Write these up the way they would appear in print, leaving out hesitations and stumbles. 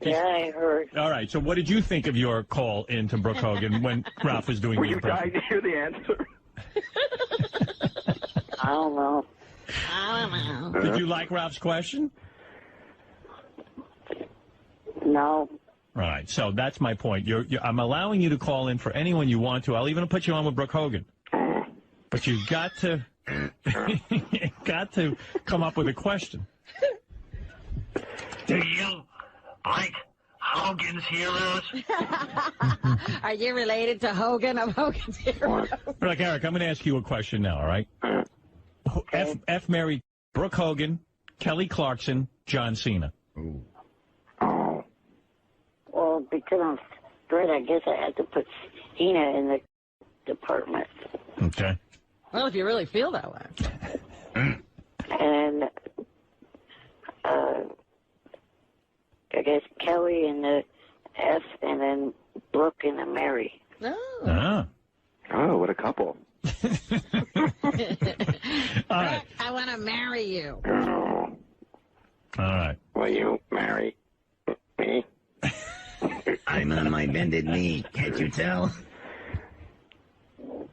Yeah, I heard. All right, so what did you think of your call into Brooke Hogan when Ralph was doing Were the you impression? dying to hear the answer? I don't know. Did you like Ralph's question? No. All right, so that's my point. I'm allowing you to call in for anyone you want to. I'll even put you on with Brooke Hogan. But you've got to, come up with a question. Do you like Hogan's Heroes? Are you related to Hogan of Hogan's Heroes? Look, Eric, I'm going to ask you a question now, all right? F married Brooke Hogan, Kelly Clarkson, John Cena. Ooh. Well, because I'm straight, I guess I had to put Cena in the department. Okay. Well, if you really feel that way. And I guess Kelly in the F, and then Brooke in the Mary. Oh. Ah. Oh, what a couple. All right. I want to marry you. Oh, All right. will you marry me? I'm on my bended knee. Can't you tell?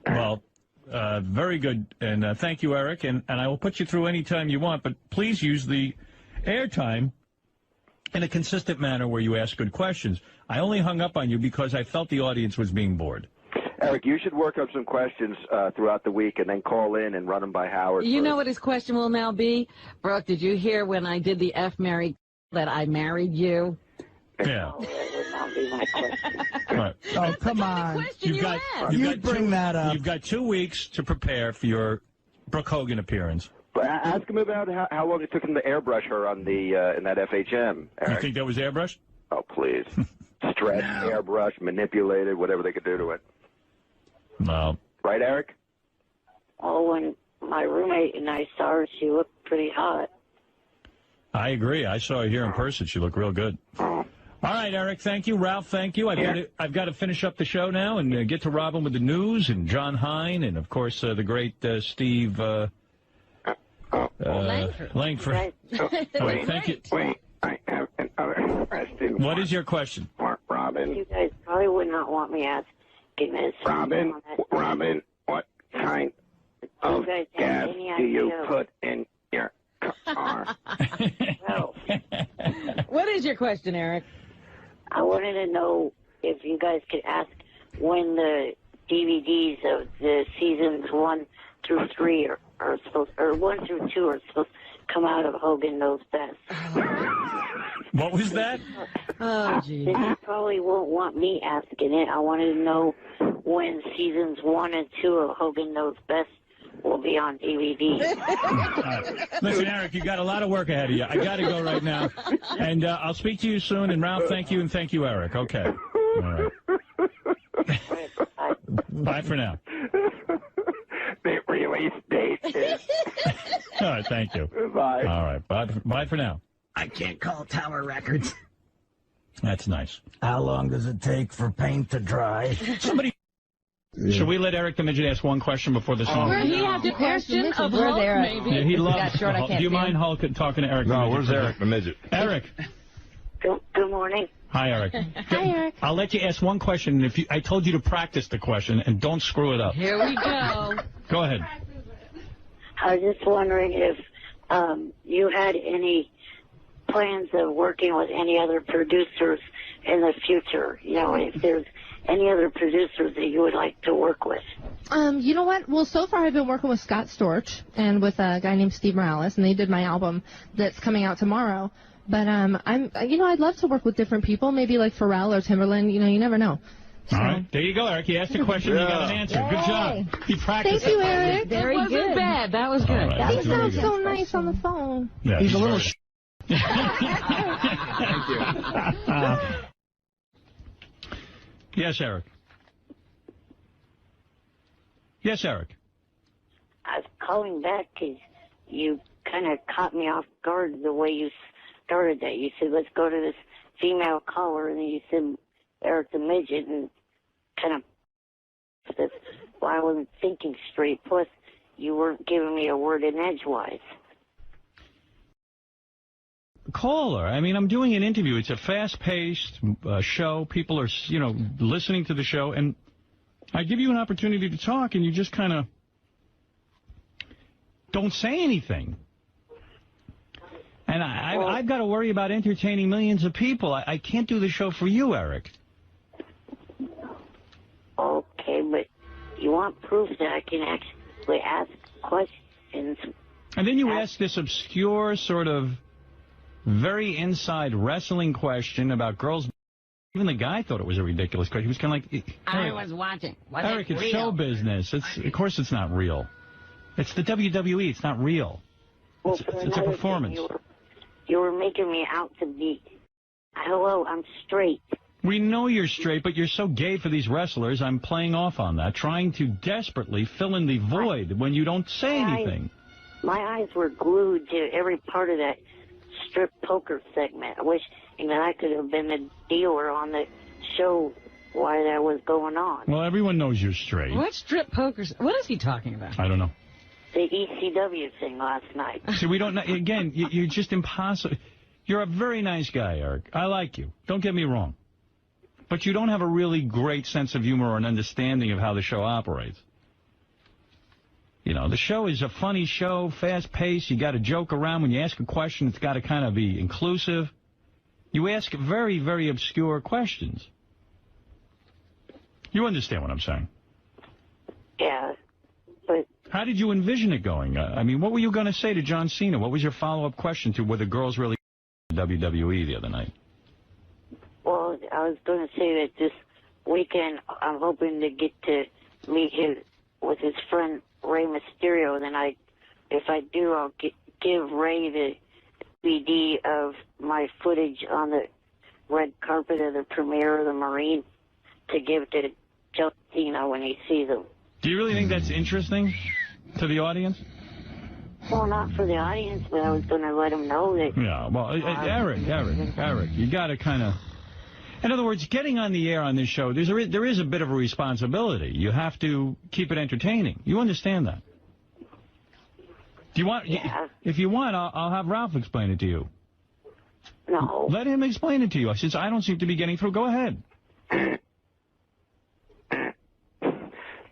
Well, very good. And thank you, Eric. And I will put you through any time you want, but please use the airtime in a consistent manner where you ask good questions. I only hung up on you because I felt the audience was being bored. Eric, you should work up some questions throughout the week and then call in and run them by Howard. You first. know what his question will now be? Brooke, did you hear when I did the F married that I married you? Yeah. Oh, that would not be my question. All right. Oh, come on. Question you asked. You bring that up. You've got 2 weeks to prepare for your Brooke Hogan appearance. But ask him about how long it took him to airbrush her on the in that FHM, Eric. You think that was airbrushed? Oh, please. Stretch, airbrush, manipulated, whatever they could do to it. No. Right, Eric? Oh, when my roommate and I saw her, she looked pretty hot. I agree. I saw her here in person. She looked real good. All right, Eric, thank you. Ralph, thank you. I've got to finish up the show now and get to Robin with the news and John Hine and, of course, the great Steve Langford. Right. All right, thank you. Wait, I have another question. What is your question? Robin? You guys probably would not want me asking this. Robin, what kind of guys have gas any do you idea? put in your car? Well, What is your question, Eric? I wanted to know if you guys could ask when the DVDs of the seasons 1 through 3 are supposed, or 1 through 2 are supposed to come out of Hogan Knows Best. What was that? Oh, gee. You probably won't want me asking it. I wanted to know when seasons 1 and 2 of Hogan Knows Best will be on DVD. Listen, Eric, you got a lot of work ahead of you. I got to go right now. And I'll speak to you soon. And, Ralph, thank you. And thank you, Eric. Okay. All right. Bye for now. The release date is... All right, thank you. Bye. All right, bye for now. I can't call Tower Records. That's nice. How long does it take for paint to dry? Somebody... Should we let Eric the Midget ask one question before the song? Where he has a question of We're Hulk, there. maybe? Yeah, he loves got short, I Hulk. can't Do you see mind him. Hulk talking to Eric? No, where's Eric the Midget? Eric. Good morning. Hi, Eric. Hi, Eric. I'll let you ask one question. If I told you to practice the question and don't screw it up. Here we go. Go ahead. I was just wondering if you had any plans of working with any other producers in the future. You know, if there's any other producers that you would like to work with. You know what? Well, so far I've been working with Scott Storch and with a guy named Steve Morales, and they did my album that's coming out tomorrow. But I'd love to work with different people, maybe like Pharrell or Timberland. You know, you never know. So. All right. There you go, Eric. You asked a question, you got an answer. Good job. You practiced. Thank you, Eric. Very good. Wasn't bad. That was good. All right. He sounds so nice on the phone. Yeah, He's a little... Thank you. Yes, Eric. Yes, Eric. I was calling back because you kind of caught me off guard the way you started that. You said, let's go to this female caller, and then you said Eric the Midget, and kind of that's why I wasn't thinking straight. Plus, you weren't giving me a word in edgewise. caller. I mean, I'm doing an interview. It's a fast-paced show. People are, listening to the show, and I give you an opportunity to talk, and you just kind of don't say anything. And I've got to worry about entertaining millions of people. I can't do the show for you, Eric. Okay, but you want proof that I can actually ask questions. And then you ask this obscure sort of very inside wrestling question about girls. Even the guy thought it was a ridiculous question. He was kind of like, I was watching. Eric, it's show business. Of course it's not real. It's the WWE. It's not real. Well, it's a performance. You were making me out to be... Hello, I'm straight. We know you're straight, but you're so gay for these wrestlers. I'm playing off on that, trying to desperately fill in the void when you don't say anything. My eyes were glued to every part of that strip poker segment. I wish that I could have been the dealer on the show while that was going on. Well, everyone knows you're straight. What strip poker? What is he talking about? I don't know. The ECW thing last night. See, we don't know. Again, you're just impossible. You're a very nice guy, Eric. I like you. Don't get me wrong. But you don't have a really great sense of humor or an understanding of how the show operates. The show is a funny show, fast-paced. You got to joke around. When you ask a question, it's got to kind of be inclusive. You ask very, very obscure questions. You understand what I'm saying? Yeah, but... How did you envision it going? I mean, what were you going to say to John Cena? What was your follow-up question to were the girls really WWE the other night? Well, I was going to say that this weekend I'm hoping to get to meet him with his friend Rey Mysterio. Then if I do, I'll give Rey the DVD of my footage on the red carpet of the premiere of the Marine to give to John Cena when he sees him. Do you really think that's interesting to the audience? Well, not for the audience, but I was going to let him know that... Yeah, well, Eric, you got to kind of... In other words, getting on the air on this show, there is a bit of a responsibility. You have to keep it entertaining. You understand that? Do you want? Yeah. If you want, I'll have Ralph explain it to you. No. Let him explain it to you. Since I don't seem to be getting through, go ahead.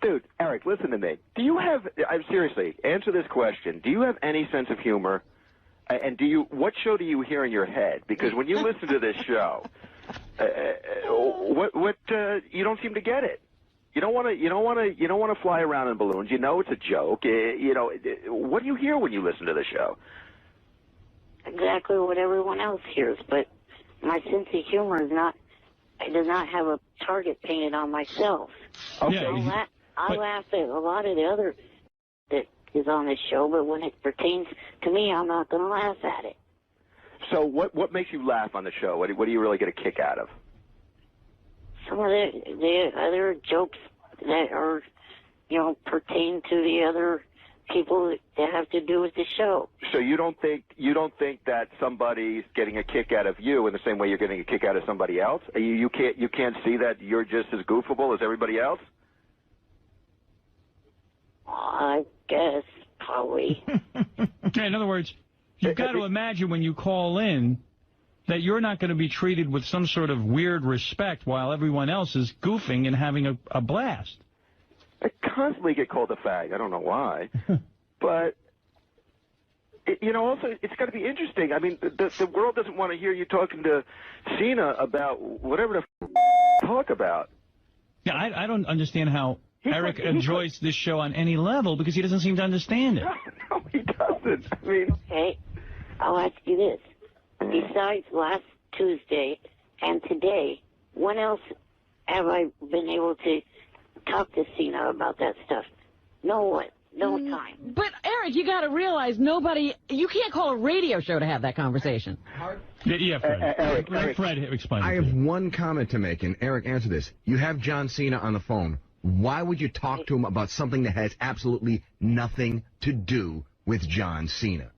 Dude, Eric, listen to me. Do you have, seriously, answer this question. Do you have any sense of humor? And what show do you hear in your head? Because when you listen to this show, you don't seem to get it. You don't want to fly around in balloons. You know it's a joke. What do you hear when you listen to the show? Exactly what everyone else hears, but my sense of humor does not have a target painted on myself. Okay. Yeah, I laugh at a lot of the other that is on this show, but when it pertains to me, I'm not going to laugh at it. So what makes you laugh on the show? What do you really get a kick out of? Some of the other jokes that are, pertain to the other people that have to do with the show. So you don't think that somebody's getting a kick out of you in the same way you're getting a kick out of somebody else? You can't see that you're just as goofable as everybody else? I guess, probably. In other words, you've got to imagine when you call in that you're not going to be treated with some sort of weird respect while everyone else is goofing and having a blast. I constantly get called a fag. I don't know why. But, also, it's got to be interesting. I mean, the world doesn't want to hear you talking to Cena about whatever the talk about. Yeah, I don't understand how Eric enjoys this show on any level because he doesn't seem to understand it. No, he doesn't. I mean... Okay, I'll ask you this. Besides last Tuesday and today, when else have I been able to talk to Cena about that stuff? No time. But, Eric, you got to realize you can't call a radio show to have that conversation. Yeah, Fred. Eric, Fred, explain it. I have one comment to make, and Eric, answer this. You have John Cena on the phone. Why would you talk to him about something that has absolutely nothing to do with John Cena?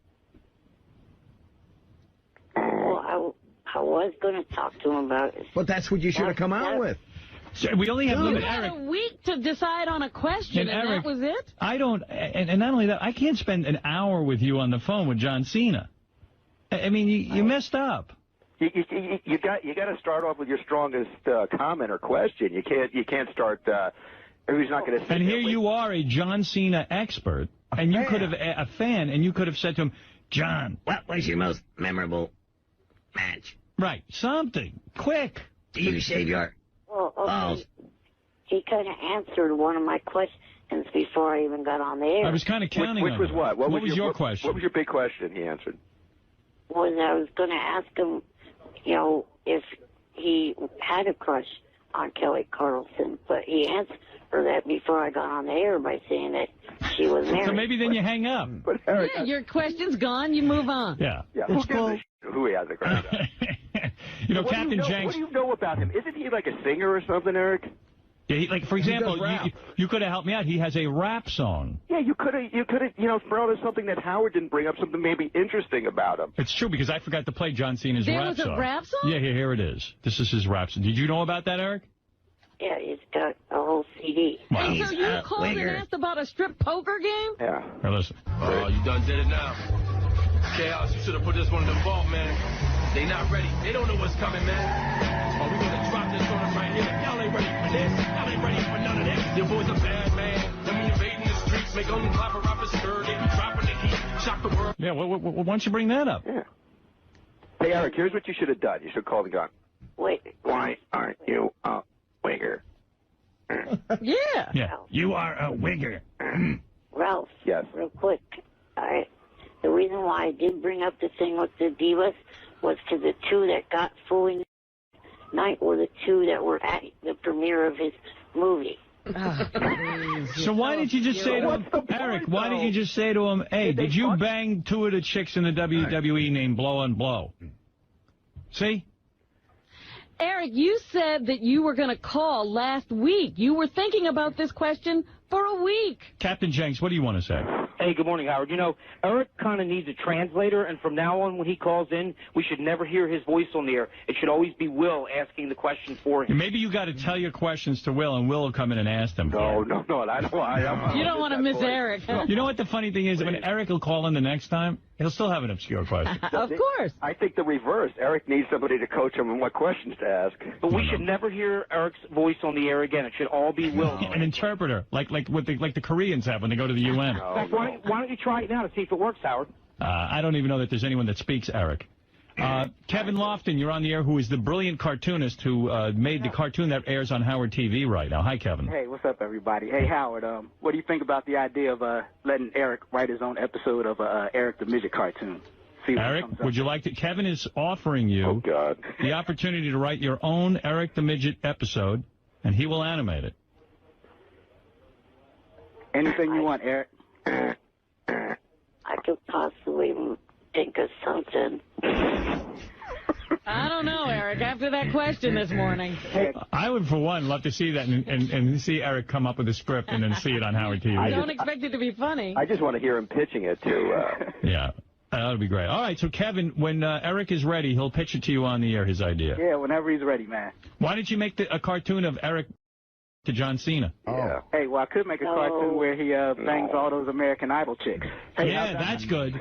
Well, I was going to talk to him about it. But that's what you should have come out with. So we only have You had a week to decide on a question, and Eric, that was it? I don't, and not only that, I can't spend an hour with you on the phone with John Cena. I mean, you messed up. You got to start off with your strongest comment or question. You can't start. Who's not going to? And here you are, a John Cena expert, and you could have a fan, and you could have said to him, John, What was your most memorable match? right, something quick. Do you shave your Well, okay. balls? He kind of answered one of my questions before I even got on the air. I was kind of counting Which on was it. what? What was your question? What was your big question? He answered. Was I was going to ask him, you know, if he had a crush on Kelly Carlson, but he answered that before I got on the air by saying that she was married. So maybe then you hang up. But Eric, Yeah, your question's gone. You move on. Yeah. who gives a shit who he has a crush on? You know, What do Captain you know, Jenks. What do you know about him? Isn't he like a singer or something, Eric? Yeah, like for example, does rap. you could have helped me out. He has a rap song. Yeah, you could have, thrown out something that Howard didn't bring up, something maybe interesting about him. It's true because I forgot to play John Cena's There rap was a song. rap song? Yeah, here it is. This is his rap song. Did you know about that, Eric? Yeah, he's got a whole CD. Wow. And so He's you a called and wigger. asked about a strip poker game? Yeah. Now listen. Oh, you done did it now. Chaos, you should have put this one in the vault, man. They not ready. They don't know what's coming, man. Oh, we gonna drop this on them right here. Y'all ain't ready for this. Y'all ain't ready for none of this. Your boy's a bad man. Let me invading the streets, make them clap around his skirt. They be dropping the heat, shock the world. Yeah, why don't you bring that up? Yeah. Hey, Eric, here's what you should have done. You should have called and gone, Wait. why aren't you a wigger? Yeah. Yeah. You are a wigger. Ralph. Yes. Real quick. All right. The reason why I did bring up the thing with the divas was because the two that got fooling night were the two that were at the premiere of his movie. So why did you just say to him, Eric, why didn't you just say to him, hey, did you bang two of the chicks in the WWE named Blow and Blow? See? Eric, you said that you were going to call last week. You were thinking about this question for a week. Captain Jenks, what do you want to say? Hey, good morning, Howard. You know, Eric kind of needs a translator, and from now on when he calls in, we should never hear his voice on the air. It should always be Will asking the question for him. Maybe you got to tell your questions to Will, and Will will come in and ask them. No, I don't. You don't want to miss Eric. You know what the funny thing is? When Eric will call in the next time, he'll still have an obscure question. Of course. I think the reverse. Eric needs somebody to coach him on what questions to ask. But we should never hear Eric's voice on the air again. It should all be Will. An interpreter, like the Koreans have when they go to the UN. In fact, why don't you try it now to see if it works, Howard? I don't even know that there's anyone that speaks Eric. Kevin Lofton, you're on the air, who is the brilliant cartoonist who made the cartoon that airs on Howard TV right now. Hi, Kevin. Hey, what's up, everybody? Hey, Howard, what do you think about the idea of letting Eric write his own episode of Eric the Midget cartoon? See what Eric, comes up. would you like to? Kevin is offering you the opportunity to write your own Eric the Midget episode, and he will animate it. Anything you want, Eric. I could possibly think of something. I don't know, Eric, after that question this morning. I would, for one, love to see that and see Eric come up with a script and then see it on Howard TV. I don't expect it to be funny. I just want to hear him pitching it to. Yeah, that would be great. All right, so Kevin, when Eric is ready, he'll pitch it to you on the air, his idea. Yeah, whenever he's ready, man. Why don't you make a cartoon of Eric to John Cena? Yeah. Hey, well, I could make a cartoon where he bangs all those American Idol chicks. Hey, Yeah, that's good.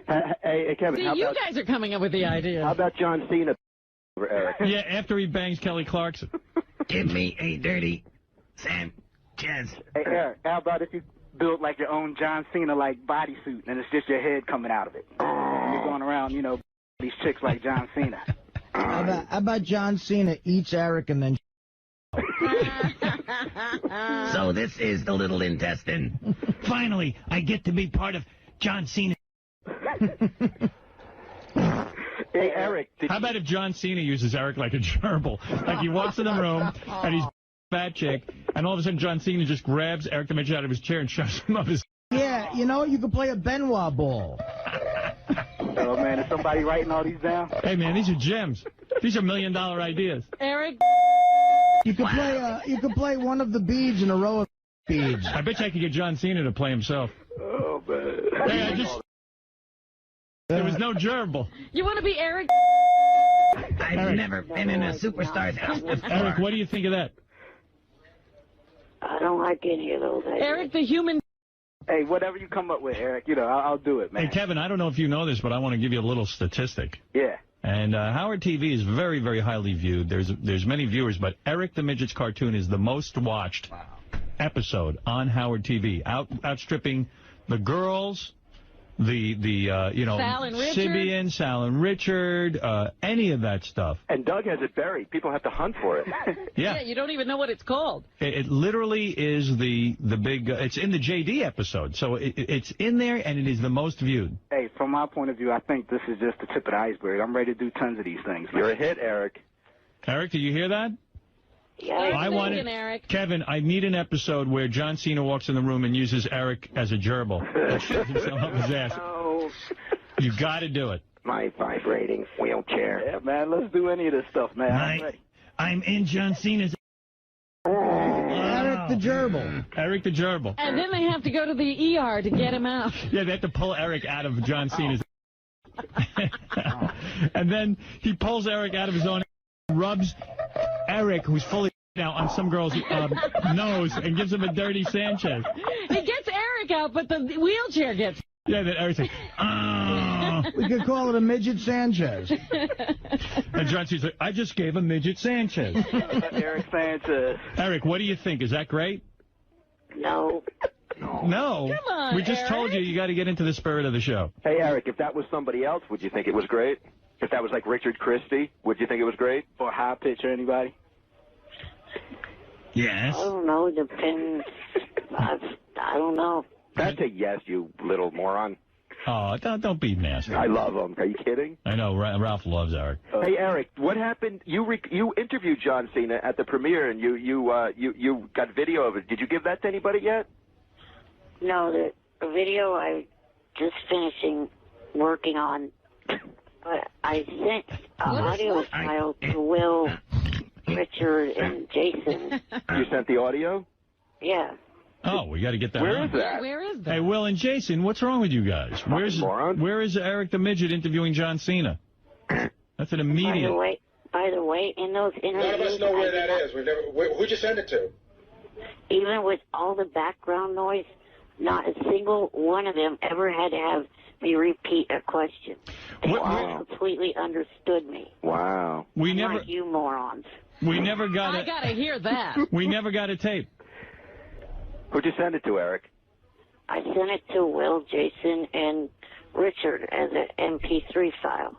Hey, Kevin, See, how you about, guys are coming up with the ideas. how about John Cena over Eric? Yeah, after he bangs Kelly Clarkson. Give me a dirty Sanchez. Hey, Eric, how about if you build like your own John Cena like bodysuit and it's just your head coming out of it? And you're going around, you know, these chicks like John Cena. How about John Cena eats Eric and then... So this is the little intestine. Finally, I get to be part of John Cena. Hey, Eric. How about if John Cena uses Eric like a gerbil? Like he walks in the room and he's a fat chick, and all of a sudden John Cena just grabs Eric the Midget out of his chair and shoves him up his... Yeah, you know, you could play a Benoit ball. Oh, man, is somebody writing all these down? Hey, man, these are gems. These are $1 million ideas. Eric? You could play one of the beads in a row of beads. I bet you I could get John Cena to play himself. Oh, man. Hey, there was no gerbil. You want to be Eric? I've never been in a superstar's house before. Eric, what do you think of that? I don't like any of those ideas. Eric the human... Hey, whatever you come up with, Eric, you know, I'll do it, man. Hey, Kevin, I don't know if you know this, but I want to give you a little statistic. Yeah. And Howard TV is very, very highly viewed. There's many viewers, but Eric the Midget's cartoon is the most watched episode on Howard TV, outstripping The Girls, you know, Sal and Richard. Sibian, Sal and Richard, any of that stuff. And Doug has it buried. People have to hunt for it. Yeah. You don't even know what it's called. It literally is the big, it's in the JD episode, so it's in there, and it is the most viewed. Hey, from my point of view, I think this is just the tip of the iceberg. I'm ready to do tons of these things. You're a hit, Eric. Eric, do you hear that? Yeah. I want it. Eric. Kevin, I need an episode where John Cena walks in the room and uses Eric as a gerbil. And shoves himself up his ass. No. You got to do it. My vibrating wheelchair. Yeah, man, let's do any of this stuff, man. I'm ready. I'm in John Cena's... Eric the gerbil. Eric the gerbil. And then they have to go to the ER to get him out. Yeah, they have to pull Eric out of John Cena's... And then he pulls Eric out of his own... rubs Eric, who's fully now, on some girl's nose and gives him a dirty Sanchez. He gets Eric out, but the wheelchair gets... Yeah, then Eric's like, We could call it a midget Sanchez. And John Cena's like, I just gave a midget Sanchez. Eric Sanchez. Eric, what do you think? Is that great? No. No. Come on, we just Eric. told you got to get into the spirit of the show. Hey, Eric, if that was somebody else, would you think it was great? If that was like Richard Christie, would you think it was great? Or High Pitch or anybody? Yes. I don't know. Depends. I don't know. That's a yes, you little moron. Oh, don't be nasty. I love him. Are you kidding? I know. Ralph loves Eric. Hey, Eric, what happened? You interviewed John Cena at the premiere, and you got video of it. Did you give that to anybody yet? No, the video I just finishing working on. But I sent an audio file to Will, Richard, and Jason. You sent the audio? Yeah. Oh, we got to get that. Where on. is that? Where is that? Hey, Will and Jason, what's wrong with you guys? Where is Eric the Midget interviewing John Cena? That's an immediate. By the way, in those interviews, none of us know where that is. Who'd you send it to? Even with all the background noise, not a single one of them ever had to have me repeat a question. They all completely understood me. Wow. Like you morons. We never got I got to hear that. We never got a tape. Who'd you send it to, Eric? I sent it to Will, Jason, and Richard as an MP3 file.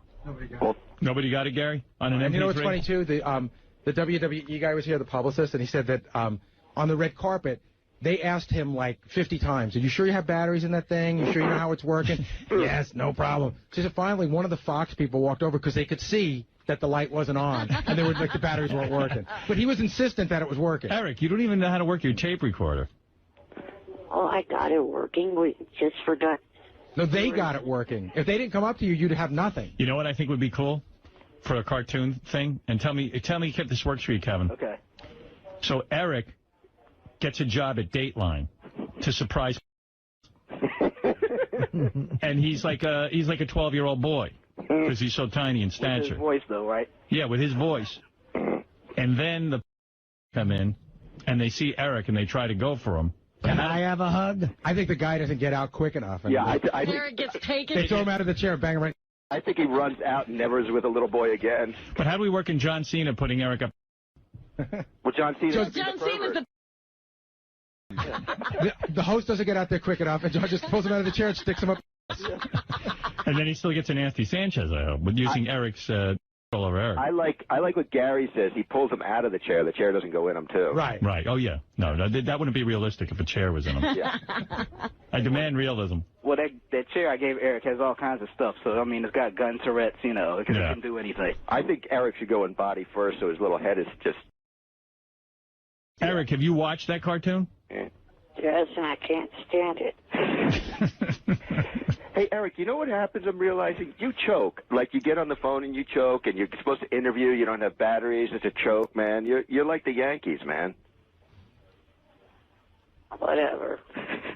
Nobody got it, Gary? On an MP3? You know what's funny, too? The WWE guy was here, the publicist, and he said that on the red carpet, they asked him like 50 times, are you sure you have batteries in that thing? You sure you know how it's working? Yes, no problem. So finally, one of the Fox people walked over because they could see that the light wasn't on, and they were like the batteries weren't working. But he was insistent that it was working. Eric, you don't even know how to work your tape recorder. Oh, I got it working. We just forgot. No, they got it working. If they didn't come up to you, you'd have nothing. You know what I think would be cool for a cartoon thing? And tell me if this works for you, Kevin. Okay. So Eric gets a job at Dateline to surprise, and he's like a 12-year-old boy because he's so tiny in stature. With his voice, though, right? Yeah, with his voice. And then the come in, and they see Eric, and they try to go for him. Can I have a hug? I think the guy doesn't get out quick enough. Yeah, I think Eric gets taken. They throw him out of the chair and bang him right. I think he runs out and never is with a little boy again. But how do we work in John Cena putting Eric up? Well, John Cena. John Cena's the host doesn't get out there quick enough, and John just pulls him out of the chair and sticks him up. And then he still gets a nasty Sanchez, I hope, with using Eric's all over Eric. I like what Gary says. He pulls him out of the chair. The chair doesn't go in him, too. Right. Right. Oh, yeah. No, that wouldn't be realistic if a chair was in him. Yeah. I demand realism. Well, that chair I gave Eric has all kinds of stuff. So, I mean, it's got gun Tourette's, you know, because it can do anything. I think Eric should go in body first so his little head is just... Eric, have you watched that cartoon? Yeah. Yes, and I can't stand it. Hey, Eric, you know what happens? I'm realizing you choke. Like, you get on the phone and you choke, and you're supposed to interview. You don't have batteries. It's a choke, man. You're like the Yankees, man. Whatever.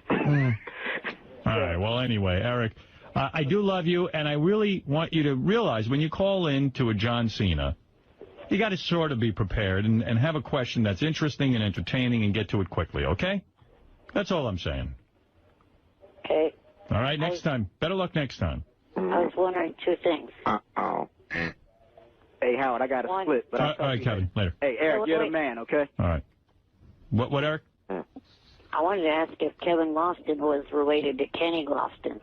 All right. Well, anyway, Eric, I do love you, and I really want you to realize when you call in to a John Cena, you got to sort of be prepared and have a question that's interesting and entertaining and get to it quickly, okay? That's all I'm saying. Okay. All right, next time. Better luck next time. I was wondering two things. Uh-oh. Hey, Howard, I got a split, but all right, Kevin, later. Hey, Eric, you're the man, okay? All right. What, Eric? I wanted to ask if Kevin Lofton was related to Kenny Lofton.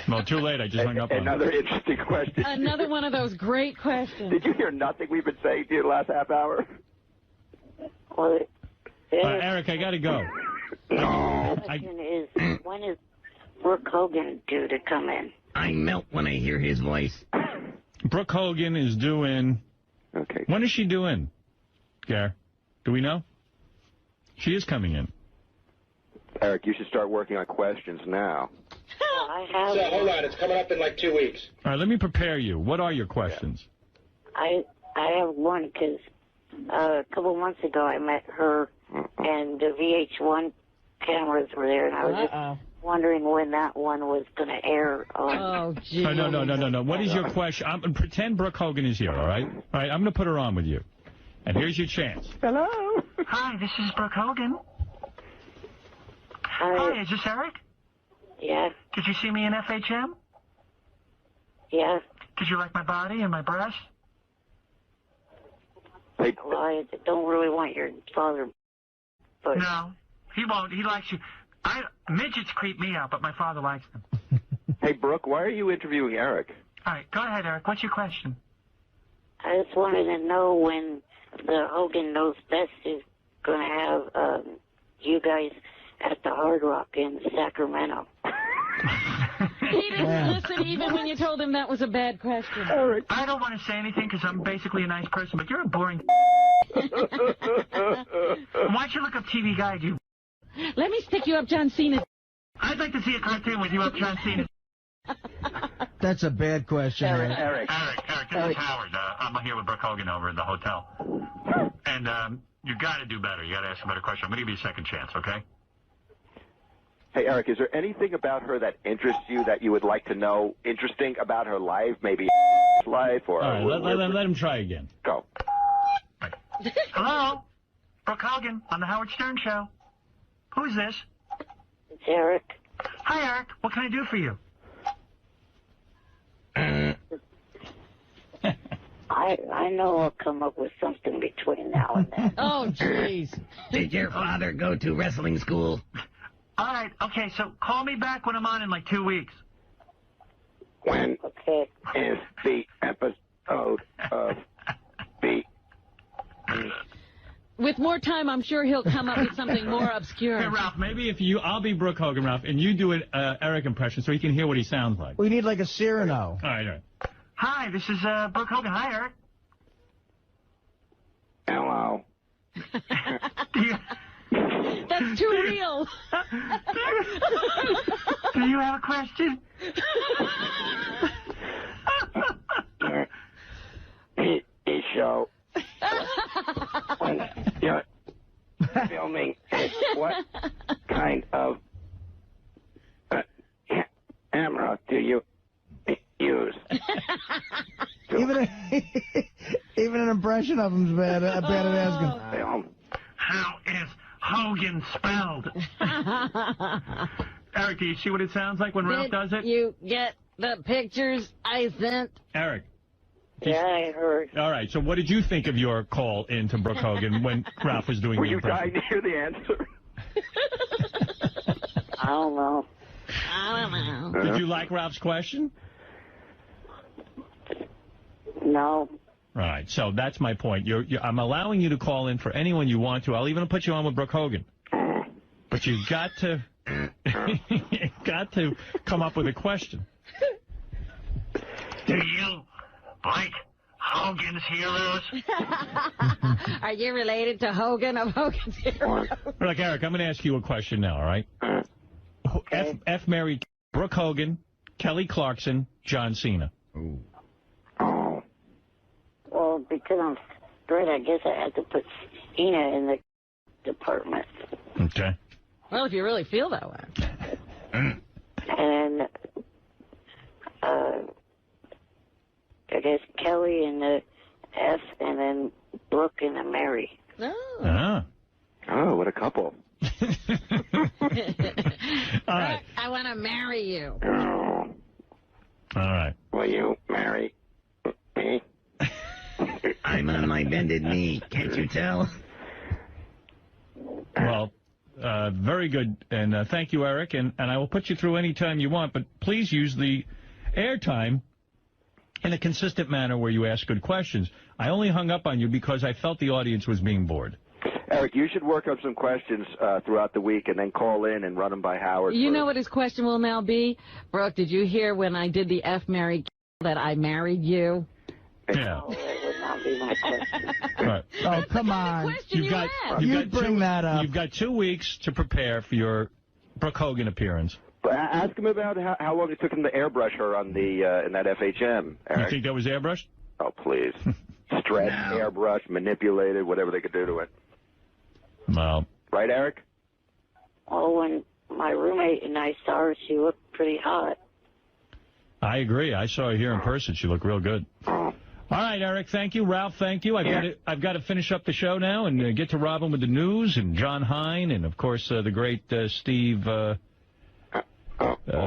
Well, too late. I just hung up on Another interesting question. Another one of those great questions. Did you hear nothing we've been saying to you the last half hour? Well, Eric, I got to go. The question is, when is Brooke Hogan due to come in? I melt when I hear his voice. Brooke Hogan is due in. Okay. When is she due in, Gare? Do we know? She is coming in. Eric, you should start working on questions now. I have. So, hold on. It's coming up in like 2 weeks. All right, let me prepare you. What are your questions? I have one because a couple months ago I met her and the VH1 cameras were there, and I was just wondering when that one was going to air on. Oh, geez. No. What is your question? Pretend Brooke Hogan is here, all right? All right, I'm going to put her on with you. And here's your chance. Hello? Hi, this is Brooke Hogan. Hi, is this Eric? Yeah. Did you see me in FHM? Yeah. Did you like my body and my breasts? Well, I don't really want your father. But No, he won't. He likes you. Midgets creep me out, but my father likes them. Hey, Brooke, why are you interviewing Eric? All right, go ahead, Eric. What's your question? I just wanted to know when the Hogan Knows Best is going to have you guys at the Hard Rock in Sacramento. He didn't listen even when you told him that was a bad question. Eric. I don't want to say anything because I'm basically a nice person, but you're a boring. Why don't you look up TV Guide, you? Let me stick you up John Cena. I'd like to see a cartoon with you up John Cena. That's a bad question, Eric. Eric, this is Howard. I'm here with Brooke Hogan over at the hotel. And you got to do better. You got to ask a better question. I'm going to give you a second chance, okay? Hey, Eric, is there anything about her that interests you that you would like to know? Interesting about her life, maybe life or... All right, let him try again. Go. Hello? Brooke Hogan on the Howard Stern Show. Who's this? It's Eric. Hi, Eric. What can I do for you? I know I'll come up with something between now and then. Oh, jeez. Did your father go to wrestling school? All right, okay, so call me back when I'm on in like 2 weeks. When is the episode of the... With more time, I'm sure he'll come up with something more obscure. Hey, Ralph, maybe if I'll be Brooke Hogan, Ralph, and you do an Eric impression so he can hear what he sounds like. We need like a Cyrano. All right. Hi, this is Brooke Hogan. Hi, Eric. Hello. That's too real. Do you have a question? The show. When you're filming, what kind of camera do you use? Even an impression of him's bad at asking. How is Hogan spelled? Eric, do you see what it sounds like when Ralph does it? You get the pictures I sent? Eric. Yeah, I heard. All right, so what did you think of your call into Brooke Hogan when Ralph was doing Were the you impression? dying to hear the answer? I don't know. Did you like Ralph's question? No. All right, so that's my point. I'm allowing you to call in for anyone you want to. I'll even put you on with Brooke Hogan. But you've got to, come up with a question. Do you like Hogan's Heroes? Are you related to Hogan of Hogan's Heroes? Look, Eric, I'm going to ask you a question now, all right? Okay. F married Brooke Hogan, Kelly Clarkson, John Cena. Oh. Well, because I'm straight, I guess I had to put Cena in the department. Okay. Well, if you really feel that way. And I guess Kelly in the F, and then Brooke in the Mary. Oh. Ah. Oh, what a couple. All right. I want to marry you. Oh, All right. will you marry me? I'm on my bended knee. Can't you tell? Well, very good. And thank you, Eric. And I will put you through any time you want, but please use the airtime in a consistent manner where you ask good questions. I only hung up on you because I felt the audience was being bored. Eric, you should work up some questions throughout the week and then call in and run them by Howard. You know what his question will now be? Brooke, did you hear when I did the F marry that I married you? Yeah. Oh, that would not be my question. Right. Oh, come on. You've bring that up. You've got 2 weeks to prepare for your Brooke Hogan appearance. But ask him about how long it took him to airbrush her on the in that FHM, Eric. You think that was airbrushed? Oh, please. Stretched, airbrush, manipulated, whatever they could do to it. Well. Right, Eric? Oh, when my roommate and I saw her, she looked pretty hot. I agree. I saw her here in person. She looked real good. All right, Eric, thank you. Ralph, thank you. I've got to finish up the show now and get to Robin with the news and John Hine and, of course, the great Steve Langford. All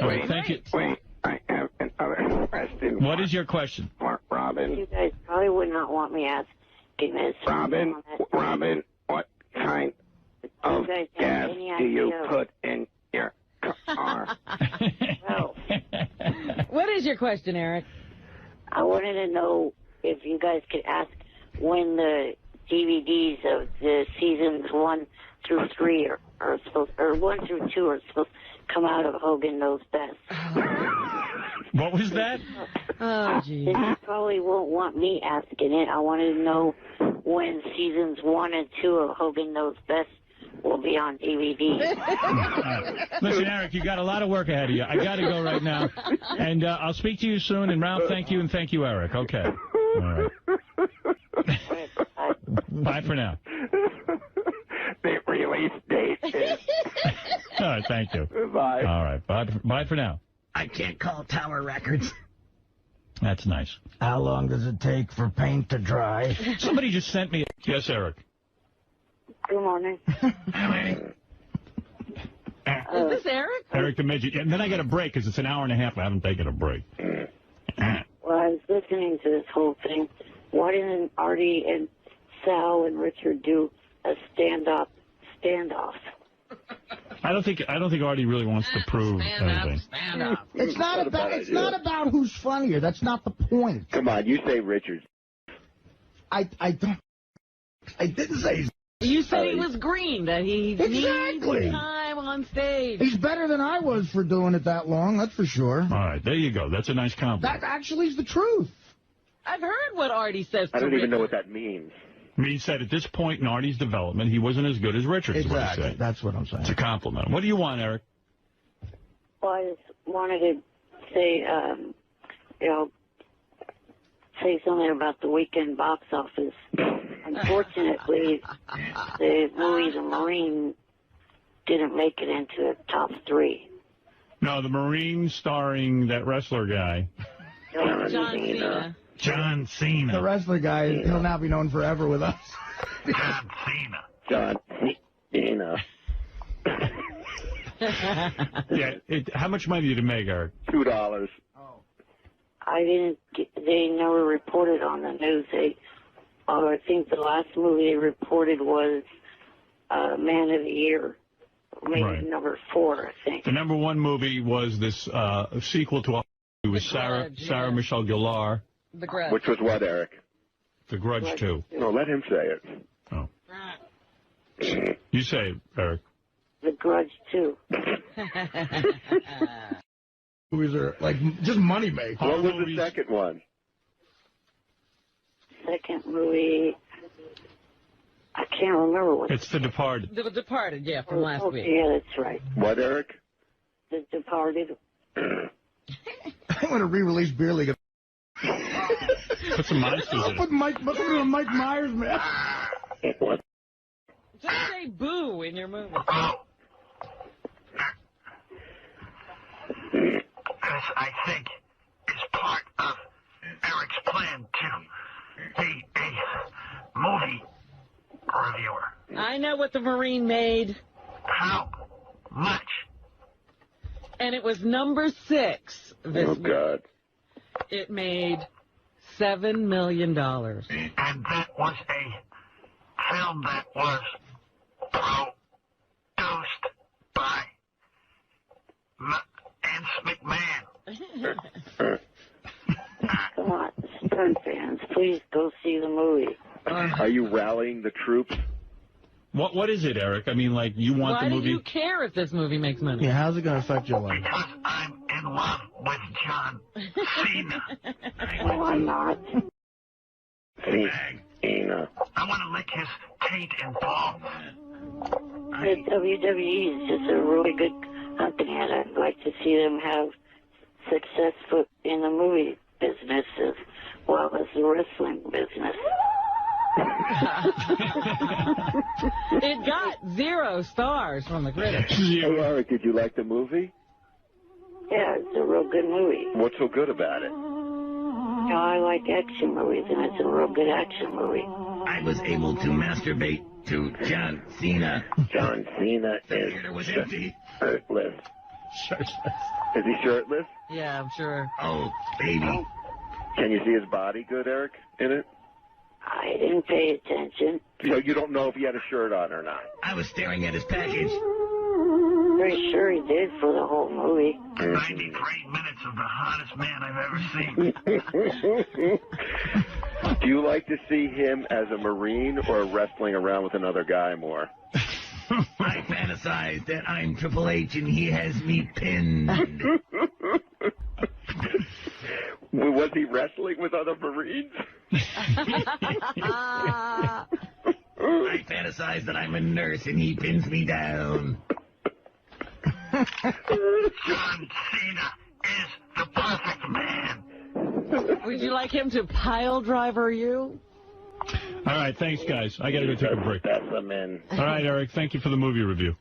right, thank you. Wait, I have another question. What is your question? Robin. You guys probably would not want me asking this. Robin, what kind of gas do you put in your car? Well, What is your question, Eric? I wanted to know if you guys could ask when the DVDs of the seasons 1 through 3 are supposed, or 1 through 2 are supposed to come out of Hogan Knows Best. What was that? Oh, geez. You probably won't want me asking it. I wanted to know when seasons 1 and 2 of Hogan Knows Best will be on DVD. Listen, Eric, you got a lot of work ahead of you. I got to go right now. And I'll speak to you soon. And Ralph, thank you, and thank you, Eric. Okay. All right. Bye for now. The release date is... All right, thank you. Bye. All right, bye for now. I can't call Tower Records. That's nice. How long does it take for paint to dry? Somebody just sent me... Yes, Eric. Good morning. Is this Eric? Eric the Midget. And then I get a break because it's an hour and a half. I haven't taken a break. Well, I was listening to this whole thing. Why didn't Artie and Sal and Richard do a standoff? I don't think Artie really wants to prove anything. Stand up. It's not about who's funnier. That's not the point. Come on, you say Richard. I didn't say. You said he was green, that he Exactly. needs time on stage. He's better than I was for doing it that long, that's for sure. All right, there you go. That's a nice compliment. That actually is the truth. I've heard what Artie says to I don't even know Richard. what that means. I mean, he said at this point in Artie's development, he wasn't as good as Richard. Is what he said. That's what I'm saying. It's a compliment. What do you want, Eric? Well, I just wanted to say, say something about the weekend box office. Unfortunately, the movie The Marine didn't make it into the top 3. No, the Marine starring that wrestler guy. John Cena. John Cena. The wrestler guy, he'll now be known forever with us. John Cena. John Cena. Yeah. How much money did it make, Eric? $2. I didn't they never reported on the news. I think the last movie they reported was Man of the Year, maybe Right. number 4, I think. The number 1 movie was this sequel to it was Sarah Michelle Gellar. The Grudge. Which was what, Eric? The Grudge 2. No, let him say it. Oh. You say it, Eric. The Grudge 2. Movies are like just money make. What was the second one? Second movie, I can't remember what. It's The Departed. The Departed, yeah, from last week. Yeah, that's right. What, Eric? The Departed. I want to re-release Beer League. Put some monsters in it. Put Mike Myers, man. What? Just say boo in your movie. This, I think, is part of Eric's plan to be a movie reviewer. I know what the Marine made. How much? And it was number 6 this week. God. It made $7 million. And that was a film that was produced by Vince McMahon. Come on, Stunt fans, please go see the movie. Are you rallying the troops? What is it, Eric? I mean, like, you want the Why movie... do you care if this movie makes money? Yeah, how's it going to affect your life? Because I'm in love with John Cena. No, I'm not. Cena. I want to lick his taint and balls. The WWE is just a really good company, and I'd like to see them have success in the movie business as well as the wrestling business. It got 0 stars from the critics. Hey, Eric, did you like the movie? Yeah, it's a real good movie. What's so good about it? You know, I like action movies, and it's a real good action movie. I was able to masturbate to John Cena. John Cena The is theater was empty. shirtless. Is he shirtless? Yeah, I'm sure. Oh, baby. Can you see his body good, Eric, in it? I didn't pay attention. So you don't know if he had a shirt on or not? I was staring at his package. Pretty sure he did for the whole movie. 93 minutes of the hottest man I've ever seen. Do you like to see him as a Marine or wrestling around with another guy more? I fantasize that I'm Triple H and he has me pinned. Was he wrestling with other Marines? I fantasize that I'm a nurse and he pins me down. John Cena is the perfect man. Would you like him to pile driver you? All right, thanks, guys. I got to go take a break. Specimen. All right, Eric, thank you for the movie review.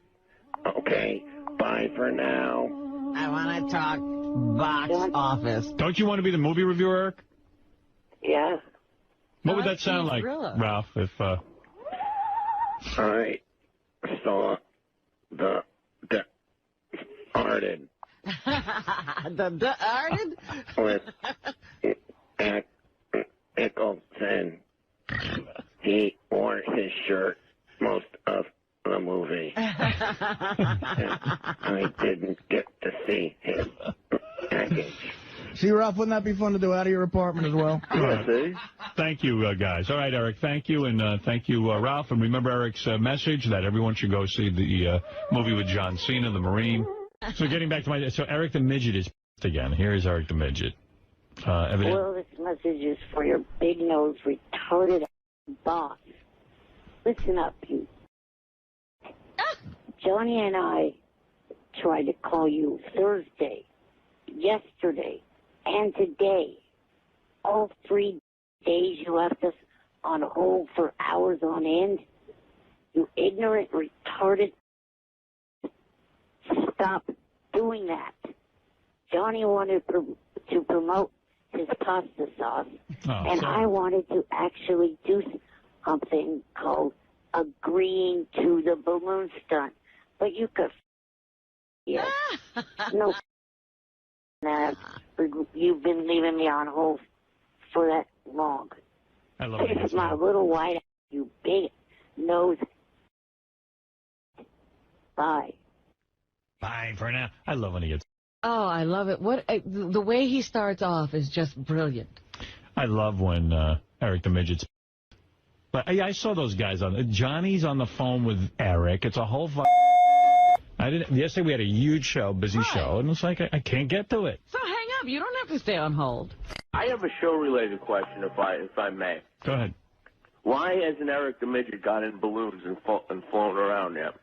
Okay, bye for now. I want to talk box office. Don't you want to be the movie reviewer, Eric? Yeah. What would that sound like, Thriller. Ralph, if... I saw the Arden the Arden? with Nicholson. He wore his shirt most of the movie. I didn't get to see his package. See, Ralph, wouldn't that be fun to do out of your apartment as well? See? Thank you, guys. All right, Eric, thank you, and thank you, Ralph. And remember Eric's message that everyone should go see the movie with John Cena, the Marine. So getting back to my... So Eric the Midget is again. Here's Eric the Midget. Well, this message is for your big-nosed, retarded boss. Listen up, you. Johnny and I tried to call you Thursday, yesterday, and today. All 3 days you left us on hold for hours on end. You ignorant, retarded. Stop doing that. Johnny wanted to promote his pasta sauce, and I wanted to actually do something called agreeing to the balloon stunt. But you could, yeah, no, that you've been leaving me on hold for that long. I love This is my little white, you big nose. Bye. Bye for now. I love when he gets... Oh, I love it. The way he starts off is just brilliant. I love when Eric the Midget's... But I saw those guys on... Johnny's on the phone with Eric. It's a whole... Yesterday we had a huge show, busy show, and it's like I can't get to it. So hang up. You don't have to stay on hold. I have a show-related question, if I may. Go ahead. Why hasn't Eric the Midget got in balloons and flown around yet?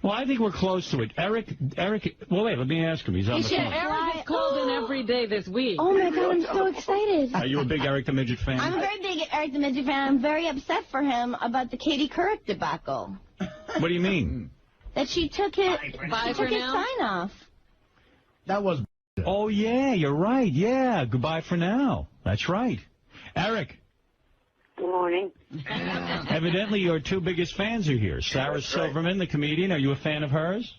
Well, I think we're close to it. Eric, well, wait, let me ask him. He's on the phone. Eric has called in every day this week. Oh, my God, I'm so excited. Are you a big Eric the Midget fan? I'm a very big Eric the Midget fan. I'm very upset for him about the Katie Couric debacle. What do you mean? That she took his sign off. That was... Oh, yeah, you're right. Yeah, goodbye for now. That's right. Eric. Good morning. Evidently, your two biggest fans are here. Sarah Silverman, the comedian. Are you a fan of hers?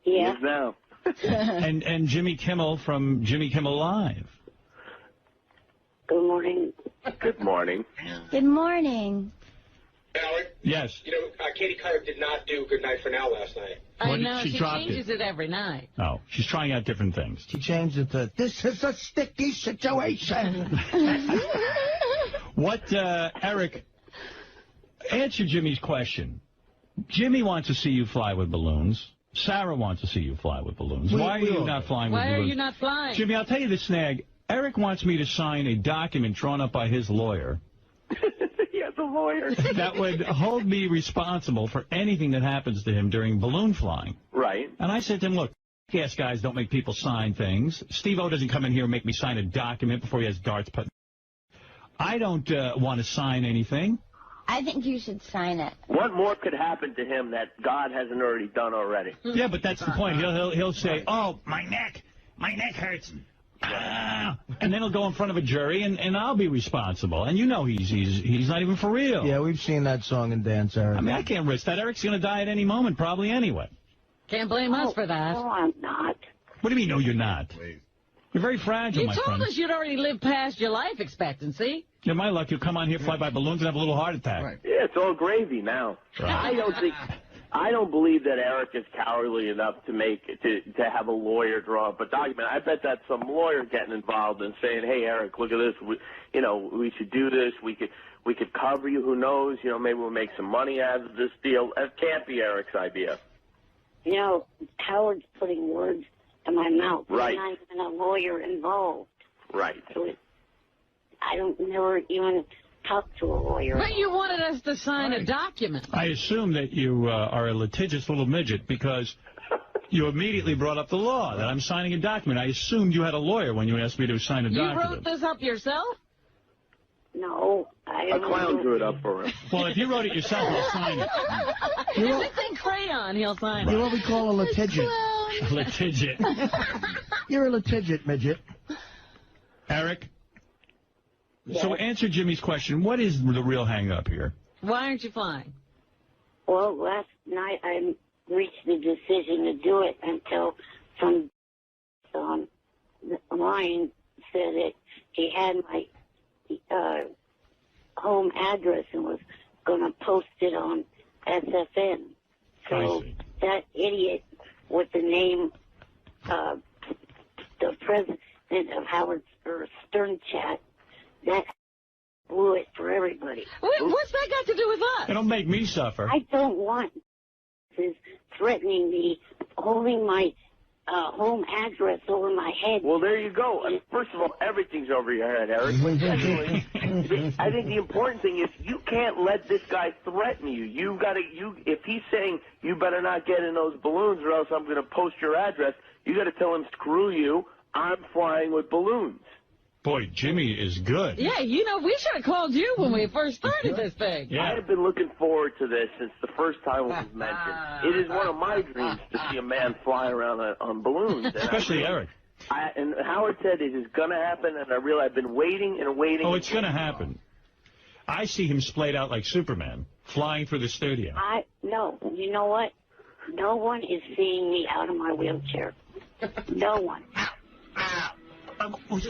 Yeah. No. and Jimmy Kimmel from Jimmy Kimmel Live. Good morning. Good morning. Good morning. Howard? Yes. You know, Katie Couric did not do Good Night for Now last night. I know, she she dropped changes it every night. Oh, she's trying out different things. She changed it to, this is a sticky situation. What, Eric, answer Jimmy's question. Jimmy wants to see you fly with balloons. Sarah wants to see you fly with balloons. Why are you not flying with balloons? Why are you not flying? Jimmy, I'll tell you the snag. Eric wants me to sign a document drawn up by his lawyer. He has a lawyer. That would hold me responsible for anything that happens to him during balloon flying. Right. And I said to him, look, yes, guys don't make people sign things. Steve-O doesn't come in here and make me sign a document before he has darts put. I don't want to sign anything. I think you should sign it. What more could happen to him that God hasn't already done already? Yeah, but that's the point. He'll say, oh, my neck hurts. And then he'll go in front of a jury, and I'll be responsible. And you know he's not even for real. Yeah, we've seen that song and dance, Eric. I mean, I can't risk that. Eric's going to die at any moment, probably anyway. Can't blame us for that. No, I'm not. What do you mean, no, you're not? Please. You're very fragile, You my told friend. us you'd already lived past your life expectancy. Yeah, my luck, you'll come on here, fly by balloons, and have a little heart attack. Right. Yeah, it's all gravy now. Right. I don't believe that Eric is cowardly enough to have a lawyer draw up a document. I bet that's some lawyer getting involved and saying, "Hey, Eric, look at this. We should do this. We could cover you. Who knows? Maybe we'll make some money out of this deal." That can't be Eric's idea. You know, Howard's putting words in my mouth. Right. There's not even a lawyer involved. Right. So I don't never even talk to a lawyer. But you wanted us to sign a document. I assume that you are a litigious little midget because you immediately brought up the law, that I'm signing a document. I assumed you had a lawyer when you asked me to sign a You document. wrote this up yourself? No, A clown drew it up for him. Well, if you wrote it yourself, I'll sign it. If it's in crayon, he'll sign You're it. what we call a litigious. Litigious. You're a litigious midget. Eric? So answer Jimmy's question. What is the real hang-up here? Why aren't you flying? Well, last night I reached the decision to do it until some line said that he had my home address and was going to post it on SFN. So that idiot with the name, the president of Howard Stern Chat, that blew it for everybody. What's that got to do with us? It'll make me suffer. I don't want this threatening me, holding my home address over my head. Well, there you go. First of all, everything's over your head, Eric. Secondly, I think the important thing is you can't let this guy threaten you. You've got to. If he's saying you better not get in those balloons or else I'm going to post your address, you got to tell him, screw you. I'm flying with balloons. Boy, Jimmy is good. Yeah, we should have called you when we first started this thing. Yeah. I have been looking forward to this since the first time it was mentioned. It is one of my dreams to see a man fly around on balloons. And Especially Eric. And Howard said it is going to happen, and I've been waiting and waiting. Oh, it's going to happen. I see him splayed out like Superman, flying through the studio. No, you know what? No one is seeing me out of my wheelchair. No one.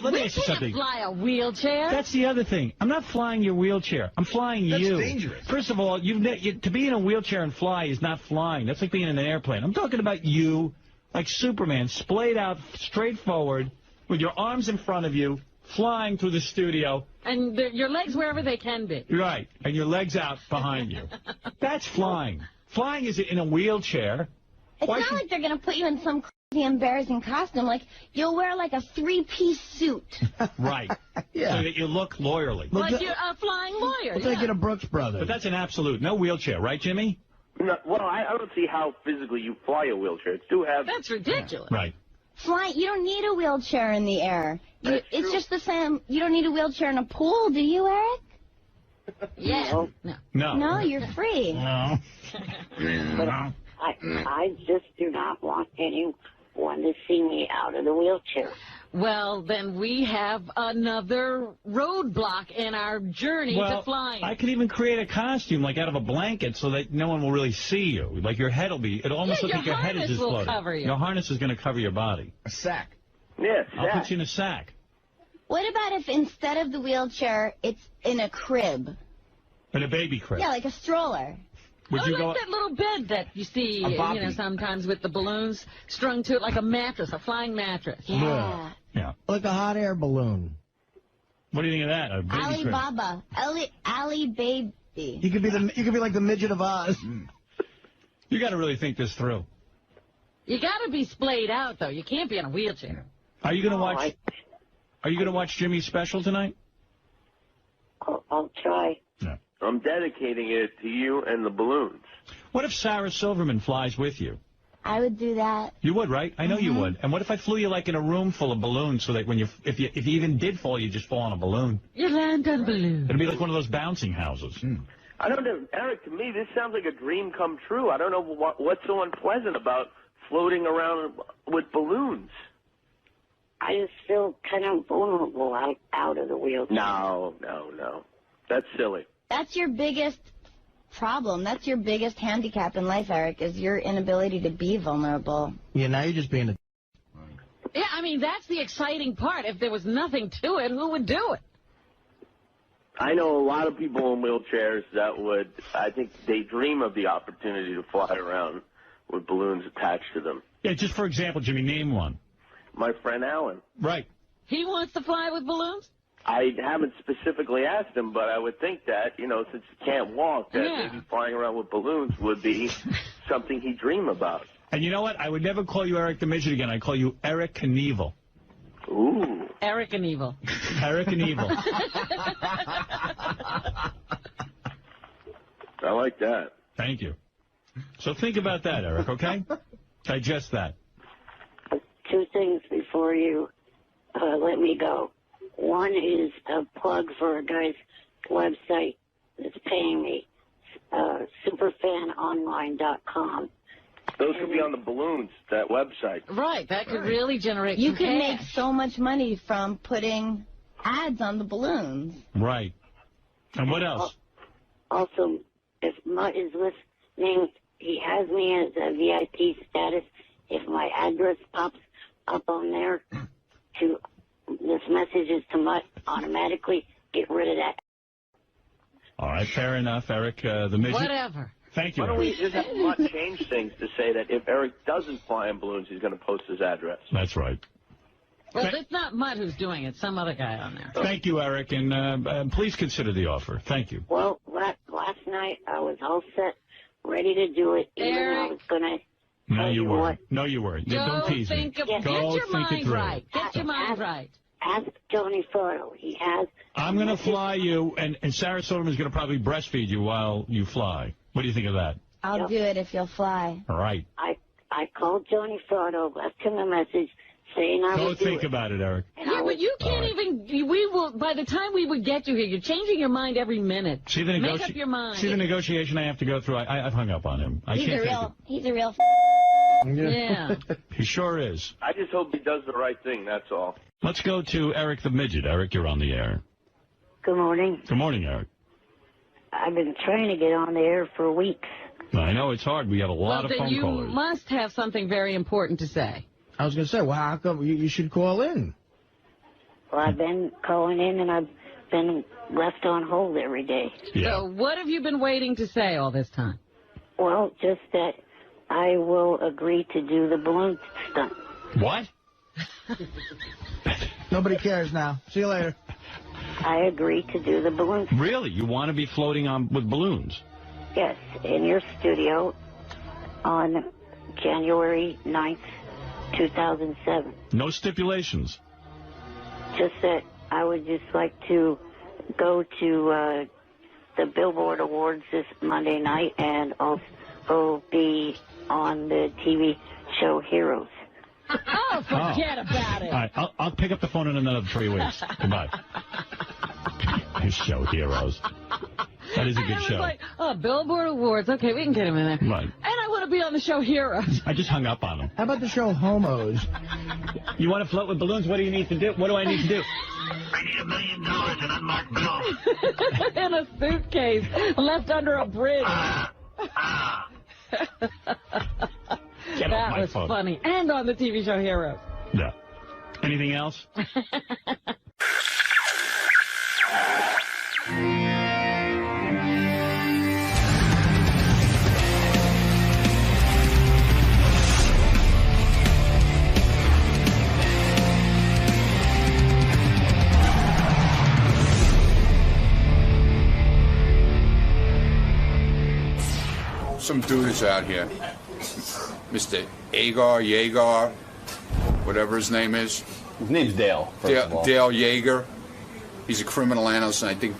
Let me ask you something. Fly a wheelchair. That's the other thing. I'm not flying your wheelchair. I'm flying you. That's dangerous. First of all, to be in a wheelchair and fly is not flying. That's like being in an airplane. I'm talking about you, like Superman, splayed out, straight forward, with your arms in front of you, flying through the studio. And your legs wherever they can be. Right, and your legs out behind you. That's flying. Flying is in a wheelchair. It's not like they're going to put you in some crazy embarrassing costume. Like, you'll wear like a 3-piece suit. Right. Yeah. So that you look lawyerly. Like you're a flying lawyer. We'll take you to Brooks Brothers. But that's an absolute. No wheelchair, right, Jimmy? No, well, I don't see how physically you fly a wheelchair. It's too heavy. That's ridiculous. Right. Flying, you don't need a wheelchair in the air. It's just the same. You don't need a wheelchair in a pool, do you, Eric? Yeah. No. No, you're free. No. But I just do not want anyone to see me out of the wheelchair. Well, then we have another roadblock in our journey to flying. I could even create a costume, like out of a blanket, so that no one will really see you. Like your head will be, it'll almost look like your head is just floating. Cover you. Your harness is going to cover your body. A sack. Yeah, I'll put you in a sack. What about if instead of the wheelchair, it's in a crib? In a baby crib. Yeah, like a stroller. Would you like that little bed that you see, sometimes with the balloons strung to it, like a mattress, a flying mattress. Yeah. Yeah. Like a hot air balloon. What do you think of that? A baby crib. Alibaba. Ali Baby. You could be like the midget of Oz. You got to really think this through. You got to be splayed out, though. You can't be in a wheelchair. Are you going to watch? Are you going to watch Jimmy's special tonight? I'll try. Yeah. I'm dedicating it to you and the balloons. What if Sarah Silverman flies with you? I would do that. You would, right? I know you would. And what if I flew you like in a room full of balloons, so that when if you even did fall, you just fall on a balloon? You land on a balloon. It'd be like one of those bouncing houses. I don't know, Eric. To me, this sounds like a dream come true. I don't know what's so unpleasant about floating around with balloons. I just feel kind of vulnerable out of the wheelchair. No. That's silly. That's your biggest problem. That's your biggest handicap in life, Eric, is your inability to be vulnerable. Yeah, now you're just being a... Yeah, I mean, that's the exciting part. If there was nothing to it, who would do it? I know a lot of people in wheelchairs that would, I think they dream of the opportunity to fly around with balloons attached to them. Yeah, just for example, Jimmy, name one. My friend Alan. Right. He wants to fly with balloons? I haven't specifically asked him, but I would think that, since he can't walk, that maybe flying around with balloons would be something he'd dream about. And you know what? I would never call you Eric the Midget again. I'd call you Eric Knievel. Ooh. Eric Knievel. Eric Knievel. I like that. Thank you. So think about that, Eric, okay? Digest that. 2 things before you let me go. One is a plug for a guy's website that's paying me, superfanonline.com. Those could be on the balloons, that website. Right, that could really generate You some can cash. make so much money from putting ads on the balloons. Right. And what else? Also, if Mutt is listening, he has me as a VIP status. If my address pops up on there, this message is to Mutt, automatically get rid of that. All right, fair enough, Eric the Midget. Whatever. Thank you, Why don't Eric. we just have Mutt change things to say that if Eric doesn't fly in balloons, he's going to post his address? That's right. Well, it's not Mutt who's doing it. Some other guy on there. Thank you, Eric, and please consider the offer. Thank you. Well, last night I was all set, ready to do it, even though I was going to... No, you weren't. No, you weren't. Don't tease me. Get your mind right. Get your mind right. Ask Tony Furto. He has... I'm going to fly you, and Sarah Silverman's going to probably breastfeed you while you fly. What do you think of that? I'll do it if you'll fly. All right. I called Tony Furto, left him a message saying I would do think about it, Eric. Yeah, but you can't even... We will. By the time we would get you here, you're changing your mind every minute. See the Make up your mind. See the negotiation I have to go through? I've hung up on him. I He's can't a take real... He's a real... Yeah. He sure is. I just hope he does the right thing, that's all. Let's go to Eric the Midget. Eric, you're on the air. Good morning. Good morning, Eric. I've been trying to get on the air for weeks. I know it's hard. We have a lot of phone you callers. must have something very important to say. I was going to say, well, how come you should call in? Well, I've been calling in, and I've been left on hold every day. So what have you been waiting to say all this time? Well, just that I will agree to do the balloon stunt. What? Nobody cares now. See you later. I agree to do the balloon stunt. Really? You want to be floating on with balloons? Yes, in your studio on January 9th, 2007. No stipulations. Just that I would just like to go to the Billboard Awards this Monday night and also be on the TV show Heroes. Oh, forget about it. All right, I'll pick up the phone in another 3 weeks. Goodbye. His show, Heroes. That is a good show. Like, Billboard Awards. Okay, we can get him in there. Right. And I want to be on the show Heroes. I just hung up on him. How about the show Homos? You want to float with balloons? What do you need to do? What do I need to do? I need $1 million in unmarked bills. In a suitcase left under a bridge. Get That off my was phone. funny. And on the TV show Heroes. Yeah. Anything else? Some dude is out here, Mr. Yeager, whatever his name is. His name's Dale. First of all. Dale Yeager. He's a criminal analyst, and I think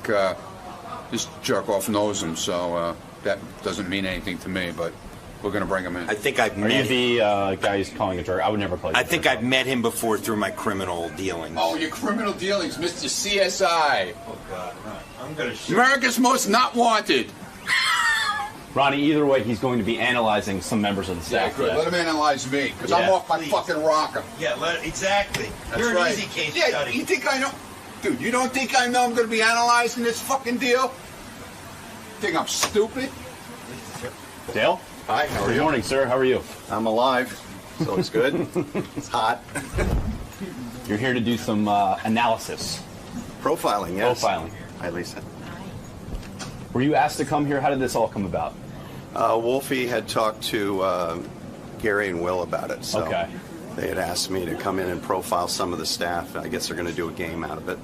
this jerk-off knows him, so that doesn't mean anything to me, but we're going to bring him in. I think I've met him. Are you the guy who's calling a jerk? I would never play. I think I've met him before through my criminal dealings. Oh, your criminal dealings, Mr. CSI. Oh, God. I'm going to shoot. America's Most Not Wanted. Ronnie, either way, he's going to be analyzing some members of the staff. Yeah, good. Let him analyze me, because I'm off my fucking rocker. Yeah, exactly. That's You're right. an easy case Yeah, study. you think I know? Dude, you don't think I know I'm going to be analyzing this fucking deal? Think I'm stupid? Dale? Hi, how are you? Good morning, sir. How are you? I'm alive, so it's good. It's hot. You're here to do some analysis. Profiling, yes. Profiling. Hi, Lisa. Were you asked to come here? How did this all come about? Wolfie had talked to Gary and Will about it, so Okay. they had asked me to come in and profile some of the staff. I guess they're going to do a game out of it.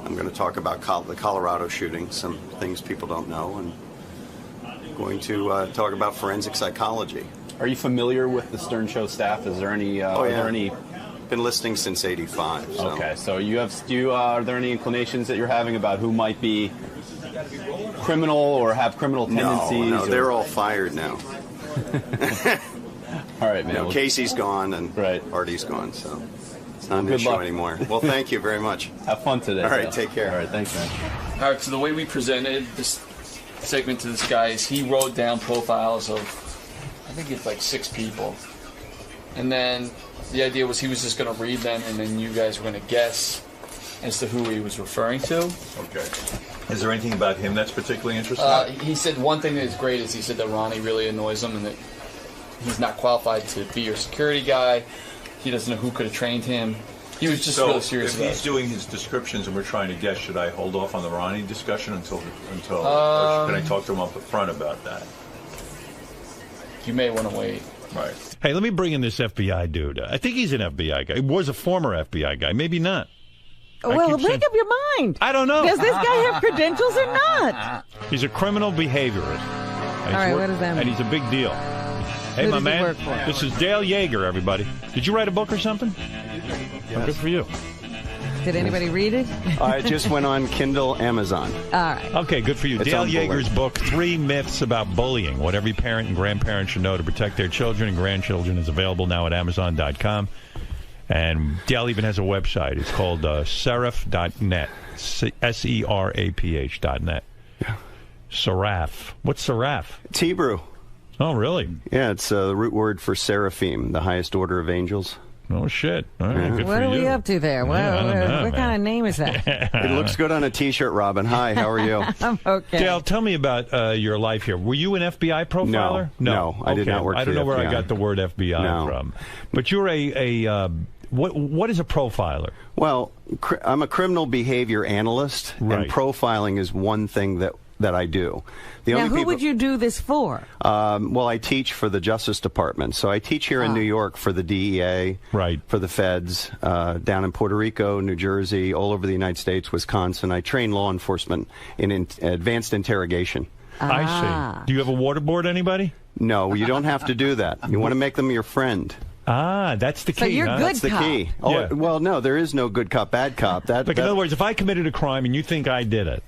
I'm going to talk about the Colorado shooting, some things people don't know, and going to talk about forensic psychology. Are you familiar with the Stern Show staff? Is there any? Are there any? Been listening since '85. So. Okay, so are there any inclinations that you're having about who might be criminal or have criminal tendencies? No, they're all fired now. All right, man. No, Casey's gone and Artie's gone, so it's not an Good issue luck. anymore. Well, thank you very much. Have fun today. All right, Dale. take care. All right, thanks, man. All right, so the way we presented this segment to this guy is he wrote down profiles of, I think it's like 6 people. And then the idea was he was just going to read them, and then you guys were going to guess as to who he was referring to. Okay. Is there anything about him that's particularly interesting? He said one thing that is great is he said that Ronnie really annoys him and that he's not qualified to be your security guy. He doesn't know who could have trained him. He was just really serious if about he's it. doing his descriptions and we're trying to guess, should I hold off on the Ronnie discussion until or can I talk to him up front about that? You may want to wait. Right. Hey, let me bring in this FBI dude. I think he's an FBI guy. He was a former FBI guy. Maybe not. Well, make up your mind. I don't know. Does this guy have credentials or not? He's a criminal behaviorist. All right, what does that mean? And he's a big deal. Hey, Who my does he man, work for? this is Dale Yeager, everybody. Did you write a book or something? Well, good for you. Did anybody read it? It just went on Kindle, Amazon. All right. Okay, good for you. It's Dale on Bullet. Yeager's book, 3 Myths About Bullying, What Every Parent and Grandparent Should Know to Protect Their Children and Grandchildren, is available now at Amazon.com. And Dale even has a website. It's called seraph.net, seraph.net. Yeah. Seraph. What's seraph? It's Hebrew. Oh, really? Yeah, it's the root word for seraphim, the highest order of angels. Oh, shit. All right, good What for are you. we up to there? Yeah, I don't know, What kind of name is that? It looks good on a T-shirt, Robin. Hi, how are you? I'm okay. Dale, tell me about your life here. Were you an FBI profiler? No, I did not work I for don't know the where I FBI. got the word FBI from. But you're what is a profiler? Well, I'm a criminal behavior analyst, and profiling is one thing that I do. Now, who would you do this for? Well, I teach for the Justice Department. So I teach here in New York for the DEA, for the feds, down in Puerto Rico, New Jersey, all over the United States, Wisconsin. I train law enforcement in advanced interrogation. I see. Do you have a waterboard, anybody? No, you don't have to do that. You want to make them your friend. That's the key. So you're huh? good That's the cop. key. Oh, Yeah. well, no, there is no good cop, bad cop. Like, in other words, if I committed a crime and you think I did it,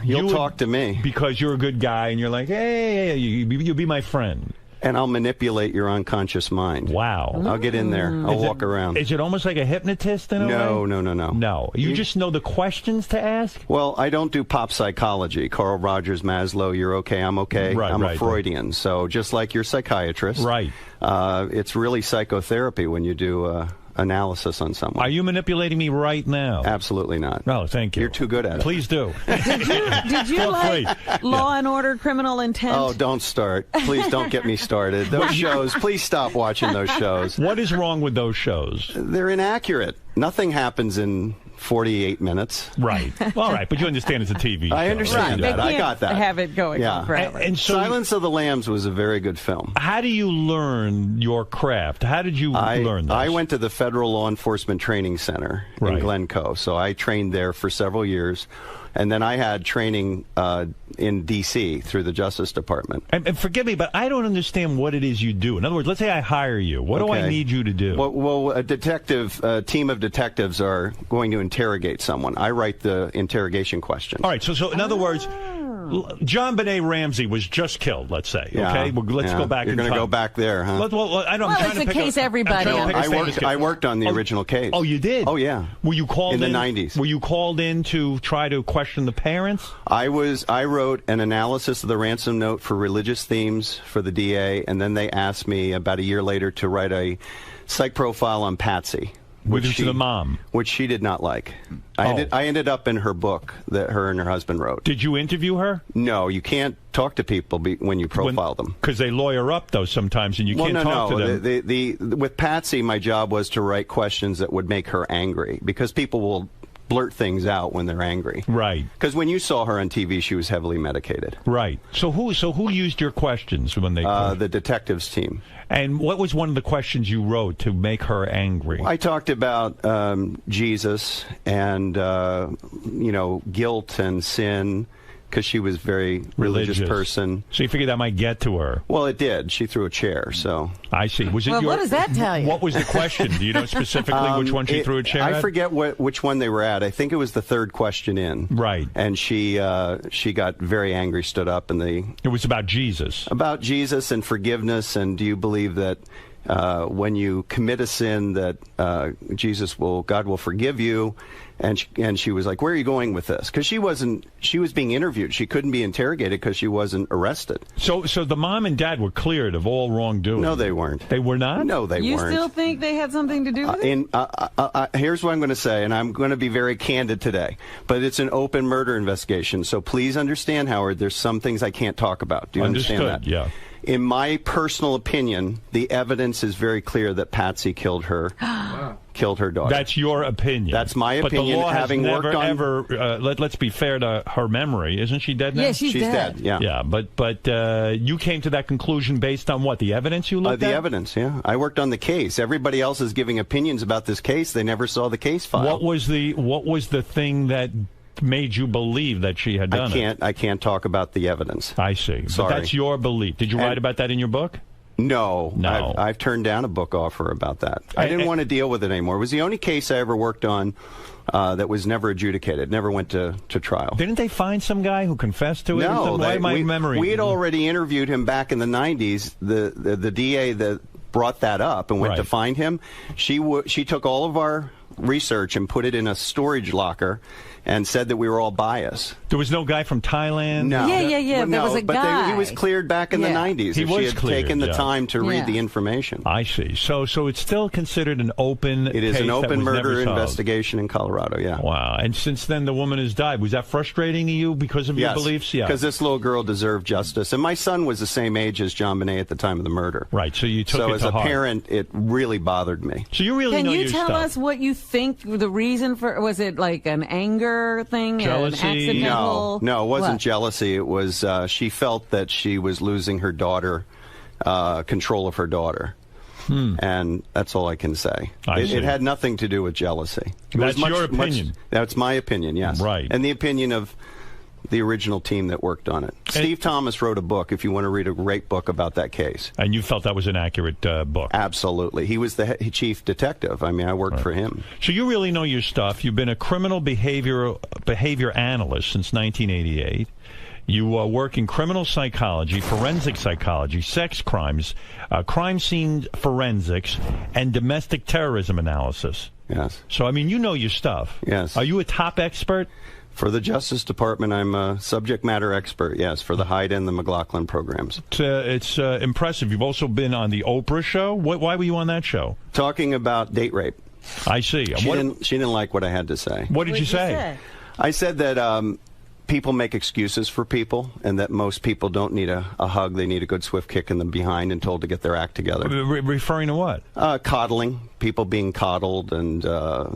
you'll talk to me. Because you're a good guy and you're like, hey, you'll be my friend. And I'll manipulate your unconscious mind. Wow. I'll get in there. I'll walk around. Is it almost like a hypnotist in a way? No. No. You just know the questions to ask? Well, I don't do pop psychology. Carl Rogers, Maslow, you're okay, I'm okay. I'm a Freudian. So just like your psychiatrist. Right. It's really psychotherapy when you do analysis on someone. Are you manipulating me right now? Absolutely not. No, thank you. You're too good at it. Please do. Did you like Law and Order Criminal Intent? Oh, don't start. Please don't get me started. Those shows, please stop watching those shows. What is wrong with those shows? They're inaccurate. Nothing happens in 48 minutes. Right. All right, but you understand it's a TV show. I understand that. I got that. Have it going on forever. And so Silence of the Lambs was a very good film. How do you learn your craft? How did you learn this? I went to the Federal Law Enforcement Training Center in Glencoe, so I trained there for several years. And then I had training in D.C. through the Justice Department. And forgive me, but I don't understand what it is you do. In other words, let's say I hire you. What do I need you to do? Well, a team of detectives are going to interrogate someone. I write the interrogation questions. All right, so in other words, John Benet Ramsey was just killed, let's say. Okay, well, let's go back. You're going to go back there, huh? It's a case everybody. I worked on the original case. Oh, you did? Oh, yeah. Were you called in the 90s? Were you called in to try to question the parents? I wrote an analysis of the ransom note for religious themes for the DA, and then they asked me about a year later to write a psych profile on Patsy. Which the mom. Which she did not like. I ended up in her book that her and her husband wrote. Did you interview her? No, you can't talk to people when you profile them. Because they lawyer up, though, sometimes, and you can't talk to them. With Patsy, my job was to write questions that would make her angry, because people will blurt things out when they're angry. Right. Because when you saw her on TV, she was heavily medicated. Right. So who used your questions when they... the detectives team. And what was one of the questions you wrote to make her angry? I talked about Jesus and, guilt and sin, because she was a very religious person. So you figured that might get to her? Well, it did. She threw a chair, so... I see. Was it what does that tell you? What was the question? Do you know specifically which one she threw a chair at? I forget which one they were at. I think it was the third question in. Right. And she got very angry, stood up, and It was about Jesus. About Jesus and forgiveness, and do you believe that when you commit a sin that God will forgive you? And she was like, where are you going with this? Because she was being interviewed. She couldn't be interrogated because she wasn't arrested. So the mom and dad were cleared of all wrongdoing? No, they weren't. They were not? No, they weren't. You still think they had something to do with it? Here's what I'm going to say, and I'm going to be very candid today, but it's an open murder investigation, so please understand, Howard, there's some things I can't talk about. Do you understand that? Yeah. In my personal opinion, the evidence is very clear that Patsy killed her daughter. That's your opinion. That's my opinion. But the law having has never, worked on... let's be fair to her memory. Isn't she dead now? Yeah, she's dead. Yeah. Yeah, but you came to that conclusion based on what? The evidence you looked at? The evidence, yeah. I worked on the case. Everybody else is giving opinions about this case. They never saw the case file. What was the thing that made you believe that she had done it? I can't talk about the evidence. I see. Sorry. But that's your belief. Did you write about that in your book? No. I've turned down a book offer about that. I didn't want to deal with it anymore. It was the only case I ever worked on that was never adjudicated, never went to trial. Didn't they find some guy who confessed to it? No. memory? We had already interviewed him back in the 90s. The DA that brought that up and went to find him, she took all of our research and put it in a storage locker and said that we were all biased. There was no guy from Thailand? No. Yeah. There was a guy. He was cleared back in the 90s. He was had cleared, taken the time to read the information. I see. So it's still considered an open It is case an open murder never solved. investigation in Colorado, yeah. Wow. And since then, the woman has died. Was that frustrating to you because of your beliefs? Yeah. Because this little girl deserved justice. And my son was the same age as John Benet at the time of the murder. Right. So you took it to heart. So as a parent, it really bothered me. So you really know your stuff. Can you tell us what you think the reason for... Was it like an anger thing? Jealousy? No, it wasn't jealousy. It was she felt that she was losing her daughter, control of her daughter. And that's all I can say. It had nothing to do with jealousy. That's your opinion. That's my opinion, yes. Right. And the opinion of the original team that worked on it. Steve Thomas wrote a book, if you want to read a great book about that case. And you felt that was an accurate book? Absolutely. He was the chief detective. I mean, I worked for him. So you really know your stuff. You've been a criminal behavior analyst since 1988. You work in criminal psychology, forensic psychology, sex crimes, crime scene forensics, and domestic terrorism analysis. Yes. So, I mean, you know your stuff. Yes. Are you a top expert? For the Justice Department, I'm a subject matter expert, yes, for the Hyde and the McLaughlin programs. It's impressive. You've also been on the Oprah show. Why were you on that show? Talking about date rape. I see. She didn't like what I had to say. What did you say? I said that people make excuses for people, and that most people don't need a hug. They need a good swift kick in the behind and told to get their act together. Referring to what? Coddling. People being coddled, and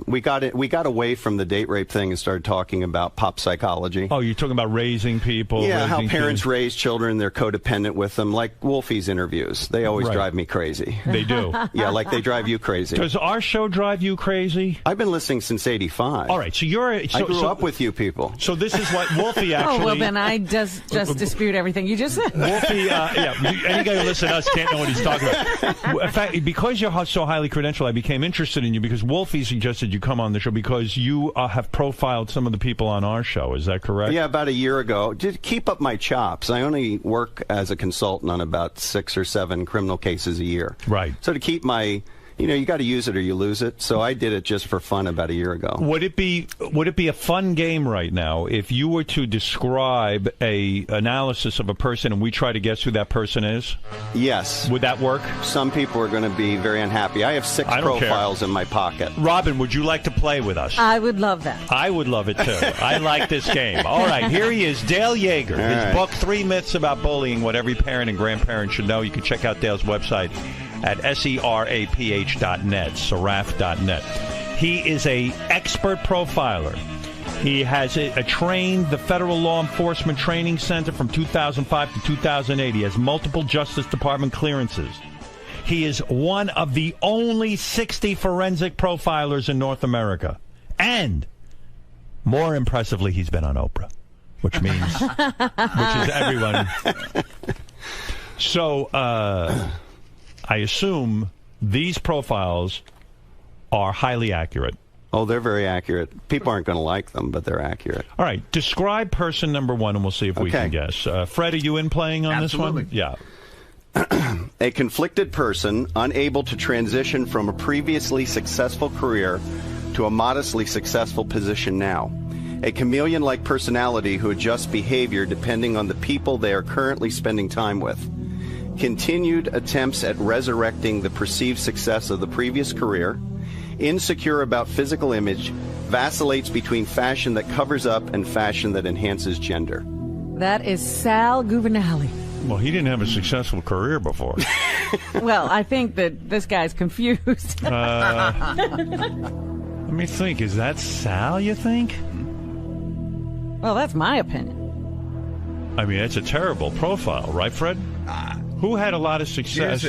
we got away from the date rape thing and started talking about pop psychology. Oh, you're talking about raising people. Yeah, how parents raise children, they're codependent with them, like Wolfie's interviews. They always drive me crazy. They do. Yeah, like they drive you crazy. Does our show drive you crazy? I've been listening since ¡85. All right, so I grew up with you people. So this is what Wolfie actually... Oh, well, then I just dispute everything you just said. Wolfie, any guy who listens to us can't know what he's talking about. In fact, because you're so highly credentialed, I became interested in you because Wolfie suggested you come on the show because you have profiled some of the people on our show. Is that correct? Yeah, about a year ago. To keep up my chops, I only work as a consultant on about 6 or 7 criminal cases a year. Right. So to keep my... you got to use it or you lose it. So I did it just for fun about a year ago. Would it be a fun game right now if you were to describe a analysis of a person and we try to guess who that person is? Yes. Would that work? Some people are going to be very unhappy. I have 6 profiles in my pocket. Robin, would you like to play with us? I would love that. I would love it too. I like this game. All right, here he is, Dale Yeager. His book, 3 Myths About Bullying, What Every Parent and Grandparent Should Know. You can check out Dale's website at seraph.net, seraph.net. He is a expert profiler. He has trained the Federal Law Enforcement Training Center from 2005 to 2008. He has multiple Justice Department clearances. He is one of the only 60 forensic profilers in North America. And, more impressively, he's been on Oprah, which is everyone. So, I assume these profiles are highly accurate. Oh, they're very accurate. People aren't going to like them, but they're accurate. All right. Describe person number 1, and we'll see if we can guess. Fred, are you in playing on this one? Yeah. A conflicted person unable to transition from a previously successful career to a modestly successful position now. A chameleon-like personality who adjusts behavior depending on the people they are currently spending time with. Continued attempts at resurrecting the perceived success of the previous career, insecure about physical image, vacillates between fashion that covers up and fashion that enhances gender. That is Sal Governale. Well, he didn't have a successful career before. Well, I think that this guy's confused. Let me think. Is that Sal, you think? Well, that's my opinion. I mean, it's a terrible profile, right, Fred? Who had a lot of success?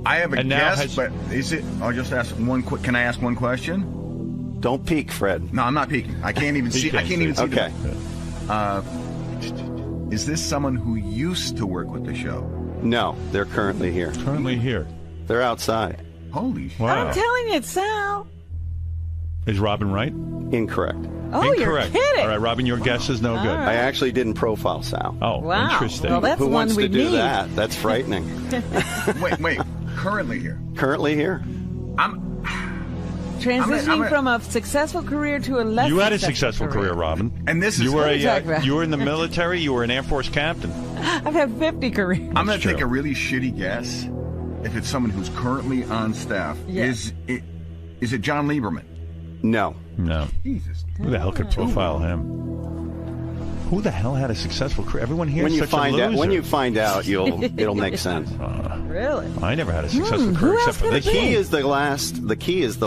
I have a guess, but is it? I'll just ask one quick. Can I ask one question? Don't peek, Fred. No, I'm not peeking. I can't even see. I can't even see. Okay. Is this someone who used to work with the show? No, they're currently here. Currently here. They're outside. Holy shit. Wow. I'm telling you, it's Sal. Is Robin right? Incorrect. Oh, Incorrect. You're kidding. All right, Robin, your guess is no good. All right. I actually didn't profile Sal. Oh, wow. Interesting. Well, that's Who one wants we to do need. that? That's frightening. Wait. Currently here. Currently here. Transitioning from a successful career to a less You had a successful career, Robin. And this is you were what are you talking about? you were in the military. You were an Air Force captain. I've had 50 careers. I'm going to take a really shitty guess. If it's someone who's currently on staff, is it John Lieberman? No. Jesus. Who the hell could profile him? Who the hell had a successful career? Everyone here is such a loser. When you find out, it'll make sense. Really? I never had a successful career except for The key is the last. Can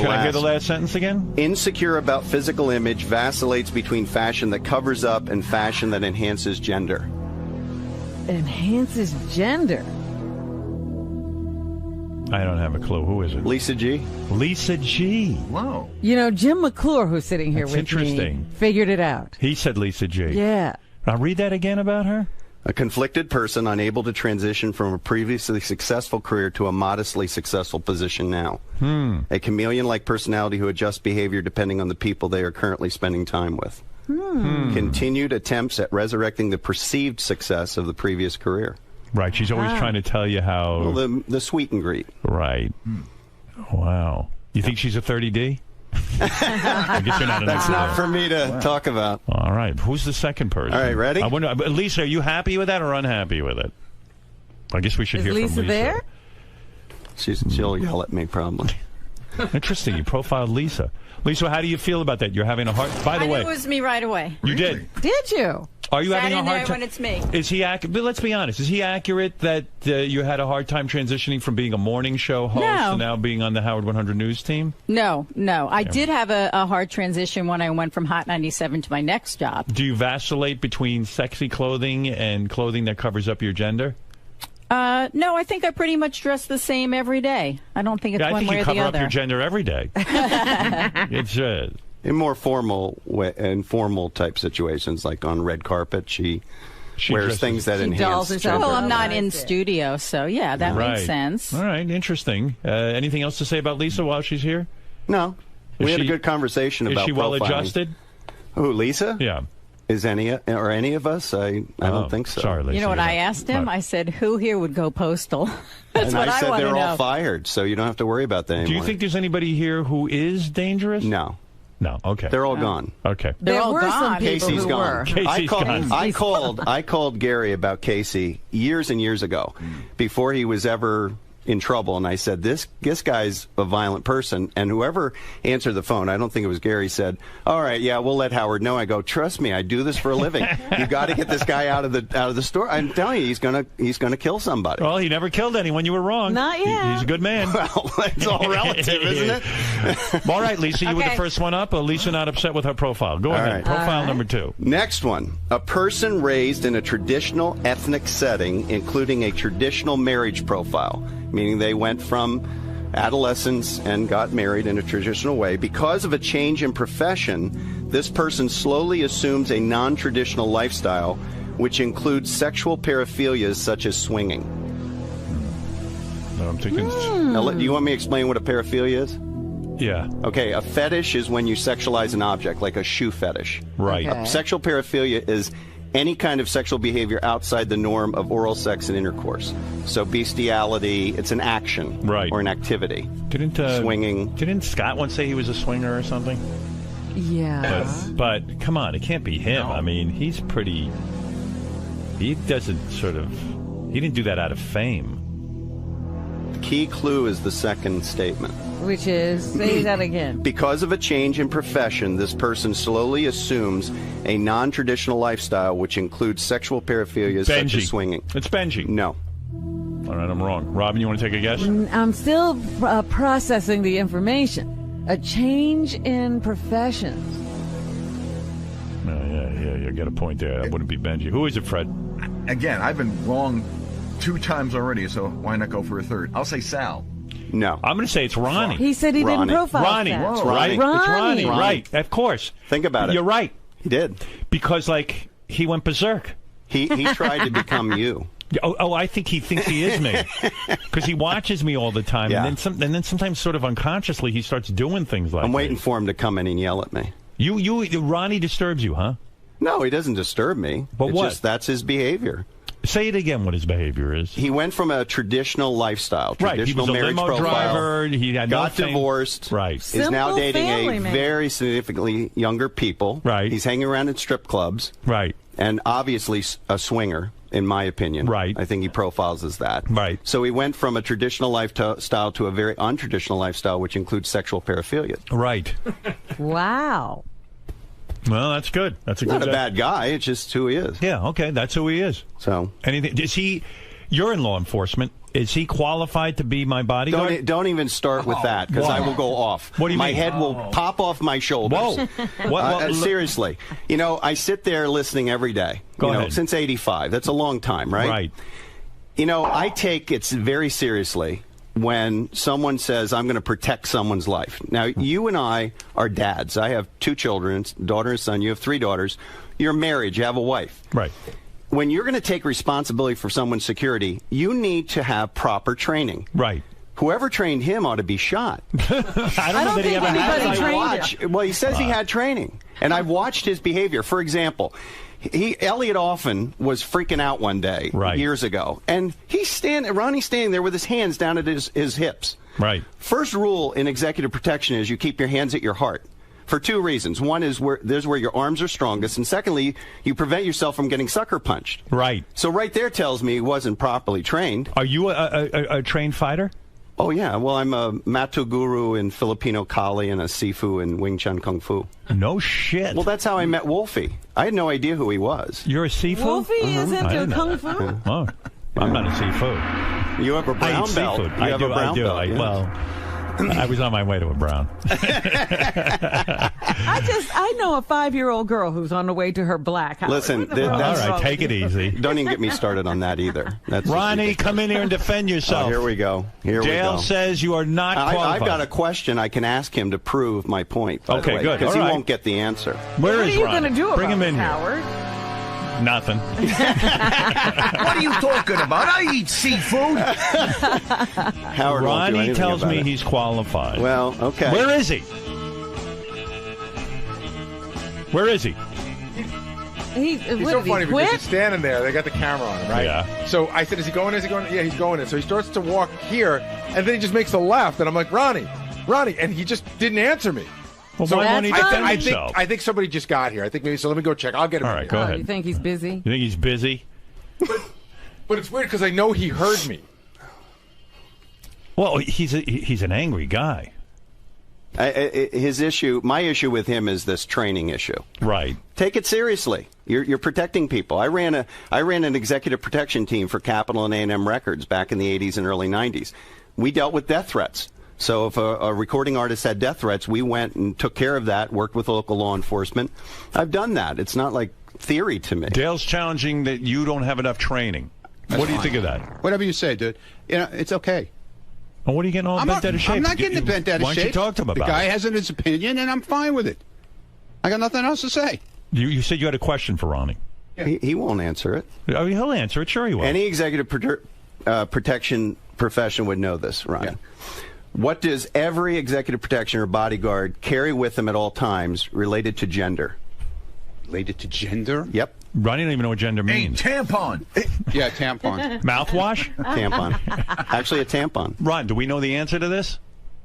I hear the last sentence again? Insecure about physical image, vacillates between fashion that covers up and fashion that enhances gender. Enhances gender. I don't have a clue. Who is it? Lisa G. Lisa G. Whoa. You know, Jim McClure, who's sitting here That's with interesting. me, figured it out. He said Lisa G. Yeah. Now read that again about her. A conflicted person unable to transition from a previously successful career to a modestly successful position now. A chameleon-like personality who adjusts behavior depending on the people they are currently spending time with. Continued attempts at resurrecting the perceived success of the previous career. Right. She's always trying to tell you how... Well, the sweet and greet. Right. Wow. You think she's a 30D? I guess you're not That's not for me to talk about. All right. Who's the second person? All right, ready? I wonder, Lisa, are you happy with that or unhappy with it? I guess we should hear Lisa from Lisa. there? She'll yell at me probably. Interesting. You profiled Lisa. Lisa, how do you feel about that? You're having a hard... By the I way... knew it was me right away. You did? Did you? Are you having a Sat in hard there time? when it's me. Is he accurate? But let's be honest. Is he accurate that you had a hard time transitioning from being a morning show host to now being on the Howard 100 News team? No. I did have a hard transition when I went from Hot 97 to my next job. Do you vacillate between sexy clothing and clothing that covers up your gender? No, I think I pretty much dress the same every day. I don't think it's one way or the other. I think you cover up your gender every day. It's in more formal informal type situations, like on red carpet, she wears things that enhance gender. Well, I'm not in studio, so yeah, that makes sense. All right, interesting. Anything else to say about Lisa while she's here? No. We had a good conversation about profiling. Is she well adjusted? Who, Lisa? Yeah. Is any of us? I don't think so. Sorry, Lisa. You know what I asked him? I said, who here would go postal? That's and what I said want to they're know. all fired, so you don't have to worry about that anymore. Do you think there's anybody here who is dangerous? No. No, okay. They're all gone. Okay. They're all gone. Casey's gone. Casey's gone. I called Gary about Casey years and years ago, before he was ever in trouble, and I said, this guy's a violent person, and whoever answered the phone, I don't think it was Gary, said, all right, yeah, we'll let Howard know. I go, trust me, I do this for a living. You got to get this guy out of the store. I'm telling you, he's gonna kill somebody. Well, he never killed anyone. You were wrong. Not yet. He's a good man. Well, it's all relative, isn't it? All right, Lisa, you were the first one up. Lisa not upset with her profile. Go ahead. Right. Profile number 2. Next one. A person raised in a traditional ethnic setting, including a traditional marriage profile, meaning they went from adolescence and got married in a traditional way. Because of a change in profession, this person slowly assumes a non-traditional lifestyle, which includes sexual paraphilias such as swinging. No, I'm thinking... Now, do you want me to explain what a paraphilia is? Yeah. Okay, a fetish is when you sexualize an object, like a shoe fetish. Right. A sexual paraphilia is any kind of sexual behavior outside the norm of oral sex and intercourse. So bestiality, it's an action, or an activity. Swinging. Didn't Scott once say he was a swinger or something? Yeah. But come on, it can't be him. I mean, he's pretty... He doesn't sort of... He didn't do that out of fame. The key clue is the second statement. Which is, say that again. Because of a change in profession, this person slowly assumes a non-traditional lifestyle, which includes sexual paraphilias such as swinging. It's Benji. No. All right, I'm wrong. Robin, you want to take a guess? I'm still processing the information. A change in professions. Yeah, you got a point there. That wouldn't be Benji. Who is it, Fred? Again, I've been wrong 2 times already, so why not go for a third? I'll say Sal. No. I'm going to say it's Ronnie. He said he didn't profile Ronnie. Sal. It's right. Ronnie. It's Ronnie. Right. Of course. Think about it. You're right. He did. Because, like, he went berserk. He tried to become you. Oh, I think he thinks he is me. Because he watches me all the time. Yeah. And then sometimes sort of unconsciously he starts doing things like I'm waiting for him to come in and yell at me. Ronnie disturbs you, huh? No, he doesn't disturb me. But it's what? Just, that's his behavior. Say it again, what his behavior is. He went from a traditional lifestyle, traditional he was a marriage limo profile, driver, he had got divorced, is now dating a very significantly younger people. Right. He's hanging around in strip clubs. Right. And obviously a swinger, in my opinion. Right. I think he profiles as that. Right. So he went from a traditional lifestyle to a very untraditional lifestyle, which includes sexual paraphilia. Right. Wow. Well, that's good. That's a Not good a bad guy. It's just who he is. Yeah, okay, that's who he is. So anything? Is he? You're in law enforcement. Is he qualified to be my bodyguard? Don't even start with that, because I will go off. What do you my mean? head will pop off my shoulders. Whoa! Seriously, I sit there listening every day. Go ahead. Since '85. That's a long time, right? Right. I take it very seriously when someone says, I'm going to protect someone's life. Now, you and I are dads. I have 2 children, daughter and son. You have 3 daughters. You're married. You have a wife. Right. When you're going to take responsibility for someone's security, you need to have proper training. Right. Whoever trained him ought to be shot. I don't know that he ever had. Well, he says he had training, and I've watched his behavior. For example, Elliot Offen was freaking out one day years ago, and Ronnie's standing there with his hands down at his hips. Right. First rule in executive protection is you keep your hands at your heart. For two reasons. One is there's where your arms are strongest, and secondly, you prevent yourself from getting sucker punched. Right. So right there tells me he wasn't properly trained. Are you a trained fighter? Oh, yeah. Well, I'm a Matu Guru in Filipino Kali and a Sifu in Wing Chun Kung Fu. No shit. Well, that's how I met Wolfie. I had no idea who he was. You're a Sifu? Wolfie is into Kung Fu? Oh, I'm not a Sifu. You have a brown belt. Seafood. I do. Yeah. Well, I was on my way to a brown. I know a 5-year-old girl who's on the way to her black house. Listen, all right, take it easy. Don't even get me started on that either. That's Ronnie, come in here and defend yourself. Oh, here we go. Dale says you are not qualified. I've got a question I can ask him to prove my point. Okay, good. Because he right. won't get the answer. What are you going to do Bring about him in it, here. Howard? Nothing. What are you talking about? I eat seafood. Howard Ronnie tells me he's qualified. Well, okay. Where is he? Where is he? He's so funny because he's standing there. They got the camera on him, right? Yeah. So I said, is he going? Is he going? Yeah, he's going in. So he starts to walk here, and then he just makes a left, and I'm like, Ronnie, and he just didn't answer me. Well, so why won't he defend himself? I think somebody just got here. I think maybe so. Let me go check. I'll get him. All right, go ahead. You think he's busy? You think he's busy? But it's weird because I know he heard me. Well, he's an angry guy. My issue with him is this training issue. Right. Take it seriously. You're protecting people. I ran an executive protection team for Capitol and A&M Records back in the 80s and early 90s. We dealt with death threats. So if a recording artist had death threats, we went and took care of that, worked with local law enforcement. I've done that. It's not like theory to me. Dale's challenging that you don't have enough training. What do you think of that? Whatever you say, dude. It's okay. Well, what are you getting all bent out of shape? I'm not getting bent out of shape. Why don't you talk to him about it? The guy it? has his opinion, and I'm fine with it. I got nothing else to say. You said you had a question for Ronnie. Yeah. He won't answer it. Oh, he'll answer it. Sure he will. Any executive protection profession would know this, Ronnie. Yeah. What does every executive protection or bodyguard carry with them at all times related to gender? Related to gender? Yep. Ronnie don't even know what gender means. Tampon. Yeah, tampon. Mouthwash? Tampon. Actually, a tampon. Ron, do we know the answer to this?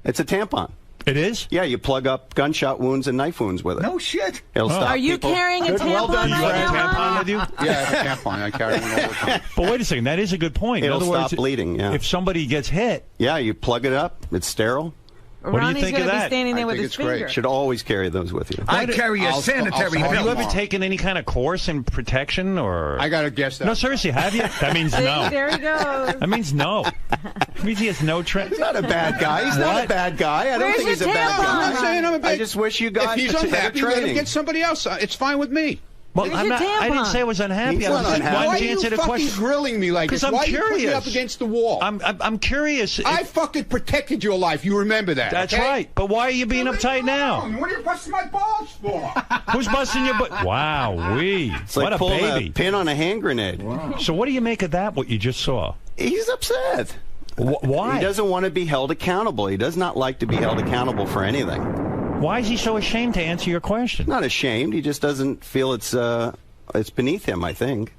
It's a tampon. It is? Yeah, you plug up gunshot wounds and knife wounds with it. No shit. It'll stop Are you people. carrying a Good, tampon? well done, right you have a now, tampon with you? Yeah, I have a tampon. I carry one all the time. But wait a second. That is a good point. It'll In other words, stop bleeding, yeah. If somebody gets hit. Yeah, you plug it up. It's sterile. What do you think of that? Be standing there with his finger. Should always carry those with you. I carry a sanitary belt. Have you ever taken any kind of course in protection, or? I got to guess that. No, seriously, have you? That means no. There he goes. That means no. It means he has no training. He's not a bad guy. He's not a bad guy. I don't think he's a bad guy. I'm not saying I'm a bad guy. I just wish you guys if he's unhappy, let him get somebody else. It's fine with me. Well, I didn't say I was unhappy. I was just why are you answer the fucking question. grilling me like this? I'm Why curious. are you putting me up against the wall? I'm curious. I fucking protected your life. You remember that? That's okay? right. But why are you being uptight now? What are you busting my balls for? Who's busting your butt? Wow, It's like what a pulling baby. a pin on a hand grenade. Wow. So what do you make of that? What you just saw? He's upset. Why? He doesn't want to be held accountable. He does not like to be held accountable for anything. Why is he so ashamed to answer your question? Not ashamed. He just doesn't feel it's beneath him, I think.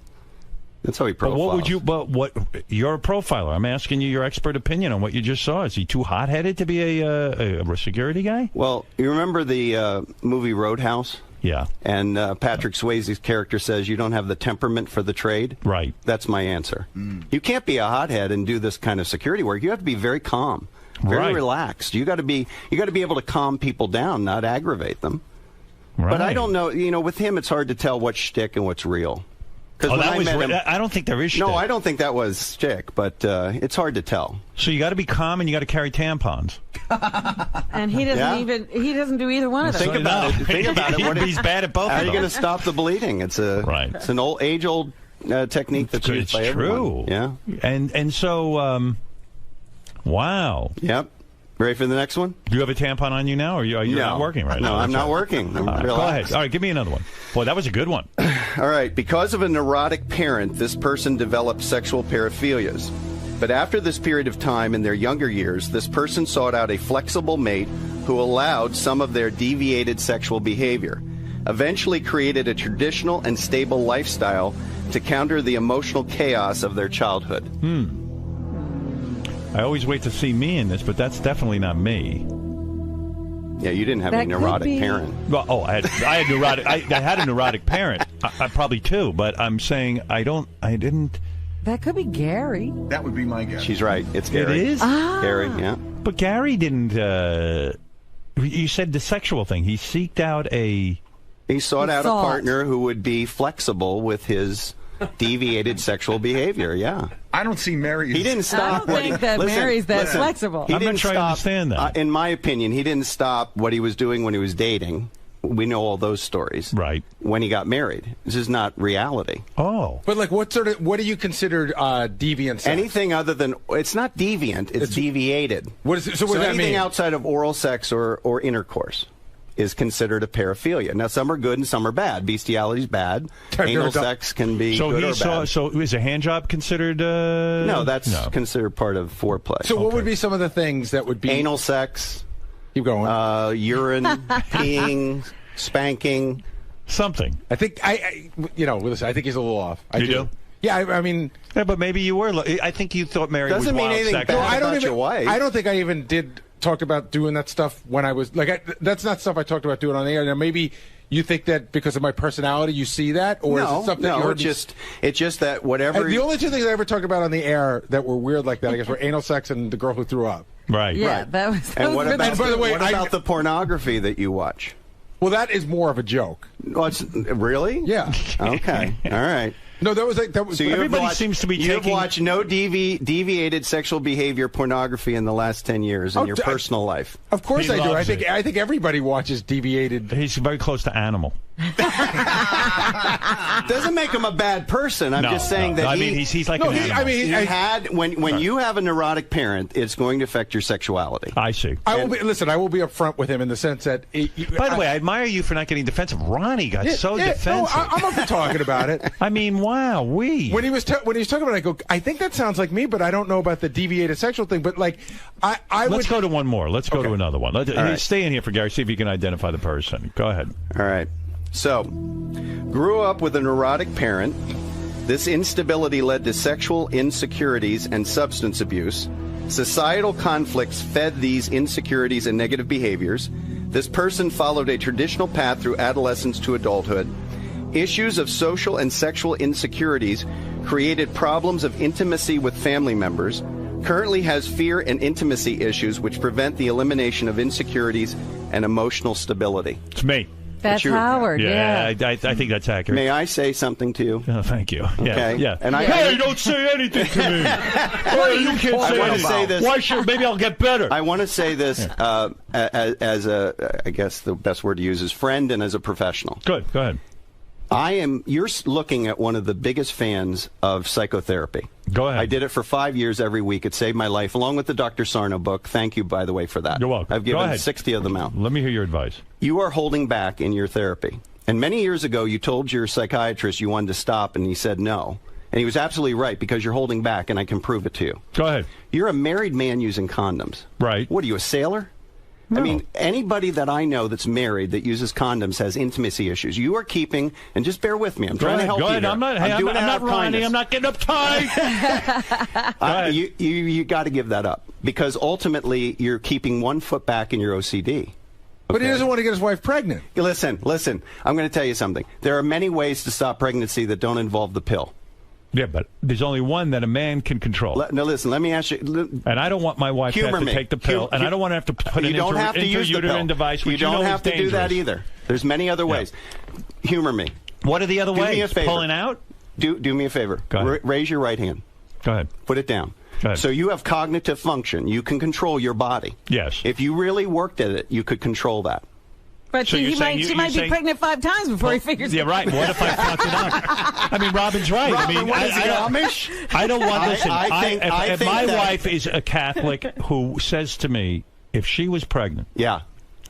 That's how he profiles. But you're a profiler. I'm asking you your expert opinion on what you just saw. Is he too hot-headed to be a security guy? Well, you remember the movie Roadhouse? Yeah. And Patrick Swayze's character says you don't have the temperament for the trade? Right. That's my answer. You can't be a hothead and do this kind of security work. You have to be very calm, very relaxed. You got to be able to calm people down, not aggravate them. Right. But I don't know, with him it's hard to tell what's shtick and what's real. I don't think there is shtick. No, I don't think that was shtick, but it's hard to tell. So you got to be calm and you got to carry tampons. And he doesn't do either one of those. Think about it. Think about it. He's bad at both. How of are you them. going to stop the bleeding? It's an age-old technique that's used by everyone. Yeah. And so, wow. Yep. Ready for the next one? Do you have a tampon on you now, or are you not working right now? No, I'm not working. Go ahead. All right, give me another one. Boy, that was a good one. All right. Because of a neurotic parent, this person developed sexual paraphilias. But after this period of time in their younger years, this person sought out a flexible mate who allowed some of their deviated sexual behavior. eventually created a traditional and stable lifestyle to counter the emotional chaos of their childhood. I always wait to see me in this, but that's definitely not me. Yeah, you didn't have a neurotic parent. Well, I had neurotic. I had a neurotic parent. I probably two, but I'm saying I didn't. That could be Gary. That would be my guess. She's right. It's Gary. It is? Gary, yeah. But Gary didn't. You said the sexual thing. He sought out a partner who would be flexible with his deviated sexual behavior. Yeah. I don't see Mary. He didn't stop. I don't think that Mary's that flexible. He I'm didn't not sure I understand that. In my opinion, he didn't stop what he was doing when he was dating. We know all those stories. Right. When he got married. This is not reality. Oh. But like, what do you consider deviant sex? Anything other than, it's not deviant, it's deviated. What does that anything mean? outside of oral sex or intercourse is considered a paraphilia. Now, some are good and some are bad. Bestiality is bad. Anal sex can be good or bad. So is a hand job considered? No, that's considered part of foreplay. So what would be some of the things that would be anal sex? Keep going. Urine, peeing, spanking, something. I think listen, I think he's a little off. You do? Yeah, I mean, yeah, but maybe you were. I think you thought Mary doesn't was mean wild anything sex. bad about your wife. I don't think I even did talk about doing that stuff when I was like. That's not stuff I talked about doing on the air. Now maybe you think that because of my personality, you see that, or is it stuff that you heard? It's just that whatever. The only two things I ever talked about on the air that were weird like that, I guess, were anal sex and the girl who threw up. Right. Yeah, right. that was. And what about, by the way, what about the pornography that you watch? Well, that is more of a joke. Well, really? Yeah. Okay. All right. No, that was like that was. So everybody seems to be You've taking. watched no deviated sexual behavior pornography in the last 10 years in your personal life. Of course He I do. loves I think everybody watches deviated. He's very close to Animal. Doesn't make him a bad person. I'm just saying that I mean, he's like an animal. I mean, when you have a neurotic parent, it's going to affect your sexuality. I see. I will be upfront with him in the sense that. By the way, I admire you for not getting defensive. Ronnie got so defensive. No, I'm up for talking about it. I mean, wow, when he was talking about it, I go, I think that sounds like me, but I don't know about the deviated sexual thing. But like, let's go to one more. Let's go to another one. Right. Stay in here for Gary. See if you can identify the person. Go ahead. All right. So, grew up with a neurotic parent. This instability led to sexual insecurities and substance abuse. Societal conflicts fed these insecurities and negative behaviors. This person followed a traditional path through adolescence to adulthood. Issues of social and sexual insecurities created problems of intimacy with family members. Currently has fear and intimacy issues which prevent the elimination of insecurities and emotional stability. It's me. That's Howard, yeah. I think that's accurate. May I say something to you? Oh, thank you. Okay. Yeah. And hey, don't say anything to me. Hey, you can't say anything. Say this. Why should? Maybe I'll get better. I want to say this as a, I guess the best word to use is friend and as a professional. Good. Go ahead. You're looking at one of the biggest fans of psychotherapy. Go ahead. I did it for 5 years every week. It saved my life, along with the Dr. Sarno book. Thank you, by the way, for that. You're welcome. I've given 60 of them out. Let me hear your advice. You are holding back in your therapy. And many years ago, you told your psychiatrist you wanted to stop, and he said no. And he was absolutely right, because you're holding back, and I can prove it to you. Go ahead. You're a married man using condoms. Right. What are you, a sailor? No. I mean, anybody that I know that's married that uses condoms has intimacy issues. You are keeping, and just bear with me. I'm trying to help you. Go ahead. I'm not running. I'm not getting uptight. You got to give that up, because ultimately you're keeping 1 foot back in your OCD. Okay? But he doesn't want to get his wife pregnant. Listen. I'm going to tell you something. There are many ways to stop pregnancy that don't involve the pill. Yeah, but there's only one that a man can control. No, listen, let me ask you. And I don't want my wife to have to take the pill, and I don't want to have to put an intrauterine device. You don't have to do that either. There's many other ways. Humor me. What are the other ways? Do me a favor. Pulling out? Do me a favor. Go ahead. Raise your right hand. Go ahead. Put it down. Go ahead. So you have cognitive function. You can control your body. Yes. If you really worked at it, you could control that. But so she might be pregnant 5 times before he figures it out. Yeah, right. What if I fucked it up? I mean, Robin's right. Robin, I mean, what is he, Amish? I don't want, listen, if my that wife is a Catholic who says to me, if she was pregnant,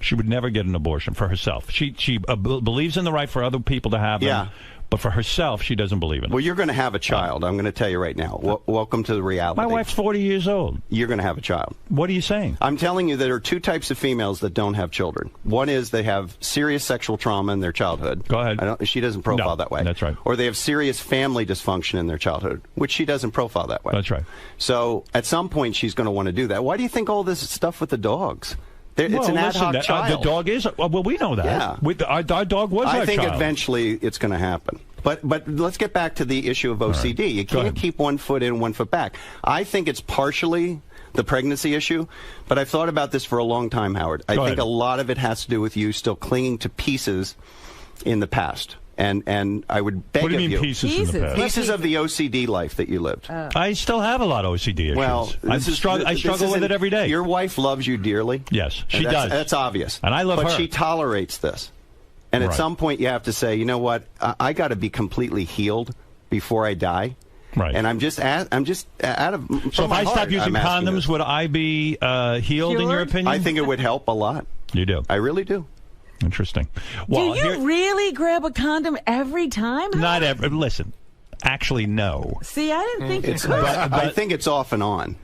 she would never get an abortion for herself. She believes in the right for other people to have them. But for herself, she doesn't believe in it. Well, you're going to have a child. I'm going to tell you right now. Welcome to the reality. My wife's 40 years old. You're going to have a child. What are you saying? I'm telling you there are two types of females that don't have children. One is they have serious sexual trauma in their childhood. Go ahead. She doesn't profile that way. That's right. Or they have serious family dysfunction in their childhood, which she doesn't profile that way. That's right. So at some point, she's going to want to do that. Why do you think all this stuff with the dogs? It's an ad hoc child. The dog is. Well, we know that. Yeah. Our dog was our child. I think eventually it's going to happen. But let's get back to the issue of OCD. Right. You can't keep 1 foot in, 1 foot back. I think it's partially the pregnancy issue, but I've thought about this for a long time, Howard. I think a lot of it has to do with you still clinging to pieces in the past. And I would beg of you. What do you mean pieces in the past? Pieces of the OCD life that you lived. I still have a lot of OCD issues. Well, I struggle with it every day. Your wife loves you dearly. Yes, she does. That's obvious. And I love her. But she tolerates this. And at some point you have to say, you know what, I got to be completely healed before I die. Right. And I'm just out of. So if I stop using condoms, would I be healed in your opinion? I think it would help a lot. You do? I really do. Interesting. Well, do you really grab a condom every time? Not every. Listen, actually, no. See, I didn't think you could. I think it's off and on.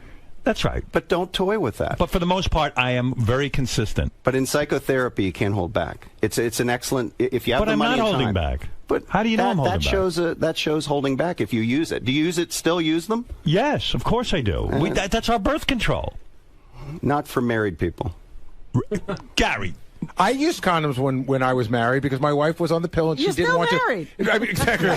That's right. But don't toy with that. But for the most part, I am very consistent. But in psychotherapy, you can't hold back. It's an excellent, if you have the money and time. But I'm not holding back. But how do you know I'm holding back? That shows holding back if you use it. Do you still use them? Yes, of course I do. That's our birth control. Not for married people. Gary. I used condoms when I was married because my wife was on the pill and she didn't want married. to. I mean, exactly.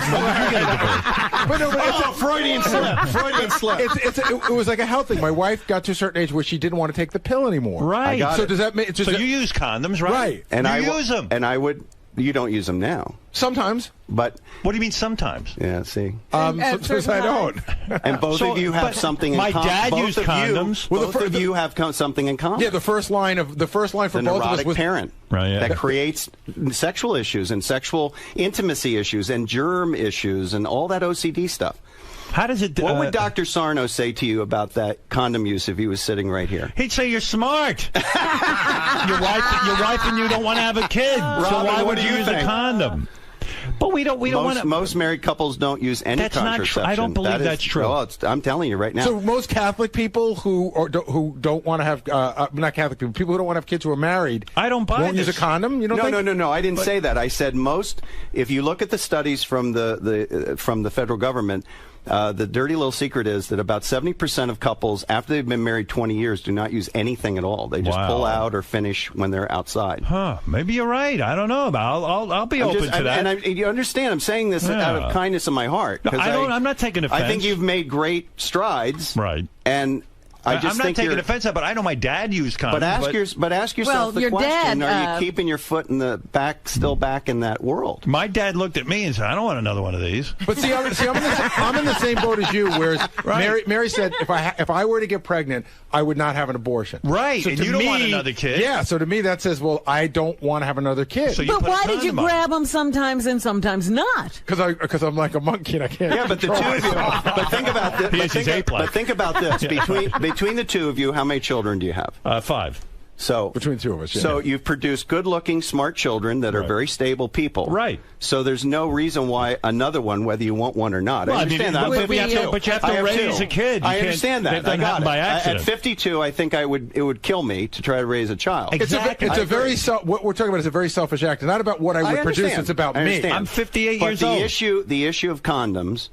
Freudian slip. Freudian slip. It was like a health thing. My wife got to a certain age where she didn't want to take the pill anymore. Right. So does that mean? So you use condoms, right? Right. And you use them. And I would. You don't use them now. Sometimes. But what do you mean sometimes? Yeah, see. Sometimes I don't. And both of you have something in common. My dad used condoms. Both of you have something in common. Yeah, the first line for the both of us was parent. Right, yeah. That creates sexual issues and sexual intimacy issues and germ issues and all that OCD stuff. How does it? What would Dr. Sarno say to you about that condom use if he was sitting right here? He'd say you're smart. your wife and you don't want to have a kid, so why would you use a condom? But we don't want to. Most married couples don't use any contraception. I don't believe that's true. Well, I'm telling you right now. So most Catholic people who don't want to have not Catholic people who don't want to have kids who are married. I don't buy won't use a condom. You don't think? No. I didn't say that. I said most. If you look at the studies from the federal government. The dirty little secret is that about 70% of couples, after they've been married 20 years, do not use anything at all. They just pull out or finish when they're outside. Huh. Maybe you're right. I don't know. But I'll be open to that. And you understand, I'm saying this out of kindness of my heart. No, I'm not taking offense. I think you've made great strides. Right. And I'm not taking offense, but I know my dad used condoms. But ask yourself the question: are you keeping your foot in the back, still back in that world? My dad looked at me and said, "I don't want another one of these." But see, I'm in the same boat as you. Whereas Mary said, if I were to get pregnant, I would not have an abortion. Right. So and you don't want another kid. Yeah. So to me, that says, well, I don't want to have another kid. So but why did you grab them sometimes and sometimes not? Because I'm like a monkey and I can't. Yeah, but the two of you. But think about this. But think about this. Between the two of you, how many children do you have? 5. So between the two of us, yeah. So you've produced good-looking, smart children that are very stable people. Right. So there's no reason why another one, whether you want one or not. Well, I understand that. But you have to raise a kid. I understand that. That doesn't happen by accident. At 52, I think it would kill me to try to raise a child. Exactly. What we're talking about is a very selfish act. It's not about what I would produce. It's about me. I'm 58 years old. The issue of condoms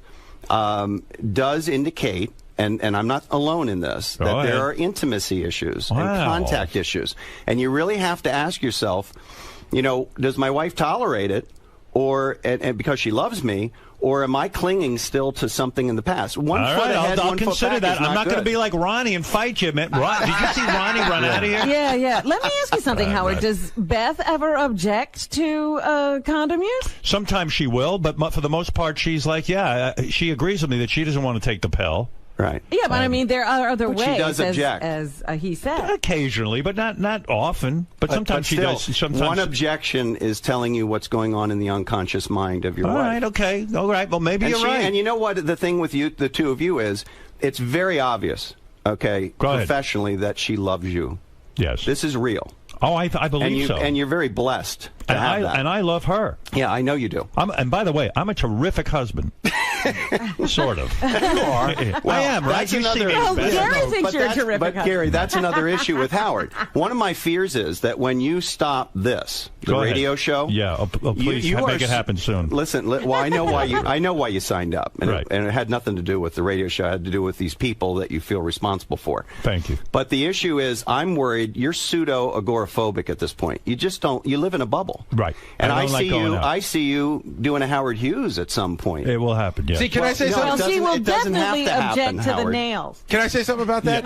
does indicate. And I'm not alone in this, that there are intimacy issues and contact issues. And you really have to ask yourself, does my wife tolerate it and because she loves me, or am I clinging still to something in the past? I'll consider that. I'm not going to be like Ronnie and fight you, man. Did you see Ronnie run out of here? Yeah. Let me ask you something, Howard. Does Beth ever object to condom use? Sometimes she will, but for the most part, she's like, she agrees with me that she doesn't want to take the pill. Right. Yeah, but I mean, there are other ways, she does object. as he said. Occasionally, but not often. But sometimes she does. Sometimes one objection is telling you what's going on in the unconscious mind of your wife. All right, okay. All right, well, maybe you're right. And you know what? The thing with you, the two of you, is it's very obvious, professionally, that she loves you. Yes. This is real. Oh, I believe so. And you're very blessed to have that. And I love her. Yeah, I know you do. And by the way, I'm a terrific husband. Sort of. You are. Well, I am, right? You see me Gary thinks you're a terrific But, Gary, that's another issue with Howard. One of my fears is that when you stop the radio show... Yeah, please make it happen soon. Listen, well, I know why you signed up. And, and it had nothing to do with the radio show. It had to do with these people that you feel responsible for. Thank you. But the issue is, I'm worried you're pseudo-agoraphobic at this point. You just don't... You live in a bubble. Right. And I see you doing a Howard Hughes at some point. It will happen, yeah. See, can I say something? Well, she will definitely happen, object to Howard. the nails. Can I say something about that?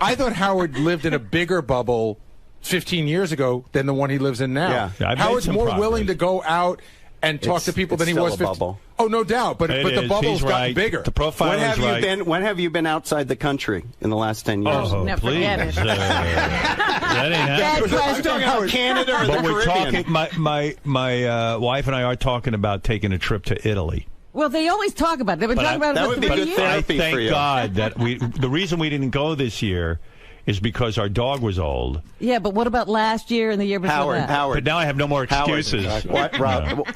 I thought Howard lived in a bigger bubble 15 years ago than the one he lives in now. Yeah, Howard's more willing to go out and talk to people than he was 15. Bubble. Oh, no doubt. But the bubble's gotten bigger. The profile is right. When have you been outside the country in the last 10 years? Oh, please. That ain't happening. I'm talking about Canada or but the we're Caribbean. talking. My wife and I are talking about taking a trip to Italy. Well, they always talk about it. They've been talking about it for 3 years. Thank God that the reason we didn't go this year is because our dog was old. Yeah, but what about last year and the year before that? Howard. But now I have no more excuses.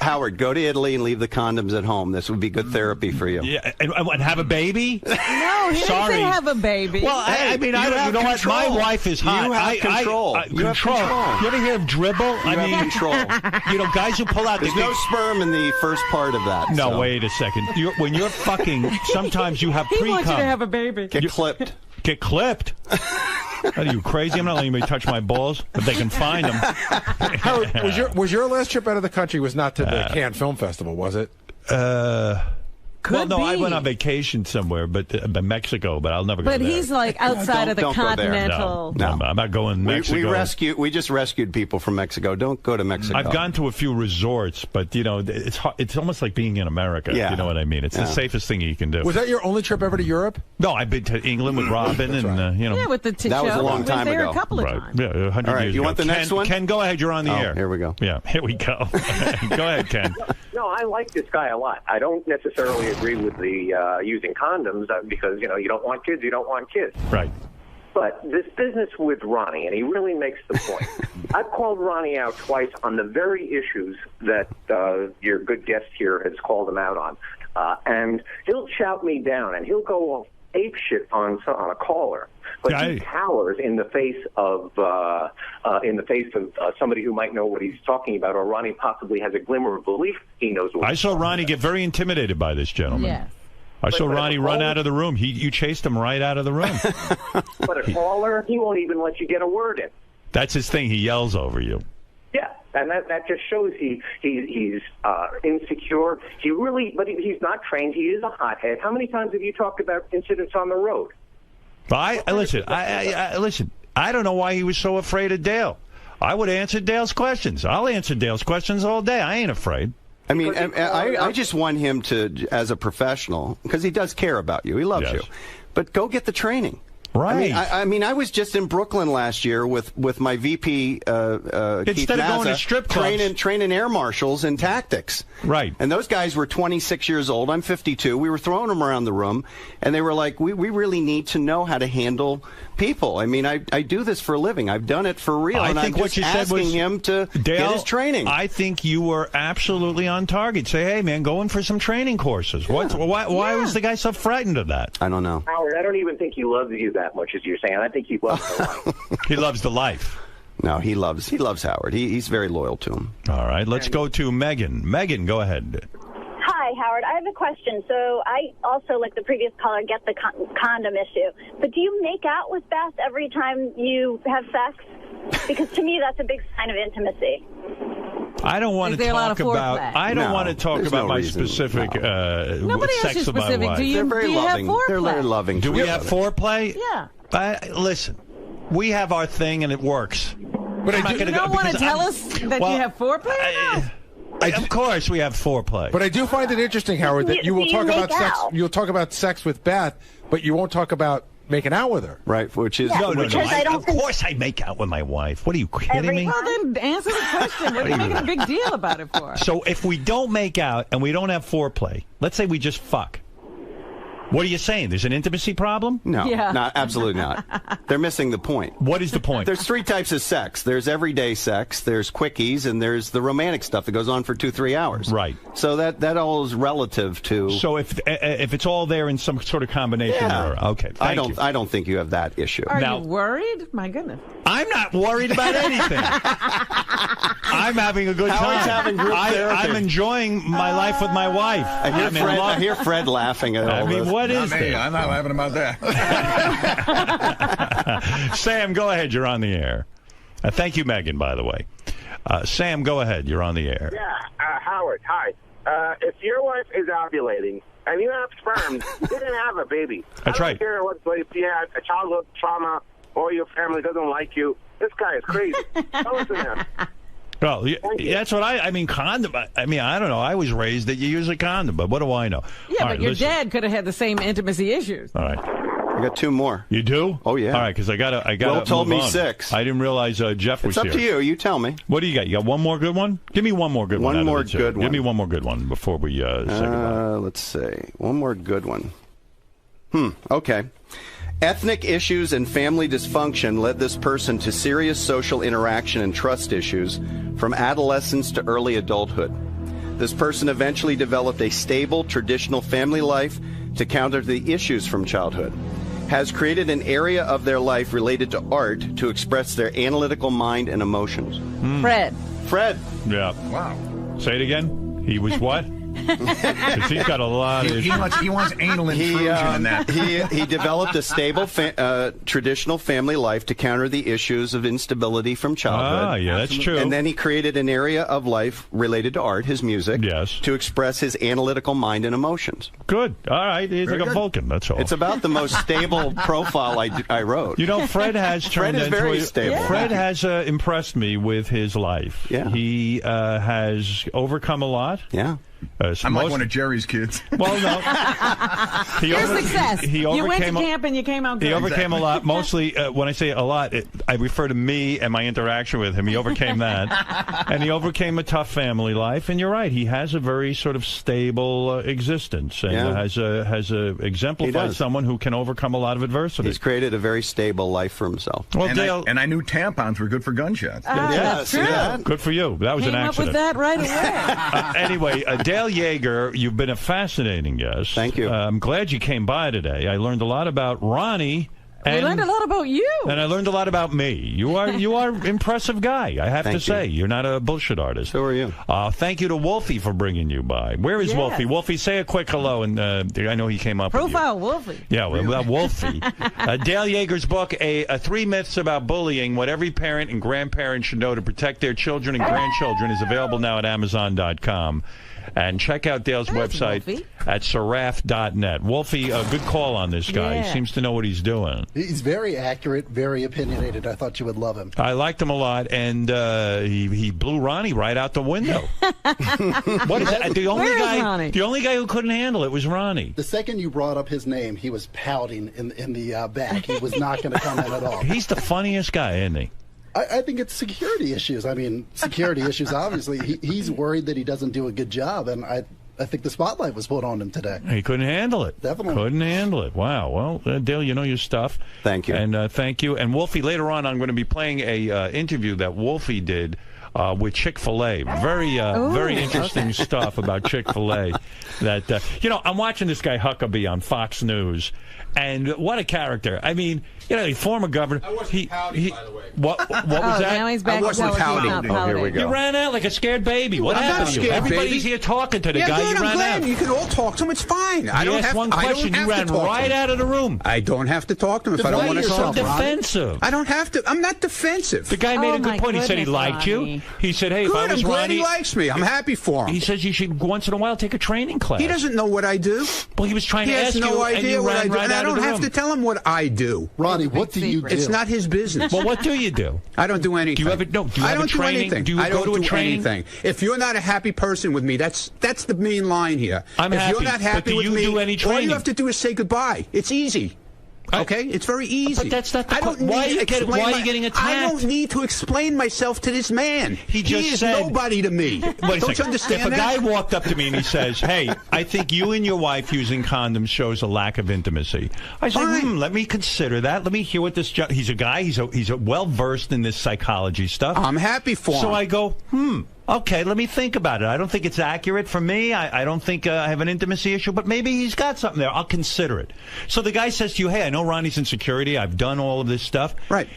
Howard, go to Italy and leave the condoms at home. This would be good therapy for you. Yeah, and have a baby? No, he didn't say have a baby. Well, I mean, you know what? My wife is hot. You have control. You have control. You ever hear of dribble? You have control. You know, guys who pull out. There's no sperm in the first part of that. No, wait a second. When you're fucking, sometimes you have pre-cum. He wants you to have a baby. Get clipped. Get clipped? Are you crazy? I'm not letting anybody touch my balls if they can find them. Howard, was your last trip out of the country was not to the Cannes Film Festival, was it? I went on vacation somewhere, but Mexico. But I'll never go there. But he's like outside of the continental. No, I'm not going to Mexico. We just rescued people from Mexico. Don't go to Mexico. I've gone to a few resorts, but you know, it's hard, it's almost like being in America. Yeah. You know what I mean? It's the safest thing you can do. Was that your only trip ever to Europe? No, I've been to England with Robin, and you know. Yeah, with the that was a long time there ago. A couple of times. Yeah, 100 All right, years you ago. want the next one? Ken, go ahead. You're on the air. Here we go. Yeah, here we go. Go ahead, Ken. No, I like this guy a lot. I don't necessarily agree with the using condoms because, you know, you don't want kids, you don't want kids. Right. But this business with Ronnie, and he really makes the point. I've called Ronnie out twice on the very issues that your good guest here has called him out on. And he'll shout me down, and he'll go ape shit on a caller. But he cowers in the face of somebody who might know what he's talking about, or Ronnie possibly has a glimmer of belief he knows what I saw Ronnie get very intimidated by this gentleman. Yeah. I saw Ronnie run out of the room. You chased him right out of the room. But a caller, he won't even let you get a word in. That's his thing. He yells over you. Yeah, and that just shows he's insecure. He's not trained. He is a hothead. How many times have you talked about incidents on the road? Listen. I don't know why he was so afraid of Dale. I would answer Dale's questions. I'll answer Dale's questions all day. I ain't afraid. I mean, I just want him to, as a professional, because he does care about you. He loves you. But go get the training. Right. I mean, I was just in Brooklyn last year with my VP, Keith Instead of going to strip clubs. training air marshals in tactics. Right. And those guys were 26 years old. I'm 52. We were throwing them around the room, and they were like, we really need to know how to handle people. I mean, I do this for a living. I've done it for real. I think what you said was him to Dale, get his training. I think you were absolutely on target. Say, hey, man, go in for some training courses. Yeah. Why was the guy so frightened of that? I don't know. Howard, I don't even think he loves you that much as you're saying. I think he loves the life. He loves the life. No, he loves Howard. He's very loyal to him. All right, let's go to Megan. Megan, go ahead. Hi, Howard. I have a question. So I also, like the previous caller, get the condom issue. But do you make out with Beth every time you have sex? Because to me, that's a big sign of intimacy. I don't want to talk about. I don't want to talk about my specific sex with my wife. They're very loving. They're very loving. Do we have foreplay? Yeah. Listen, we have our thing and it works. But you don't want to tell us that you have foreplay? Of course, we have foreplay. But I do find it interesting, Howard, that you will talk about sex. You'll talk about sex with Beth, but you won't talk about making out with her. Right, which is no. Of course, I make out with my wife. What are you kidding me? Well, then answer the question. What are you making a big deal about it for? So if we don't make out and we don't have foreplay, let's say we just fuck. What are you saying? There's an intimacy problem? No, absolutely not. They're missing the point. What is the point? There's 3 types of sex. There's everyday sex, there's quickies, and there's the romantic stuff that goes on for 2-3 hours. Right. So that all is relative to. So if it's all there in some sort of combination, okay. I don't think you have that issue. Are you worried? My goodness. I'm not worried about anything. I'm having a good time. Howard's having group therapy. I'm enjoying my life with my wife. I hear Fred laughing at all this. What is Not me. this? I'm not laughing about that. Sam, go ahead. You're on the air. Thank you, Megan, by the way. Sam, go ahead. You're on the air. Yeah, Howard, hi. If your wife is ovulating and you have sperm, you didn't have a baby. That's right. I don't care if you had a childhood trauma or your family doesn't like you. This guy is crazy. Don't listen to him. Well, that's what I mean, condom. I mean, I don't know. I was raised that you use a condom, but what do I know? Yeah, All but right, your listen. dad could have had the same intimacy issues. All right. I got 2 more. You do? Oh, yeah. All right, because I got Will to told move me on. 6. I didn't realize Jeff was It's up here. to you. You tell me. What do you got? You got one more good one? Give me one more good one. One more out of the 2. good one. Give me one more good one before we say goodbye. Let's see. One more good one. Okay. Ethnic issues and family dysfunction led this person to serious social interaction and trust issues from adolescence to early adulthood. This person eventually developed a stable, traditional family life to counter the issues from childhood. Has created an area of their life related to art to express their analytical mind and emotions. Fred. Yeah. Wow. Say it again. He was what? Because he's got a lot of... He wants anal intrusion in that. He developed a stable, traditional family life to counter the issues of instability from childhood. Ah, yeah, that's true. And then he created an area of life related to art, his music, to express his analytical mind and emotions. Good. All right. He's like a Vulcan, that's all. It's about the most stable profile I wrote. You know, Fred has turned Fred is into very a- stable. Fred has impressed me with his life. Yeah. He has overcome a lot. Yeah. I'm like one of Jerry's kids. Well, no. Your success. You went to overcame camp and you came out good. He overcame a lot. Mostly, when I say a lot, I refer to me and my interaction with him. He overcame that. And he overcame a tough family life. And you're right. He has a very sort of stable existence and has exemplified someone who can overcome a lot of adversity. He's created a very stable life for himself. Well, and Dale, I knew tampons were good for gunshots. That's true. Good for you. That was Came an up with accident. that right away. Anyway, Dale Yeager, you've been a fascinating guest. Thank you. I'm glad you came by today. I learned a lot about Ronnie. We learned a lot about you. And I learned a lot about me. You are an impressive guy, I have to say. You're not a bullshit artist. So are you. Thank you to Wolfie for bringing you by. Where is Wolfie? Wolfie, say a quick hello. And I know he came up Profile with you. Wolfie. Yeah, well, Wolfie. Dale Yeager's book, 3 Myths About Bullying, What Every Parent and Grandparent Should Know to Protect Their Children and Grandchildren, is available now at Amazon.com. And check out Dale's website at seraph.net. Wolfie, a good call on this guy. He seems to know what he's doing. He's very accurate, very opinionated. I thought you would love him. I liked him a lot, and he blew Ronnie right out the window. What is that? The only guy who couldn't handle it was Ronnie. The second you brought up his name, he was pouting in the back. He was not going to come in at all. He's the funniest guy, isn't he? I think it's security issues. I mean, security issues, obviously. He's worried that he doesn't do a good job, and I think the spotlight was put on him today. He couldn't handle it. Definitely. Couldn't handle it. Wow. Well, Dale, you know your stuff. Thank you. And thank you. And Wolfie, later on, I'm going to be playing a interview that Wolfie did with Chick-fil-A. Very interesting stuff about Chick-fil-A. That I'm watching this guy Huckabee on Fox News, and what a character. I mean, he former governor. I wasn't pouting, by the way. What was that? Now he's back. I wasn't pouting. Oh, here we go. You ran out like a scared baby. What I'm happened not to you? scared, Everybody's baby. here talking to the Yeah, guy. good, You I'm ran glad. out. You can all talk to him. It's fine. I He don't asked have. one I question. don't You have ran to talk right to him. out of the room. I don't have to talk to him if I don't want to You're talk so to him. defensive. I don't have to. I'm not defensive. The guy made a good point. He said he liked you. He said, "Hey, if I Good, was I'm glad Ronnie, he likes me. I'm happy for him. He says you should once in a while take a training class. He doesn't know what I do. Well, he was trying He to has ask no you, and idea you what ran I do. right And I out of don't the have room. to tell him what I do. Ronnie, what do you do? It's not his business. Well, what do you do? I don't do anything. Do you have do you I have don't a training? do anything. Do you I go don't to a do training? anything. If you're not a happy person with me, that's the main line here. I'm if happy, you're not but happy do with you me, do any all training? you have to do is say goodbye. It's easy. Okay, it's very easy. But that's not the I don't why are need you to explain why are you getting attacked? I don't need to explain myself to this man. He just is said nobody to me. Wait a Don't second. you understand If a that? guy walked up to me and he says, "Hey, I think you and your wife using condoms shows a lack of intimacy," I say, "Let me consider that. Let me hear what this." He's a guy. He's a well versed in this psychology stuff. I'm happy for him. So I go, okay, let me think about it. I don't think it's accurate for me. I don't think I have an intimacy issue, but maybe he's got something there. I'll consider it. So the guy says to you, "Hey, I know Ronnie's in security. I've done all of this stuff." Right.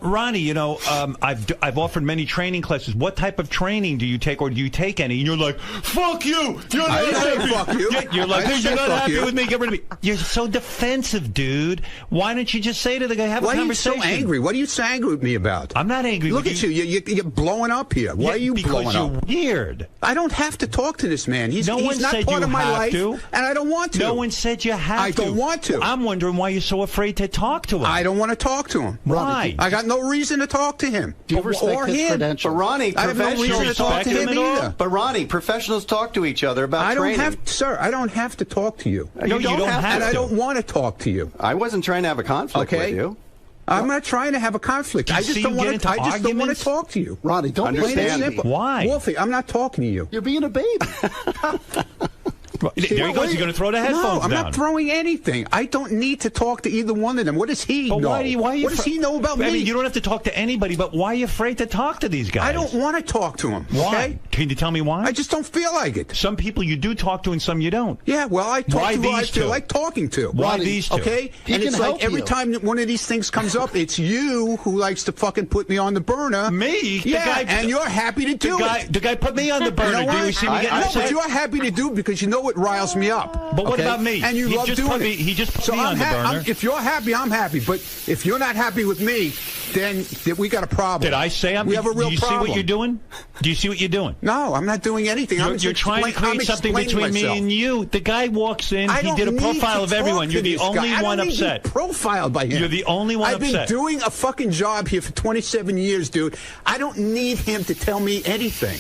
Ronnie, you know, I've offered many training classes. What type of training do you take, or do you take any? And you're like, "Fuck you! You're not happy." Fuck you. You're like, I "You're not happy you. with me. Get rid of me." You're so defensive, dude. Why don't you just say to the guy, "Have a conversation"? Why are you so angry? What are you so angry with me about? I'm not angry. Look with at you. You're blowing up here. Why are you blowing because up? you're weird. I don't have to talk to this man. He's No one not said part you of my have life, to. and I don't want to. No one said you have I to. don't want to. I'm wondering why you're so afraid to talk to him. I don't want to talk to him. Why? I got no reason to talk to him. Do you respect his credentials? But Ronnie, I have no reason to talk to him either. But Ronnie, professionals talk to each other about training. Sir, I don't have to talk to you. No, you don't have and to. I don't want to talk to you. I wasn't trying to have a conflict with you. I'm not trying to have a conflict. I just don't want to. I just don't want to talk to you. Ronnie, don't be Understand simple. me. Why? Wolfie, I'm not talking to you. You're being a baby. There he goes. He's going to throw the headphones No, I'm down. not throwing anything. I don't need to talk to either one of them. What does he know? Why what does he know about me? I mean, you don't have to talk to anybody, but why are you afraid to talk to these guys? I don't want to talk to him. Why? Okay? Can you tell me why? I just don't feel like it. Some people you do talk to and some you don't. Yeah, well, I talk Why to who I these feel two? like talking to. Why Ronnie, these two? Okay? He And can it's like help every you. time that one of these things comes up, it's you who likes to fucking put me on the burner. Me? The Yeah, guy- and you're happy to do it. The guy put me on the burner. You know Do you what? see me getting No, upset? but you're happy to do it because you know it riles me up. But what okay? about me? And you He love just doing put me- it. he just put so me on the burner. If you're happy, I'm happy. But if you're not happy with me, then we got a problem. Did I say we have a real do you problem? see what you're doing? Do you see what you're doing? No, I'm not doing anything. You're trying to create something between me and you. The guy walks in. I He don't did a need profile to of everyone. talk You're to the this only guy. one I don't upset. Need to be profiled by him. You're the only one I've upset. been doing a fucking job here for 27 years, dude. I don't need him to tell me anything.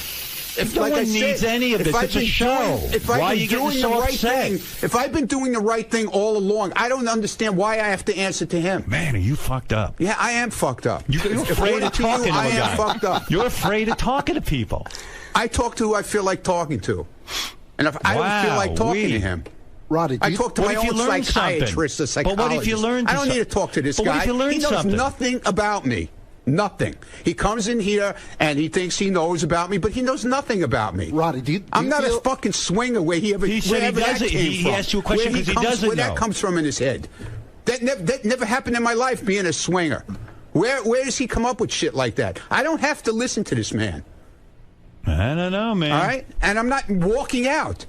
No one needs any of this. It's a show. Why are you getting so upset? If I've been doing the right thing all along, I don't understand why I have to answer to him. Man, are you fucked up? Yeah, I am fucked up. You're afraid of talking to a I guy. am fucked up. You're afraid of talking to people. I talk to who I feel like talking to. And if I don't feel like talking to him, Roddy, I talk to what my if you own learn psychiatrist or something? psychologist. But what if you learn I don't need to something? talk to this But guy. what if you learn he knows something? nothing about me. Nothing. He comes in here and he thinks he knows about me, but he knows nothing about me. Roddy, do you I'm not feel- a fucking swinger where he ever. He said he wherever that doesn't. came He from. asked you a question Where 'cause he comes- doesn't Where know. that comes from in his head. That never happened in my life. Being a swinger. Where does he come up with shit like that? I don't have to listen to this man. I don't know, man. All right, and I'm not walking out.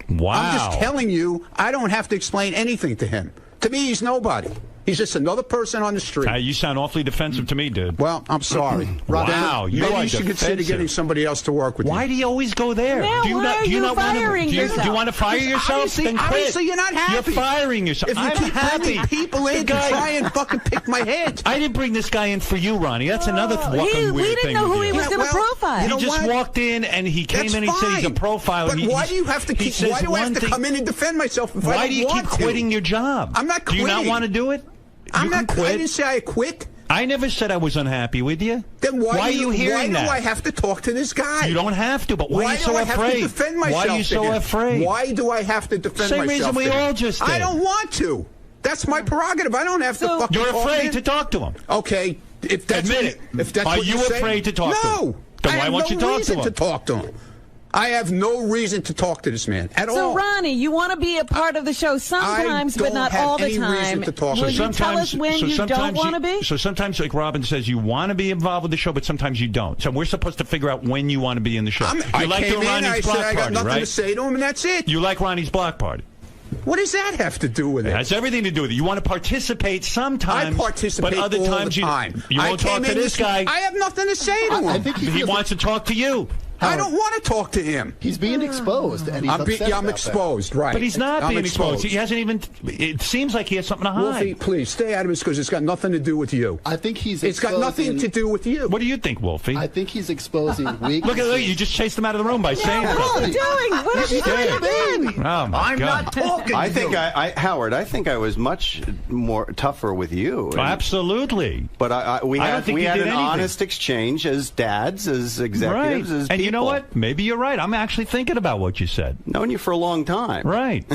Wow. I'm just telling you, I don't have to explain anything to him. To me, he's nobody. He's just another person on the street. You sound awfully defensive to me, dude. Well, I'm sorry. Wow, you Maybe are you should consider defensive. getting somebody else to work with you. Why do you always go there? Now, do you why not, are do you you not want to, firing do you yourself? want to fire yourself? Then quit. Obviously, you're not happy. You're firing yourself. If you I'm keep happy. bringing people in The to guy- try and fucking pick my head. I didn't bring this guy in for you, Ronnie. That's another fucking weird we didn't thing. know who with he you. was going to profile. you know He just what? walked in and he came That's in and he said he's a fine. profiler. But why do you have to keep? Why do I have to come in and defend myself if I Why don't do you keep want to? quitting your job? I'm not Do you not quitting. want to do it? I'm You not. can quit. I didn't say I quit. I never said I was unhappy with you. Then why are do you hearing Why that? do I have to talk to this guy? You don't have to, but why are you so do I afraid? have to defend myself? Why are you to so him? afraid? Why do I have to defend Same myself? reason we to him? all just did. I don't want to. That's my prerogative. I don't have to fucking You're talk afraid him. to talk to him. Okay, if that's Admit what it. If that's Are what you you're saying- afraid to talk to him? No. Then I why have won't no you talk to reason him? to talk to him. I have no reason to talk to this man at So, all. Ronnie, you want to be a part of the show sometimes, but don't not have all the any reason time. to talk to Will him. you tell us when you don't want to be? So sometimes, like Robin says, you want to be involved with the show, but sometimes you don't. So we're supposed to figure out when you want to be in the show. I You like came doing in, Ronnie's I block said I got party, nothing right? to say to him, and that's it. You like Ronnie's block party. What does that have to do with it? It has everything to do with it. You want to participate sometimes, I participate but other all times the time. you I won't talk came to in this guy. I have nothing to say to him. He wants to talk to you. I don't want to talk to him. He's being exposed, and he's upset I'm about exposed, that. right? But he's not I'm being exposed. He hasn't even. It seems like he has something to hide. Wolfie, please stay out of this because it's got nothing to do with you. I think he's. It's got nothing to do with you. What do you think, Wolfie? I think he's exposing weaknesses. Look at you! You just chased him out of the room by saying What are you something. doing? What are you doing again? Oh my I'm God! not talking. I think Howard. I think I was much more tougher with you. Oh, absolutely. But we I don't had think you an did anything. honest exchange as dads, as executives, Right. as And you know people. what? Maybe you're right. I'm actually thinking about what you said. Known you for a long time. Right.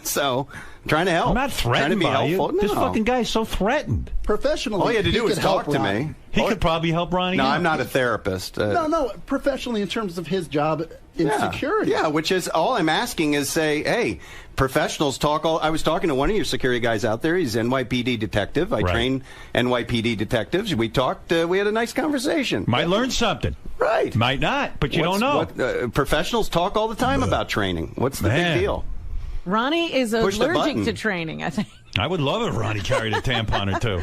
So, I'm trying to help. I'm not threatened trying to be by helpful. you. This No. fucking guy is so threatened. Professionally, All you had to do was could talk help to Ronnie. me. He could probably help Ronnie. No, out. I'm not a therapist. No, professionally in terms of his job in security. Yeah, which is all I'm asking is say, hey, professionals talk. I was talking to one of your security guys out there. He's NYPD detective. I train NYPD detectives. We talked. We had a nice conversation. Might learn something. Right. Might not, but you don't know. Professionals talk all the time about training. What's the big deal? Ronnie is Push the allergic button. to training, I think. I would love if Ronnie carried a tampon or two.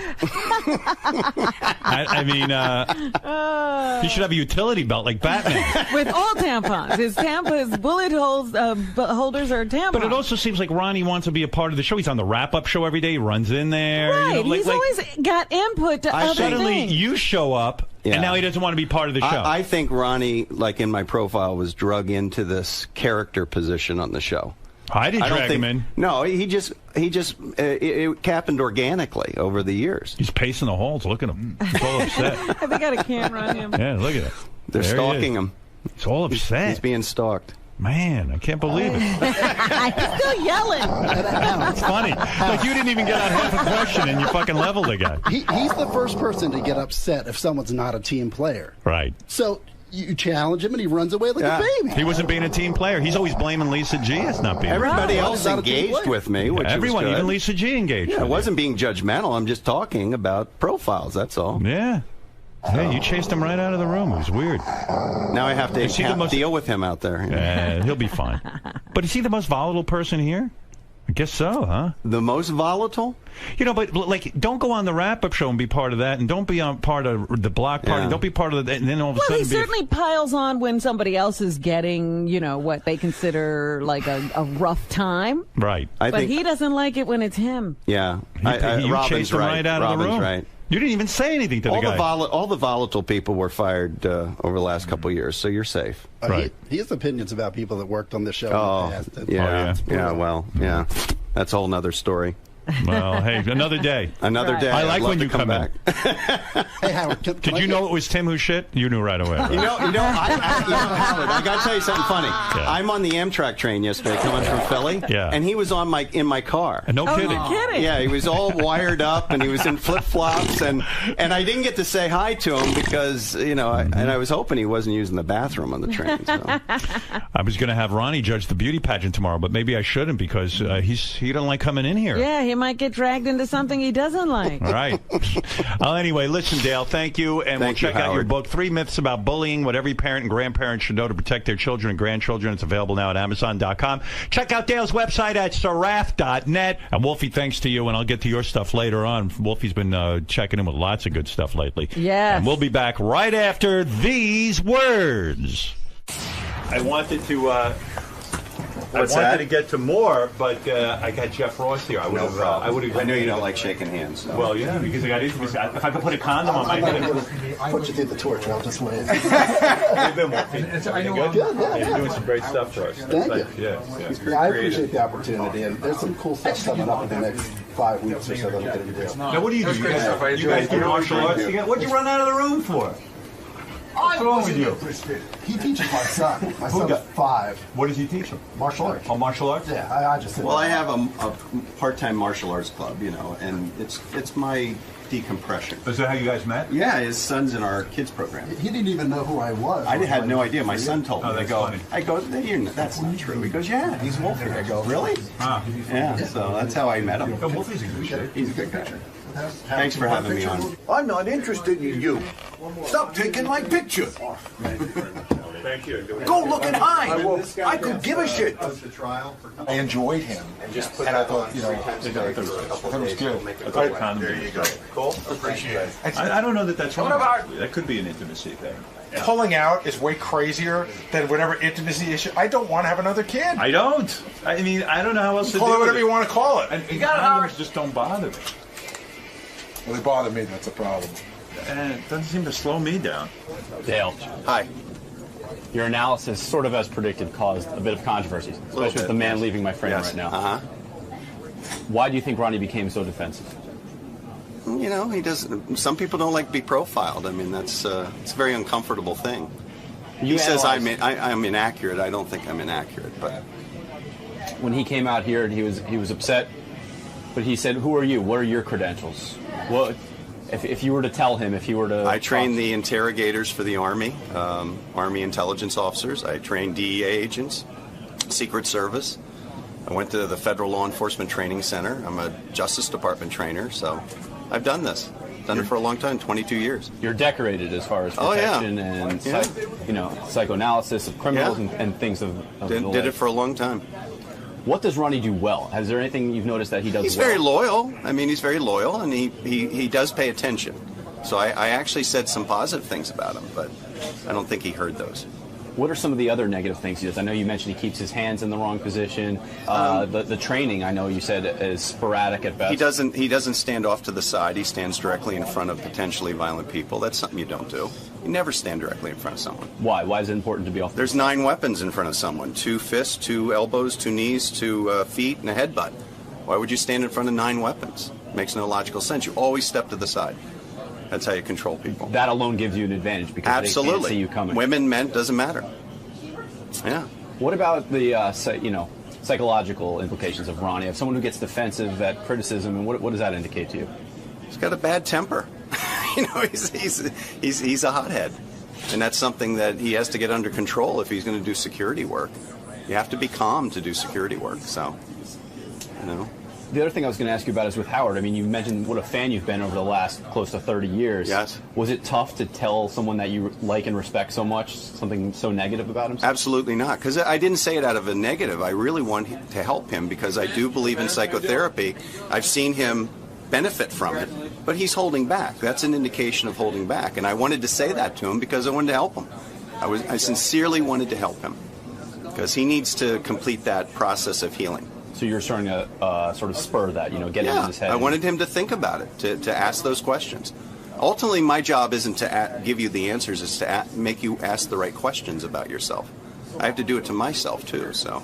I mean, he should have a utility belt like Batman. With all tampons. His bullet holders are tampons. But it also seems like Ronnie wants to be a part of the show. He's on the wrap-up show every day. He runs in there. Right. You know, He's always got input to other suddenly things. you show up, and now he doesn't want to be part of the show. I think Ronnie, like in my profile, was drug into this character position on the show. I didn't drag him in. No, he just it happened organically over the years. He's pacing the halls. Look at him. He's all upset. Have they got a camera on him? Yeah, look at it. They're There he stalking is. him. He's all upset. He's being stalked. Man, I can't believe it. He's still yelling. It's funny. Like you didn't even get out half a question and you fucking leveled the guy. He's the first person to get upset if someone's not a team player. Right. So you challenge him and he runs away like a baby. He wasn't being a team player. He's always blaming Lisa G as not being. Everybody Right. else engaged with me, which everyone, was good. even Lisa G, engaged. Yeah, with I wasn't being judgmental. I'm just talking about profiles. That's all. Yeah. Hey, you chased him right out of the room. It was weird. Now I have to deal with him out there. He'll be fine. But is he the most volatile person here? I guess so, huh? The most volatile? You know, but like, don't go on the wrap-up show and be part of that, and don't be on part of the block party. Yeah. Don't be part of the, and then all of a Well, sudden he certainly piles on when somebody else is getting, what they consider like a rough time. Right. But he doesn't like it when it's him. Yeah. You Robin's chased him right out of the Robin's room. right. You didn't even say anything to the guy. All the volatile people were fired over the last couple of years, so you're safe. He has opinions about people that worked on the show Oh, in the past. yeah. That's a whole nother story. Well, hey, another day. Another day. I like I'd love when to you come come back. Hey, Howard, Did you know it was Tim who shit? You knew right away. Right? Howard, I got to tell you something funny. I'm on the Amtrak train yesterday coming from Philly, and he was in my car. No kidding. You're kidding. Yeah, he was all wired up, and he was in flip-flops, and I didn't get to say hi to him because, and I was hoping he wasn't using the bathroom on the train. So. I was going to have Ronnie judge the beauty pageant tomorrow, but maybe I shouldn't because he doesn't like coming in here. Yeah, he might get dragged into something he doesn't like. All right. Anyway, listen, Dale, thank you. And Thank we'll you, check out your Howard. book, 3 Myths About Bullying, What Every Parent and Grandparent Should Know to Protect Their Children and Grandchildren. It's available now at Amazon.com. Check out Dale's website at saraf.net. And Wolfie, thanks to you, and I'll get to your stuff later on. Wolfie's been checking in with lots of good stuff lately. Yes. And we'll be back right after these words. I wanted to... to get to more, but I got Jeff Ross here. I would have. I know you don't like shaking hands. So. Well, yeah, because I got intimacy. If I could put a condom on my head. Put you through the torch. I'll just wait. You've been walking. Good, yeah. You're doing some great stuff for us. Thank you. Yeah. I appreciate the opportunity, and there's some cool stuff coming up in the next 5 weeks or so that I'm going to do. Now, what do you do? You guys do martial arts together? What'd you run out of the room for? What's wrong with you? He teaches my son. My son's 5. What does he teach him? Martial arts. Oh, martial arts? Yeah, I just... Well, I have a part-time martial arts club, and it's my decompression. Is that how you guys met? Yeah, his son's in our kids program. He didn't even know who I was. I had no idea. My son told me. Oh, that's funny. funny. That's not true. He goes, yeah, he's Wolfie. I go, really? Yeah, so that's how I met him. Wolfie's a good shit. He's a good guy. Thanks for having me on. I'm not interested in you. Stop taking my picture. Thank you. Go look and hide. I could give a shit. I enjoyed him, and I thought, you know, it was good. I thought the condom was good. Cool. Appreciate it. I don't know that that's wrong. That could be an intimacy thing. Pulling out is way crazier than whatever intimacy issue. I don't want to have another kid. I don't. I mean, I don't know how else to call do it whatever it. you want to call it. And condoms just don't bother me. Well, they bother me. That's a problem. And it doesn't seem to slow me down. Dale. Hi. Your analysis, sort of as predicted, caused a bit of controversy, especially with the man leaving my frame right now. Uh-huh. Why do you think Ronnie became so defensive? You know, he does. Some people don't like to be profiled. I mean, that's it's a very uncomfortable thing. He says I'm inaccurate. I don't think I'm inaccurate, but when he came out here and he was upset, but he said, "Who are you? What are your credentials?" Well, if you were to tell him, if you were to, I train the interrogators for the Army, Army intelligence officers. I train DEA agents, Secret Service. I went to the Federal Law Enforcement Training Center. I'm a Justice Department trainer, so I've done this. Done it for a long time, 22 years. You're decorated as far as protection and psychoanalysis of criminals and things of did it for a long time. What does Ronnie do well? Is there anything you've noticed that he does He's well? very loyal. I mean, he's very loyal, and he does pay attention. So I actually said some positive things about him, but I don't think he heard those. What are some of the other negative things he does? I know you mentioned he keeps his hands in the wrong position. The training, I know you said, is sporadic at best. He doesn't stand off to the side. He stands directly in front of potentially violent people. That's something you don't do. You never stand directly in front of someone. Why? Why is it important to be off? There's 9 weapons in front of someone: 2 fists, 2 elbows, 2 knees, 2 feet, and a headbutt. Why would you stand in front of 9 weapons? Makes no logical sense. You always step to the side. That's how you control people. That alone gives you an advantage because Absolutely. they can't see you coming. Women, men, doesn't matter. Yeah. What about the psychological implications of Ronnie? If someone who gets defensive at criticism, and what does that indicate to you? He's got a bad temper. You know, he's a hothead, and that's something that he has to get under control if he's going to do security work. You have to be calm to do security work. So, you know. The other thing I was going to ask you about is with Howard. I mean, you mentioned what a fan you've been over the last close to 30 years. Yes. Was it tough to tell someone that you like and respect so much something so negative about him? Absolutely not, because I didn't say it out of a negative. I really want to help him because I do believe in psychotherapy. I've seen him benefit from it, but he's holding back. That's an indication of holding back, and I wanted to say that to him because I wanted to help him. I sincerely wanted to help him because he needs to complete that process of healing. So you're starting to sort of spur that, get into his head. I wanted him to think about it, to ask those questions. Ultimately, my job isn't to give you the answers, it's to make you ask the right questions about yourself. I have to do it to myself, too, so.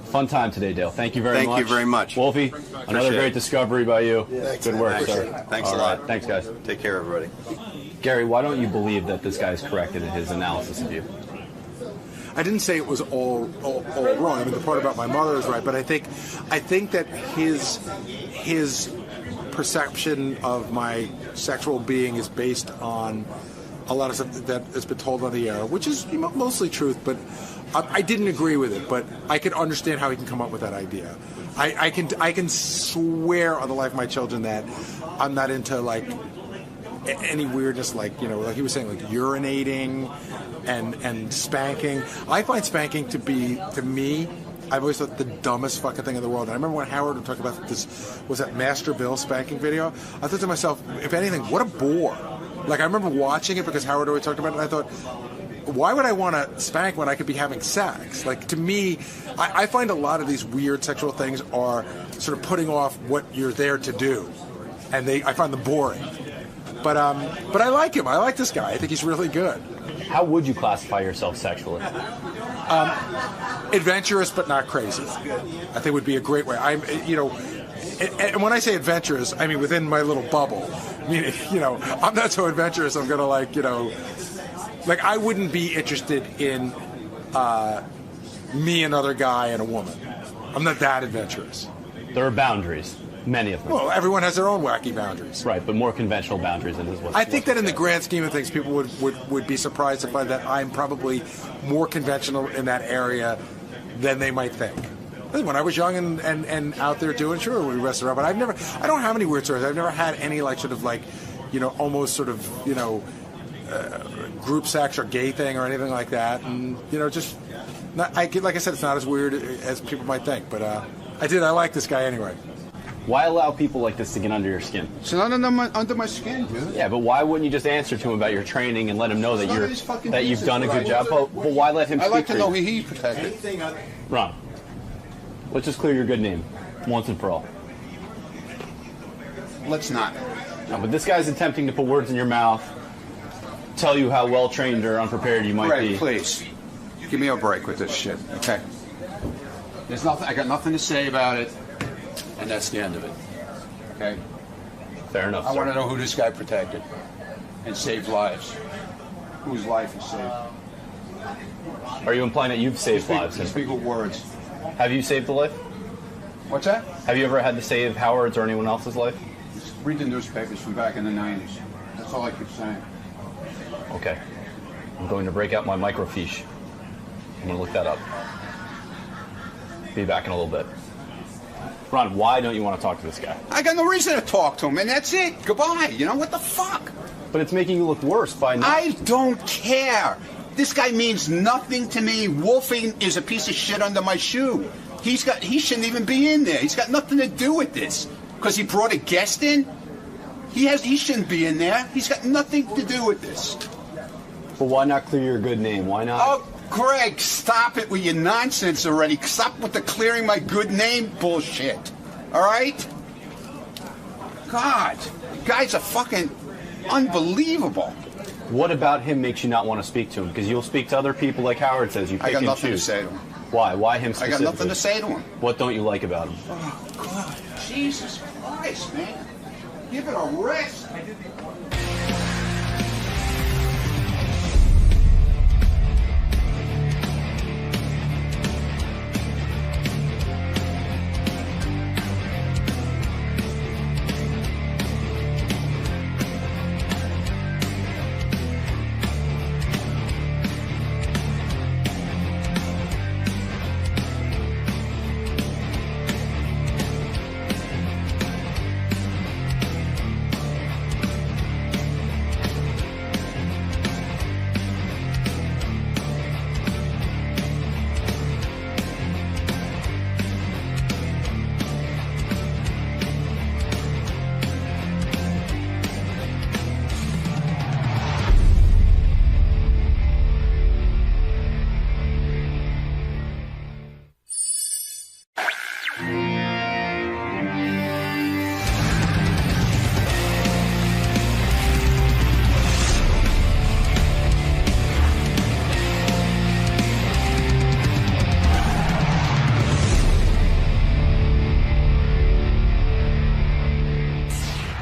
Fun time today, Dale. Thank you very much. Thank you very much. Wolfie, another great discovery by you. Thanks. Good work, sir. Thanks a All lot. right. Thanks, guys. Take care, everybody. Gary, why don't you believe that this guy's corrected in his analysis of you? I didn't say it was all wrong. I mean, the part about my mother is right, but I think that his perception of my sexual being is based on a lot of stuff that has been told on the air, which is mostly truth. But I didn't agree with it. But I can understand how he can come up with that idea. I can swear on the life of my children that I'm not into like any weirdness, like he was saying, like urinating and spanking. I find spanking to be, to me, I've always thought the dumbest fucking thing in the world. And I remember when Howard would talk about this, was that Master Bill spanking video? I thought to myself, if anything, what a bore. Like, I remember watching it because Howard always talked about it, and I thought, why would I want to spank when I could be having sex? Like, to me, I find a lot of these weird sexual things are sort of putting off what you're there to do. And I find them boring. But I like him. I like this guy. I think he's really good. How would you classify yourself sexually? Adventurous, but not crazy. I think would be a great way. And when I say adventurous, I mean within my little bubble. I mean, I'm not so adventurous. I'm gonna like I wouldn't be interested in me, another guy, and a woman. I'm not that adventurous. There are boundaries. Many of them. Well, everyone has their own wacky boundaries. Right, but more conventional boundaries than what I think that in the grand scheme of things, people would be surprised to find that I'm probably more conventional in that area than they might think. When I was young and out there doing, sure, we messed around, but I don't have any weird stories. I've never had any almost sort of, group sex or gay thing or anything like that, and just like I said, it's not as weird as people might think. But I like this guy anyway. Why allow people like this to get under your skin? It's not under my skin, dude. Yeah, but why wouldn't you just answer to him about your training and let him know that you've done a good job? But why let him speak? I like to for know you? he protected. Ron, let's just clear your good name once and for all. Let's not. No, but this guy's attempting to put words in your mouth, tell you how well trained or unprepared you might be. Please, give me a break with this shit, okay? There's nothing. I got nothing to say about it, and that's the end of it. Okay. Fair enough. I want to know who this guy protected and saved lives. Whose life is saved? Are you implying that you've saved lives? Speak with words. Have you saved a life? What's that? Have you ever had to save Howard's or anyone else's life? Just read the newspapers from back in the 90s. That's all I keep saying. Okay. I'm going to break out my microfiche. I'm going to look that up. Be back in a little bit. Ron, why don't you want to talk to this guy? I got no reason to talk to him, and that's it. Goodbye. What the fuck? But it's making you look worse by now. I don't care. This guy means nothing to me. Wolfing is a piece of shit under my shoe. He shouldn't even be in there. He's got nothing to do with this. Because he brought a guest in? He shouldn't be in there. He's got nothing to do with this. But why not clear your good name? Why not? Oh, Greg, stop it with your nonsense already. Stop with the clearing my good name bullshit. All right? God, you guys are fucking unbelievable. What about him makes you not want to speak to him? Because you'll speak to other people like Howard says. You pick I got and nothing choose. to say to him. Why? Why him I specifically? got nothing to say to him. What don't you like about him? Oh, God. Jesus Christ, man. Give it a rest.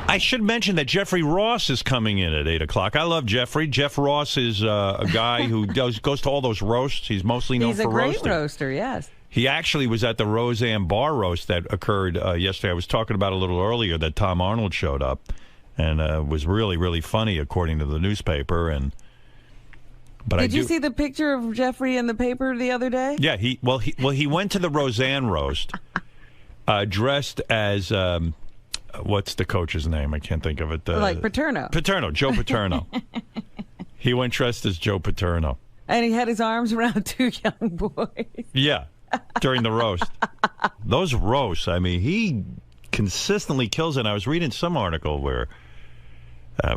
I should mention that Jeffrey Ross is coming in at 8 o'clock. I love Jeffrey. Jeff Ross is a guy who goes to all those roasts. He's mostly known for roasting. He's a great roaster, yes. He actually was at the Roseanne bar roast that occurred yesterday. I was talking about a little earlier that Tom Arnold showed up and was really, really funny, according to the newspaper. Did you see the picture of Jeffrey in the paper the other day? Yeah, he went to the Roseanne roast dressed as what's the coach's name? I can't think of it. Like Paterno. Paterno, Joe Paterno. He went dressed as Joe Paterno. And he had his arms around two young boys. Yeah, during the roast. Those roasts, I mean, he consistently kills it. And I was reading some article where,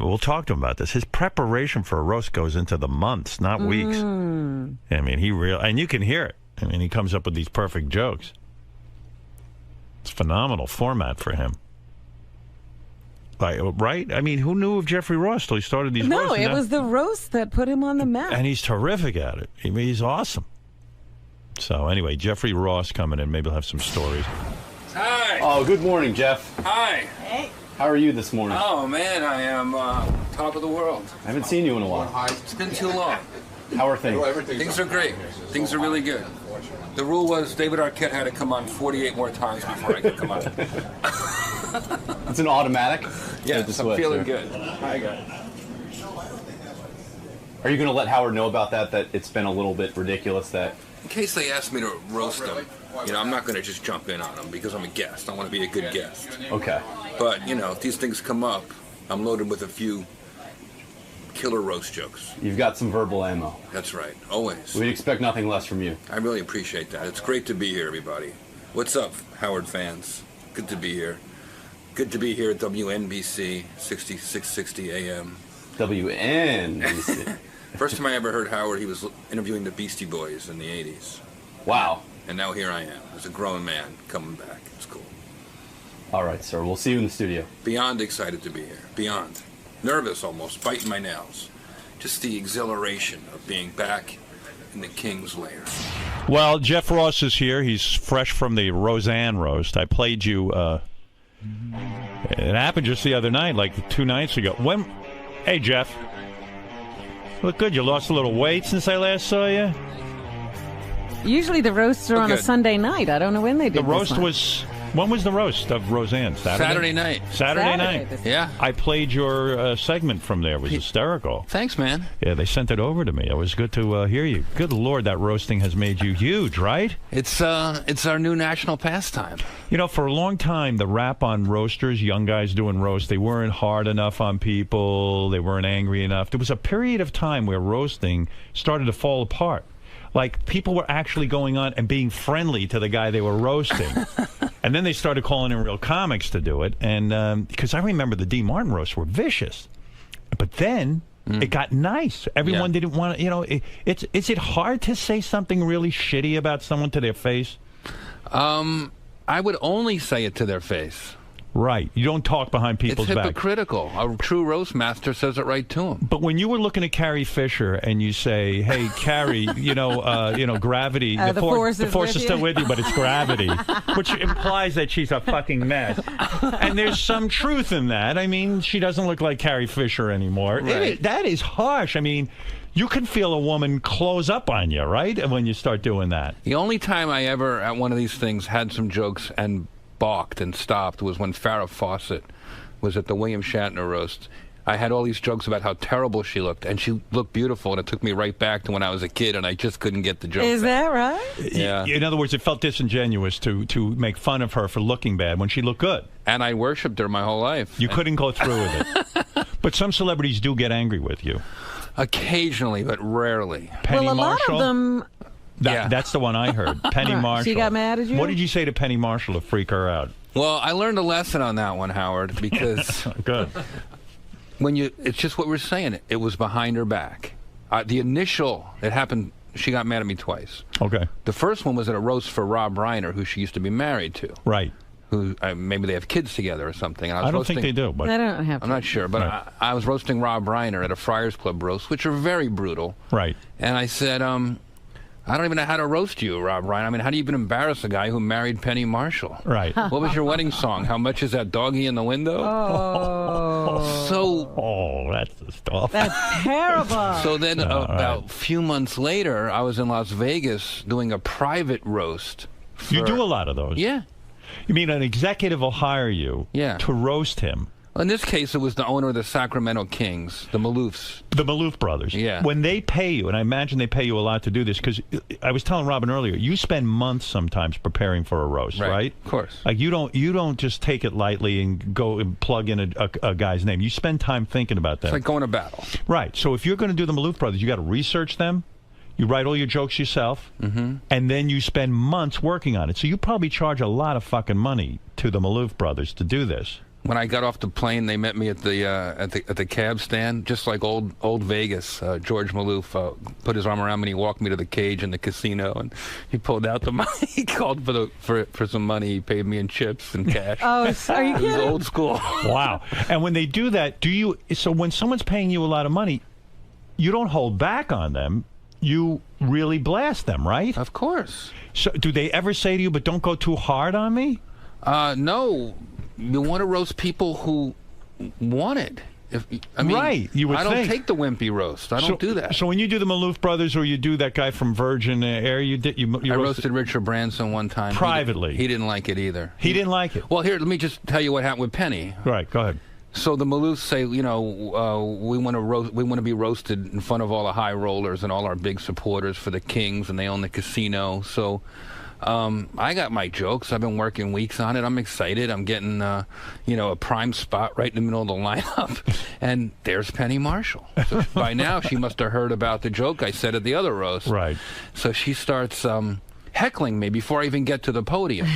we'll talk to him about this, his preparation for a roast goes into the months, not weeks. I mean, and you can hear it. I mean, he comes up with these perfect jokes. It's phenomenal format for him. Right? I mean, who knew of Jeffrey Ross till he started these roasts? No, it was the roast that put him on the map. And he's terrific at it. I mean, he's awesome. So anyway, Jeffrey Ross coming in. Maybe he'll have some stories. Hi. Oh, good morning, Jeff. Hi. Hey. How are you this morning? Oh, man, I am top of the world. I haven't seen you in a while. It's been too long. How are things? Things are great. Things are really good. The rule was David Arquette had to come on 48 more times before I could come on. It's an automatic? Yes, I'm feeling good. Hi, guys. Are you going to let Howard know about that it's been a little bit ridiculous that... In case they ask me to roast them, I'm not going to just jump in on them because I'm a guest. I want to be a good guest. Okay. But, if these things come up, I'm loaded with a few killer roast jokes. You've got some verbal ammo. That's right, always. We'd expect nothing less from you. I really appreciate that. It's great to be here, everybody. What's up, Howard fans? Good to be here. Good to be here at WNBC, 660 AM. WNBC. First time I ever heard Howard, he was interviewing the Beastie Boys in the 80s. Wow. And now here I am, as a grown man, coming back. It's cool. All right, sir. We'll see you in the studio. Beyond excited to be here. Beyond. Nervous almost, biting my nails. Just the exhilaration of being back in the King's lair. Well, Jeff Ross is here. He's fresh from the Roseanne roast. I played you. It happened just the other night, like 2 nights ago. Hey, Jeff. Look good. You lost a little weight since I last saw you. Usually the roasts are on a Sunday night. I don't know when they did. The roast was. When was the roast of Roseanne? Saturday night. Saturday night. Yeah. I played your segment from there. It was hysterical. Thanks, man. Yeah, they sent it over to me. It was good to hear you. Good Lord, that roasting has made you huge, right? It's our new national pastime. You know, for a long time, the rap on roasters, young guys doing roast, they weren't hard enough on people. They weren't angry enough. There was a period of time where roasting started to fall apart. Like, people were actually going on and being friendly to the guy they were roasting. And then they started calling in real comics to do it. And because I remember the D. Martin roasts were vicious. But then it got nice. Everyone didn't want to, you know, is it hard to say something really shitty about someone to their face? I would only say it to their face. Right. You don't talk behind people's back. It's back. hypocritical. A true roast master says it right to him. But when you were looking at Carrie Fisher and you say, "Hey, Carrie, gravity, the force is still with you, but it's gravity," which implies that she's a fucking mess. And there's some truth in that. I mean, she doesn't look like Carrie Fisher anymore. Right. That is harsh. I mean, you can feel a woman close up on you, right? And when you start doing that. The only time I ever, at one of these things, had some jokes and balked and stopped was when Farrah Fawcett was at the William Shatner roast. I had all these jokes about how terrible she looked, and she looked beautiful, and it took me right back to when I was a kid, and I just couldn't get the joke. Is that right? Yeah. In other words, it felt disingenuous to make fun of her for looking bad when she looked good. And I worshipped her my whole life. You couldn't go through with it. But some celebrities do get angry with you. Occasionally, but rarely. Penny well, a Marshall? lot of them... That's the one I heard. Penny Marshall. She got mad at you? What did you say to Penny Marshall to freak her out? Well, I learned a lesson on that one, Howard, because good. It's just what we're saying. It was behind her back. The initial, it happened. She got mad at me twice. Okay. The first one was at a roast for Rob Reiner, who she used to be married to. Right. Who maybe they have kids together or something. And I don't think they do, but they don't have. I'm not sure, but right. I was roasting Rob Reiner at a Friars Club roast, which are very brutal. Right. And I said, I don't even know how to roast you, Rob Reiner. I mean, how do you even embarrass a guy who married Penny Marshall? Right. What was your wedding song? How much is that doggy in the window? Oh, that's the stuff. That's terrible. So then about a few months later, I was in Las Vegas doing a private roast. You do a lot of those. Yeah. You mean an executive will hire you to roast him? In this case, it was the owner of the Sacramento Kings, the Maloofs. The Maloof brothers. Yeah. When they pay you, and I imagine they pay you a lot to do this, because I was telling Robin earlier, you spend months sometimes preparing for a roast, right? Of course. Like you don't just take it lightly and go and plug in a guy's name. You spend time thinking about that. It's like going to battle. Right. So if you're going to do the Maloof brothers, you got to research them. You write all your jokes yourself, and then you spend months working on it. So you probably charge a lot of fucking money to the Maloof brothers to do this. When I got off the plane, they met me at the cab stand, just like old Vegas. George Maloof put his arm around me and he walked me to the cage in the casino, and he pulled out the money. He called for some money. He paid me in chips and cash. Oh, are you kidding? It was old school. Wow. And when they do that, so when someone's paying you a lot of money, you don't hold back on them. You really blast them, right? Of course. So do they ever say to you, but don't go too hard on me? No. You want to roast people who want it. Right, you would I don't think. take the wimpy roast. I don't do that. So when you do the Maloof brothers, or you do that guy from Virgin Air, I roasted Richard Branson one time privately. He didn't like it either. He didn't like it. Well, here, let me just tell you what happened with Penny. Right, go ahead. So the Maloofs say, we want to be roasted in front of all the high rollers and all our big supporters for the Kings, and they own the casino. So I got my jokes. I've been working weeks on it. I'm excited. I'm getting, a prime spot right in the middle of the lineup. And there's Penny Marshall. So by now, she must have heard about the joke I said at the other roast. Right. So she starts heckling me before I even get to the podium.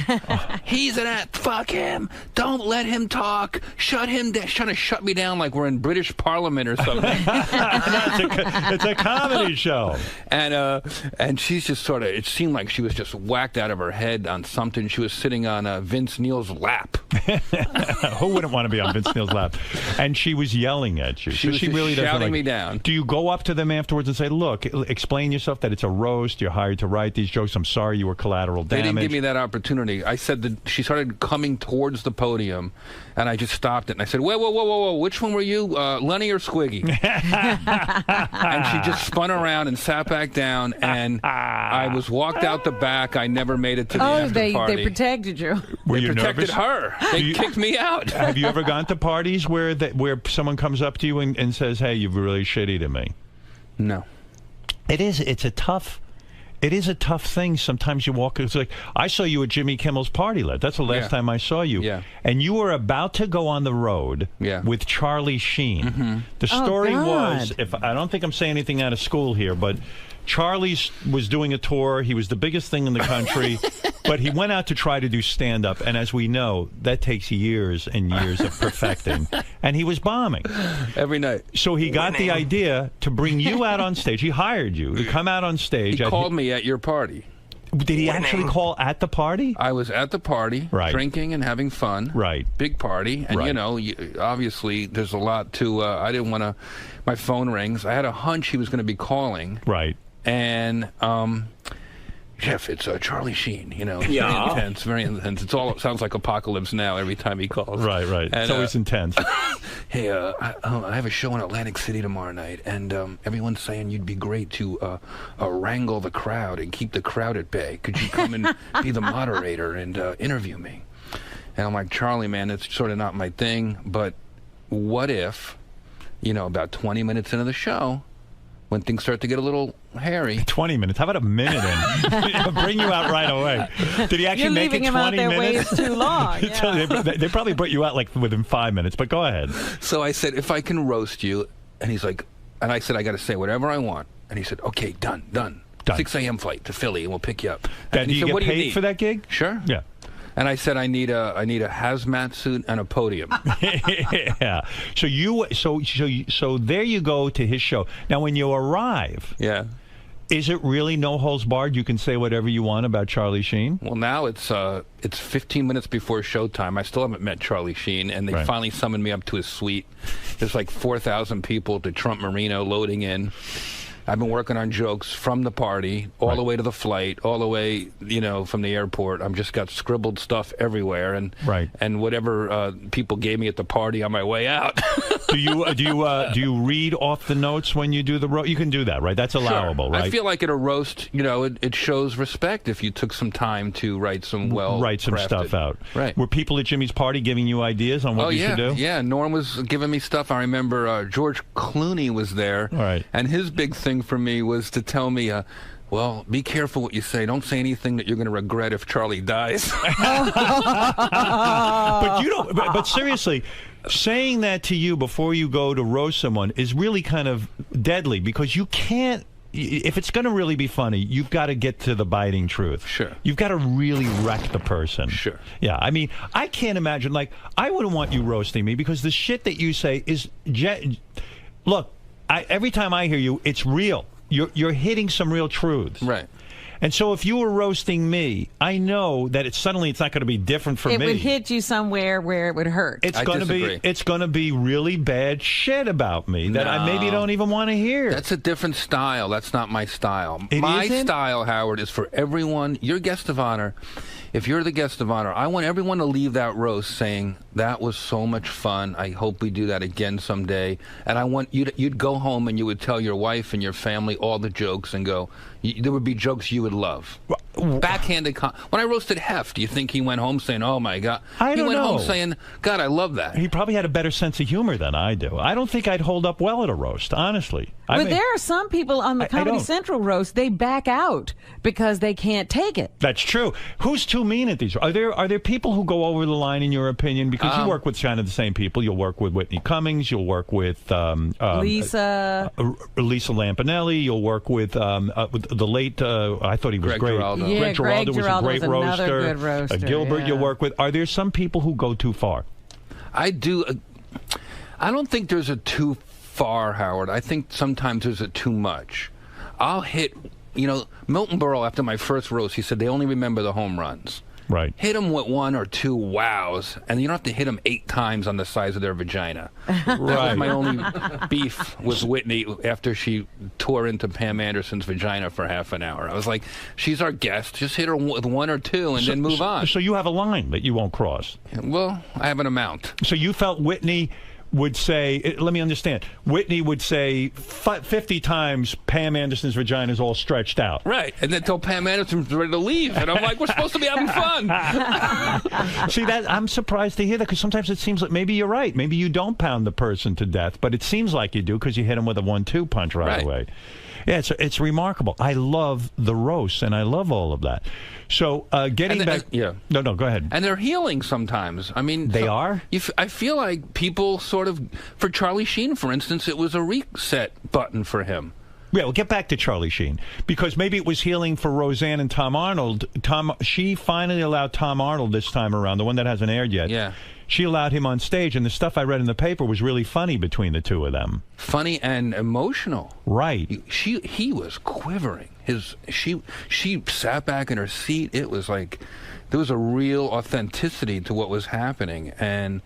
He's an ass. Fuck him. Don't let him talk. Shut him down. Trying to shut me down like we're in British Parliament or something. It's a comedy show. And she's just sort of, it seemed like she was just whacked out of her head on something. She was sitting on Vince Neil's lap. Who wouldn't want to be on Vince Neil's lap? And she was yelling at you. She was really shouting me down. Do you go up to them afterwards and say, look, explain yourself that it's a roast, you're hired to write these jokes, I'm sorry you were collateral damage? They didn't give me that opportunity. I said that she started coming towards the podium, and I just stopped it, and I said, whoa, which one were you, Lenny or Squiggy? And she just spun around and sat back down, and I was walked out the back. I never made it to the after party. They protected you. Were they you protected nervous? her. They kicked me out. Have you ever gone to parties where someone comes up to you and says, hey, you're really shitty to me? No. It's a tough thing. Sometimes you walk. It's like I saw you at Jimmy Kimmel's party. That's the last time I saw you. Yeah. And you were about to go on the road. With Charlie Sheen. Mm-hmm. The story was, I don't think I'm saying anything out of school here, but Charlie was doing a tour. He was the biggest thing in the country, but he went out to try to do stand-up. And as we know, that takes years and years of perfecting. And he was bombing every night. So he got the idea to bring you out on stage. He hired you to come out on stage. He called me at your party. Did he actually call at the party? I was at the party, drinking and having fun. Right. Big party. And, obviously there's a lot to, I didn't want to, my phone rings. I had a hunch he was going to be calling. Right. And, Jeff, it's Charlie Sheen, very intense. It sounds like Apocalypse Now every time he calls. Right. And, it's always intense. Hey, I have a show in Atlantic City tomorrow night, and everyone's saying you'd be great to wrangle the crowd and keep the crowd at bay. Could you come and be the moderator and interview me? And I'm like, Charlie, man, it's sort of not my thing, but what if, about 20 minutes into the show, when things start to get a little hairy. 20 minutes. How about a minute in? Bring you out right away. Did he actually make it 20 minutes? You're leaving him out there way too long. Yeah. They probably put you out like within 5 minutes, but go ahead. So I said, if I can roast you, and he's like, and I said, I got to say whatever I want. And he said, okay, done. 6 a.m. flight to Philly, and we'll pick you up. And he you said, get what do you paid need? for that gig? Sure. Yeah. And I said, I need a hazmat suit and a podium. Yeah. So there you go to his show. Now, when you arrive, is it really no holds barred? You can say whatever you want about Charlie Sheen. Well, now it's 15 minutes before showtime. I still haven't met Charlie Sheen, and they finally summoned me up to his suite. There's like 4,000 people at the Trump Marino loading in. I've been working on jokes from the party all the way to the flight, all the way, from the airport. I've just got scribbled stuff everywhere, and whatever people gave me at the party on my way out. Do you read off the notes when you do the roast? You can do that, right? That's allowable, sure. right? I feel like at a roast, it shows respect if you took some time to write some stuff out. Right. Were people at Jimmy's party giving you ideas on what you should do? Yeah, Norm was giving me stuff. I remember George Clooney was there, and his big thing for me was to tell me, well, be careful what you say. Don't say anything that you're going to regret if Charlie dies. But seriously, saying that to you before you go to roast someone is really kind of deadly, because you can't. If it's going to really be funny, you've got to get to the biting truth. Sure. You've got to really wreck the person. Sure. Yeah, I mean, I can't imagine, I wouldn't want you roasting me, because the shit that you say is... Look, every time I hear you, it's real. You're hitting some real truths. Right. And so if you were roasting me, I know that it's not going to be different for me. It would hit you somewhere where it would hurt. It's going to be really bad shit about me that I maybe don't even want to hear. That's a different style. That's not my style. My style, Howard, is for everyone. You're guest of honor. If you're the guest of honor, I want everyone to leave that roast saying, that was so much fun. I hope we do that again someday. And I want you'd go home and you would tell your wife and your family all the jokes and go, there would be jokes you would love. Backhanded. When I roasted Hef, do you think he went home saying, oh, my God? He went home saying, God, I love that. He probably had a better sense of humor than I do. I don't think I'd hold up well at a roast, honestly. But there are some people on the Comedy Central roast, they back out because they can't take it. That's true. Who's too mean at these? Are there people who go over the line, in your opinion? Because you work with kind of the same people. You'll work with Whitney Cummings. You'll work with Lisa Lampanelli. You'll work with the late, I thought he was Greg great. Giraldo. Yeah, Greg Giraldo was a great roaster. Good roaster. Gilbert, you'll work with. Are there some people who go too far? I do. I don't think there's a too far, Howard. I think sometimes there's a too much. I'll hit, Milton Berle, after my first roast, he said they only remember the home runs. Right. Hit them with 1 or 2 wows, and you don't have to hit them 8 times on the size of their vagina. That was my only beef with Whitney after she tore into Pam Anderson's vagina for half an hour. I was like, she's our guest. Just hit her with 1 or 2 and then move on. So you have a line that you won't cross. Well, I have an amount. So you felt Whitney would say, let me understand, Whitney would say 50 times Pam Anderson's vagina is all stretched out. Right, and then until Pam Anderson's ready to leave. And I'm like, we're supposed to be having fun. See, I'm surprised to hear that, because sometimes it seems like maybe you're right. Maybe you don't pound the person to death, but it seems like you do because you hit him with a 1-2 punch right away. Yeah, it's remarkable. I love the roast, and I love all of that. So getting back... No, go ahead. And they're healing sometimes. I mean... They are? I feel like people sort of... For Charlie Sheen, for instance, it was a reset button for him. Yeah, we'll get back to Charlie Sheen, because maybe it was healing for Roseanne and Tom Arnold. She finally allowed Tom Arnold this time around, the one that hasn't aired yet. Yeah. She allowed him on stage, and the stuff I read in the paper was really funny between the two of them. Funny and emotional. Right. He was quivering. She sat back in her seat. It was like there was a real authenticity to what was happening, and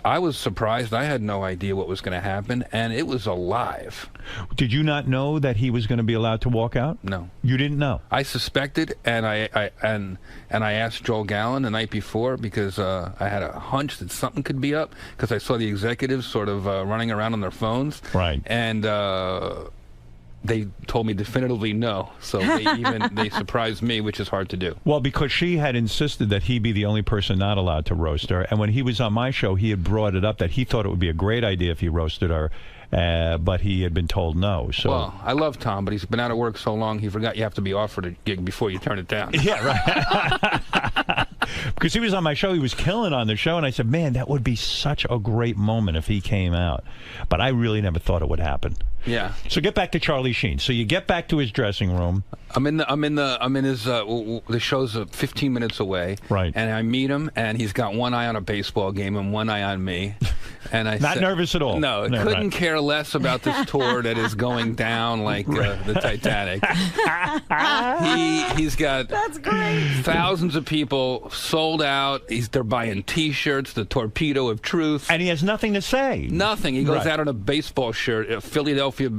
I was surprised. I had no idea what was going to happen, and it was alive. Did you not know that he was going to be allowed to walk out? No. You didn't know? I suspected, and I asked Joel Gallen the night before, because I had a hunch that something could be up, because I saw the executives sort of running around on their phones. Right. And they told me definitively no. So they surprised me, which is hard to do. Well, because she had insisted that he be the only person not allowed to roast her. And when he was on my show, he had brought it up that he thought it would be a great idea if he roasted her. But he had been told no. So. Well, I love Tom, but he's been out of work so long, he forgot you have to be offered a gig before you turn it down. Yeah, right. Because he was on my show, he was killing on the show, and I said, man, that would be such a great moment if he came out. But I really never thought it would happen. Yeah. So get back to Charlie Sheen. So you get back to his dressing room. I'm in his. The show's 15 minutes away. Right. And I meet him, and he's got one eye on a baseball game and one eye on me. And I not nervous at all. No, couldn't care less about this tour that is going down like the Titanic. He's got That's great. Thousands of people sold out. They're buying T-shirts, the Torpedo of Truth, and he has nothing to say. Nothing. He goes out in a baseball shirt, a Philadelphia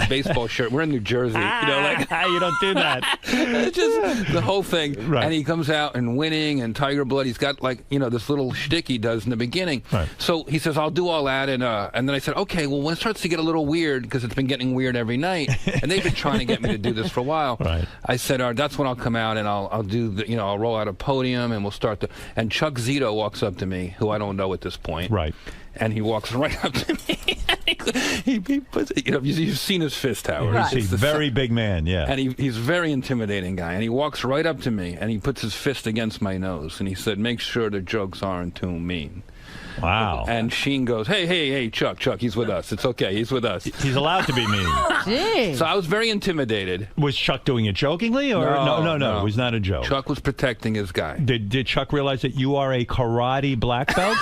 baseball shirt. We're in New Jersey. You don't do that. Just the whole thing. Right. And he comes out and winning and Tiger Blood. He's got this little shtick he does in the beginning. Right. So he says, I'll do all that. And then I said, okay, well, when it starts to get a little weird, because it's been getting weird every night, and they've been trying to get me to do this for a while. Right. I said, all right, that's when I'll come out and I'll do I'll roll out a podium and we'll start and Chuck Zito walks up to me, who I don't know at this point. Right. And he walks right up to me. he puts, you've seen his fist, Howard. Right. He's a very big man, yeah. And he's a very intimidating guy. And he walks right up to me, and he puts his fist against my nose, and he said, make sure the jokes aren't too mean. Wow. And Sheen goes, hey, Chuck, he's with us. It's okay, he's with us. He's allowed to be mean. Gee. So I was very intimidated. Was Chuck doing it jokingly? Or no, it was not a joke. Chuck was protecting his guy. Did Chuck realize that you are a karate black belt?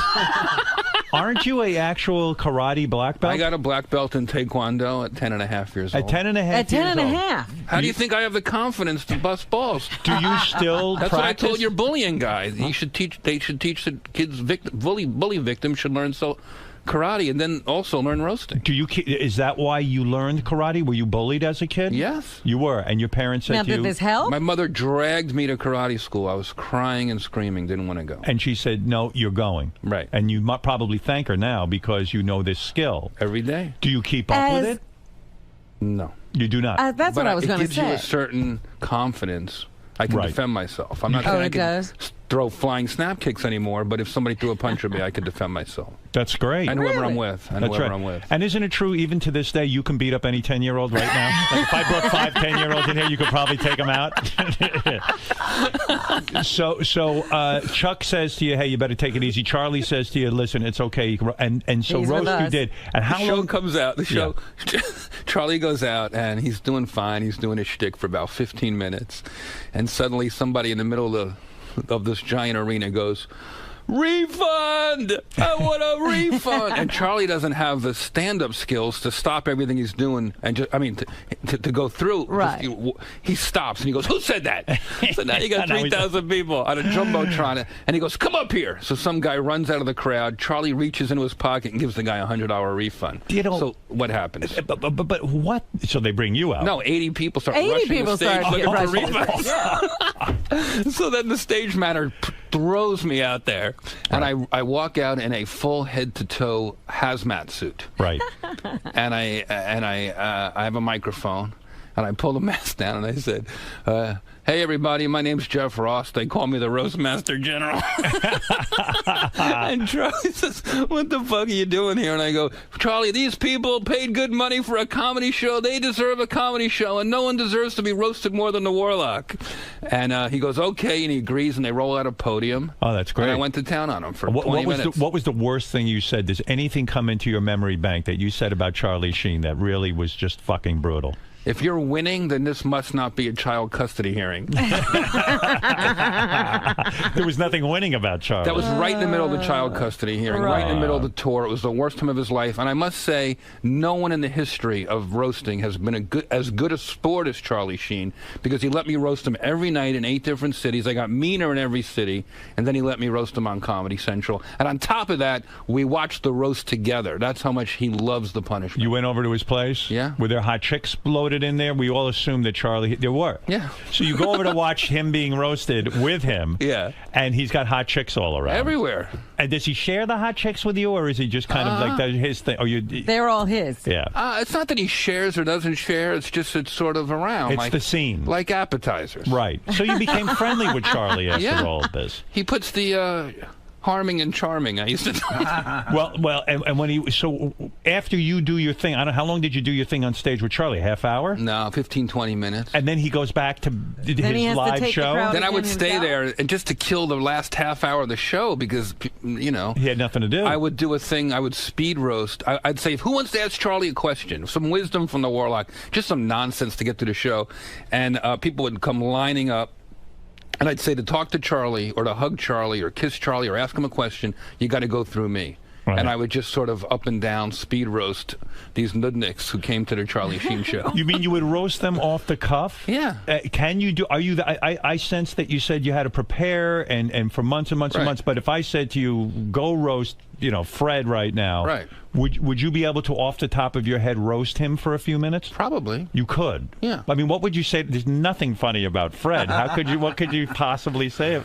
Aren't you a actual karate black belt? I got a black belt in Taekwondo at 10 and a half years old. At 10 and a half At 10 and a half. How do you think I have the confidence to bust balls? Do you still That's practice? what I told your bullying guy. They should teach the kids, bully victims should learn karate and then also learn roasting. Is that why you learned karate? Were you bullied as a kid? Yes. You were, and your parents said to you... Now, did this help? My mother dragged me to karate school. I was crying and screaming, didn't want to go. And she said, no, you're going. Right. And you might probably thank her now because you know this skill. Every day. Do you keep up with it? No. You do not? That's what I was going to say. It say. gives you a certain confidence. I can defend myself. I'm not saying it does? throw flying snap kicks anymore, but if somebody threw a punch at me, I could defend myself. That's great. And whoever I'm with. And That's whoever right. I'm with. And isn't it true, even to this day, you can beat up any 10-year-old right now? Like if I brought 5 10-year-olds in here, you could probably take them out. So Chuck says to you, hey, you better take it easy. Charlie says to you, listen, it's okay. You can, and so He's with roast you us. did. And how the show long comes out. The show, Charlie goes out and he's doing fine. He's doing his shtick for about 15 minutes, and suddenly somebody in the middle of this giant arena goes, refund! I want a refund! And Charlie doesn't have the stand-up skills to stop everything he's doing and just, to go through. Right. He stops and he goes, who said that? So now you got 3,000 people on a jumbotron, and he goes, come up here. So some guy runs out of the crowd. Charlie reaches into his pocket and gives the guy a $100 refund. So what happens? But what? So they bring you out? No, 80 people start 80 rushing people the stage start looking for rushing. refunds. So then the stage manager throws me out there, and I walk out in a full head-to-toe hazmat suit. Right. And I have a microphone, and I pull the mask down, and I said, hey, everybody, my name's Jeff Ross. They call me the Roast Master General. And Charlie says, what the fuck are you doing here? And I go, Charlie, these people paid good money for a comedy show. They deserve a comedy show, and no one deserves to be roasted more than the Warlock. And he goes, okay, and he agrees, and they roll out a podium. Oh, that's great. And I went to town on him for 20 minutes. What was the worst thing you said? Does anything come into your memory bank that you said about Charlie Sheen that really was just fucking brutal? If you're winning, then this must not be a child custody hearing. There was nothing winning about Charlie. That was right in the middle of the child custody hearing, right in the middle of the tour. It was the worst time of his life. And I must say, no one in the history of roasting has been as good a sport as Charlie Sheen, because he let me roast him every night in 8 different cities. I got meaner in every city, and then he let me roast him on Comedy Central. And on top of that, we watched the roast together. That's how much he loves the punishment. You went over to his place? Yeah. Were there hot chicks loaded in there? We all assumed that Charlie... There were. Yeah. So you go over to watch him being roasted with him. Yeah. And he's got hot chicks all around. Everywhere. And does he share the hot chicks with you, or is he just kind of like that, his thing? Or you? They're all his. Yeah. It's not that he shares or doesn't share. It's just it's sort of around. It's like, the scene. Like appetizers. Right. So you became friendly with Charlie after all of this. He puts the... harming and charming, I used to Well, and when so after you do your thing, I don't know, how long did you do your thing on stage with Charlie? Half hour? No, 15, 20 minutes. And then he goes back to his live show? Then I would stay there and just to kill the last half hour of the show, because, you know. He had nothing to do. I would do a thing, I would speed roast. I'd say, who wants to ask Charlie a question? Some wisdom from the Warlock. Just some nonsense to get through the show. And people would come lining up. And I'd say, to talk to Charlie or to hug Charlie or kiss Charlie or ask him a question, you got to go through me. Right. And I would just sort of up and down speed roast these nudniks who came to the Charlie Sheen show. You mean you would roast them off the cuff? Yeah. Can you do? Are you? I sense that you said you had to prepare and for months and months and months. But if I said to you, go roast, Fred right now, right? Would you be able to, off the top of your head, roast him for a few minutes? Probably. You could. Yeah. I mean, what would you say? There's nothing funny about Fred. How could you? What could you possibly say?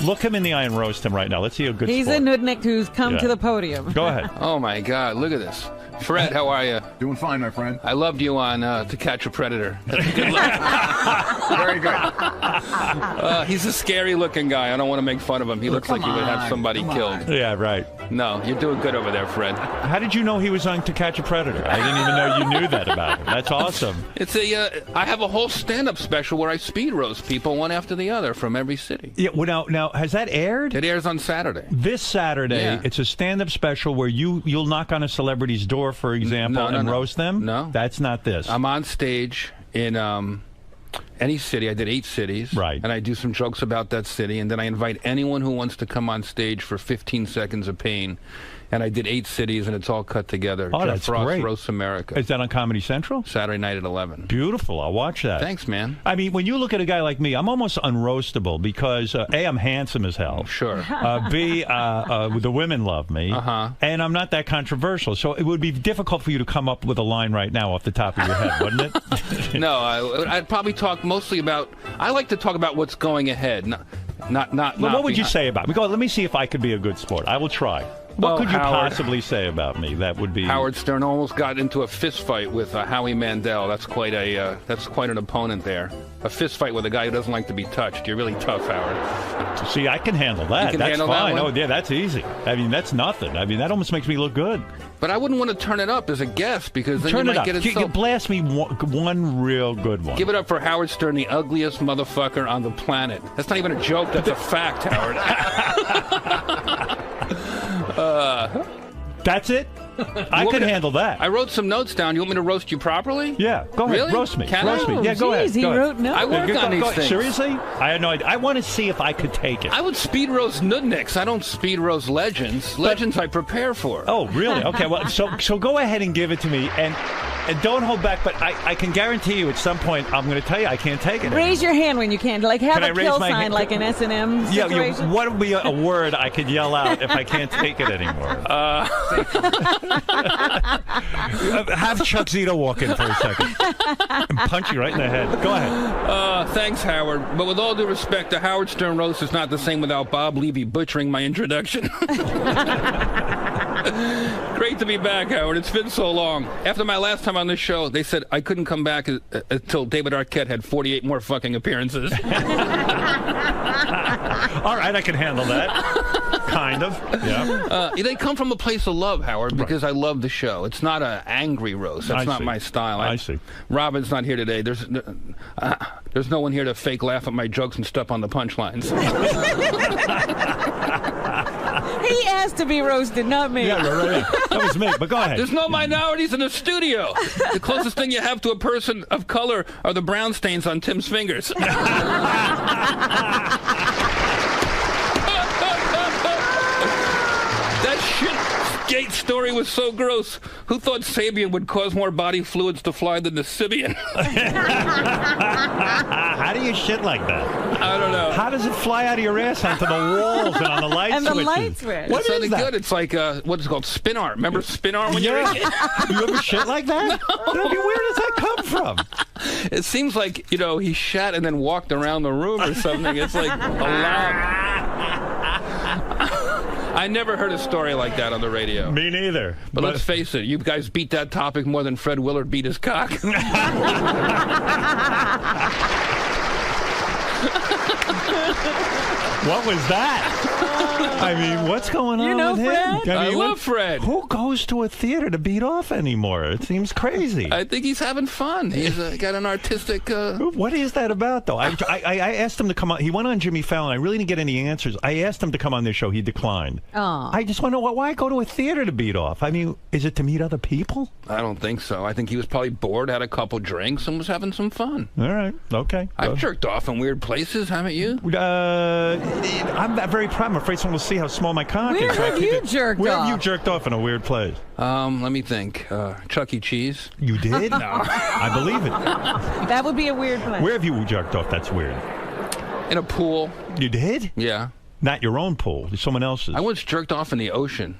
Look him in the eye and roast him right now. Let's see a good. He's sport. a nudnik who's come to the podium. Go ahead. Oh my God! Look at this. Fred, how are you? Doing fine, my friend. I loved you on To Catch a Predator. Good luck. Very good. He's a scary-looking guy. I don't want to make fun of him. He looks like he would have somebody killed. Yeah, right. No, you're doing good over there, Fred. How did you know he was on To Catch a Predator? I didn't even know you knew that about him. That's awesome. It's I have a whole stand-up special where I speed roast people one after the other from every city. Yeah. Well, now has that aired? It airs on Saturday. This Saturday, Yeah. It's a stand-up special where you'll knock on a celebrity's door, for example, and roast them. No, that's not this. I'm on stage in any city. I did 8 cities. Right. And I do some jokes about that city, and then I invite anyone who wants to come on stage for 15 seconds of pain. And I did 8 cities, and it's all cut together. Oh, Jeff that's Ross great. Roasts America. Is that on Comedy Central? Saturday night at 11. Beautiful. I'll watch that. Thanks, man. I mean, when you look at a guy like me, I'm almost unroastable because, A, I'm handsome as hell. Sure. B, the women love me. And I'm not that controversial. So it would be difficult for you to come up with a line right now off the top of your head, wouldn't it? No, I'd probably talk mostly about... I like to talk about what's going ahead, not what would you say about me? Go, let me see if I could be a good sport. I will try. What could you Howard. possibly say about me? That would be Howard Stern almost got into a fist fight with Howie Mandel. That's quite an opponent there. A fist fight with a guy who doesn't like to be touched. You're really tough, Howard. See, I can handle that. You can that's handle fine. that one? Oh, yeah, that's easy. I mean, that's nothing. I mean, that almost makes me look good. But I wouldn't want to turn it up as a guest because then Turn you it might up. get it. You blast me one real good one. Give it up for Howard Stern, the ugliest motherfucker on the planet. That's not even a joke. That's a fact, Howard. That's it? I could handle that. I wrote some notes down. You want me to roast you properly? Yeah, go ahead. Really? Roast me. Can roast I? me. Yeah, go ahead. He Go ahead. wrote notes. I work on these things. Seriously? I had no idea. I want to see if I could take it. I would speed roast Nudniks. I don't speed roast legends. Legends I prepare for. Oh, really? Okay. Well, so go ahead and give it to me, and don't hold back. But I can guarantee you, at some point, I'm going to tell you I can't take it. Raise your hand when you can. Like have Can I a raise kill my sign, hand? like an S&M situation. What would be a word I could yell out if I can't take it anymore? Have Chuck Zito walk in for a second and punch you right in the head. Go ahead. Thanks, Howard. But with all due respect, the Howard Stern roast is not the same without Bob Levy butchering my introduction. Great to be back, Howard. It's been so long. After my last time on this show, they said I couldn't come back until David Arquette had 48 more fucking appearances. All right, I can handle that. Kind of, yeah. They come from a place of love, Howard, because I love the show. It's not an angry roast. That's not my style. I see. Robin's not here today. There's no one here to fake laugh at my jokes and step on the punchlines. He asked to be roasted, not me. Yeah, right. That was me, but go ahead. There's no minorities in the studio. The closest thing you have to a person of color are the brown stains on Tim's fingers. That shit gate story was so gross. Who thought Sabian would cause more body fluids to fly than the Sibian? How do you shit like that? I don't know. How does it fly out of your ass onto the walls and on the light And the switches? light switch. What It's something is that? good. It's like, what's it called? Spin arm. Remember spin arm when you were a kid? You ever shit like that? No. Where does that come from? It seems like, he shat and then walked around the room or something. It's like a lot. I never heard a story like that on the radio. Me neither. But let's face it, you guys beat that topic more than Fred Willard beat his cock. What was that? I mean, what's going on with him? Fred? I love Fred. Who goes to a theater to beat off anymore? It seems crazy. I think he's having fun. He's got an artistic... What is that about, though? I asked him to come on. He went on Jimmy Fallon. I really didn't get any answers. I asked him to come on this show. He declined. Oh. I just want to know, why go to a theater to beat off? I mean, is it to meet other people? I don't think so. I think he was probably bored, had a couple drinks, and was having some fun. All right. Okay. I've jerked off in weird places, haven't you? I'm very proud. I'm afraid someone will see how small my cock Where is. have you jerked Where off? have you jerked off in a weird place? Let me think. Chuck E. Cheese. You did? No. I believe it. That would be a weird place. Where have you jerked off? That's weird. In a pool. You did? Yeah. Not your own pool. Someone else's. I once jerked off in the ocean.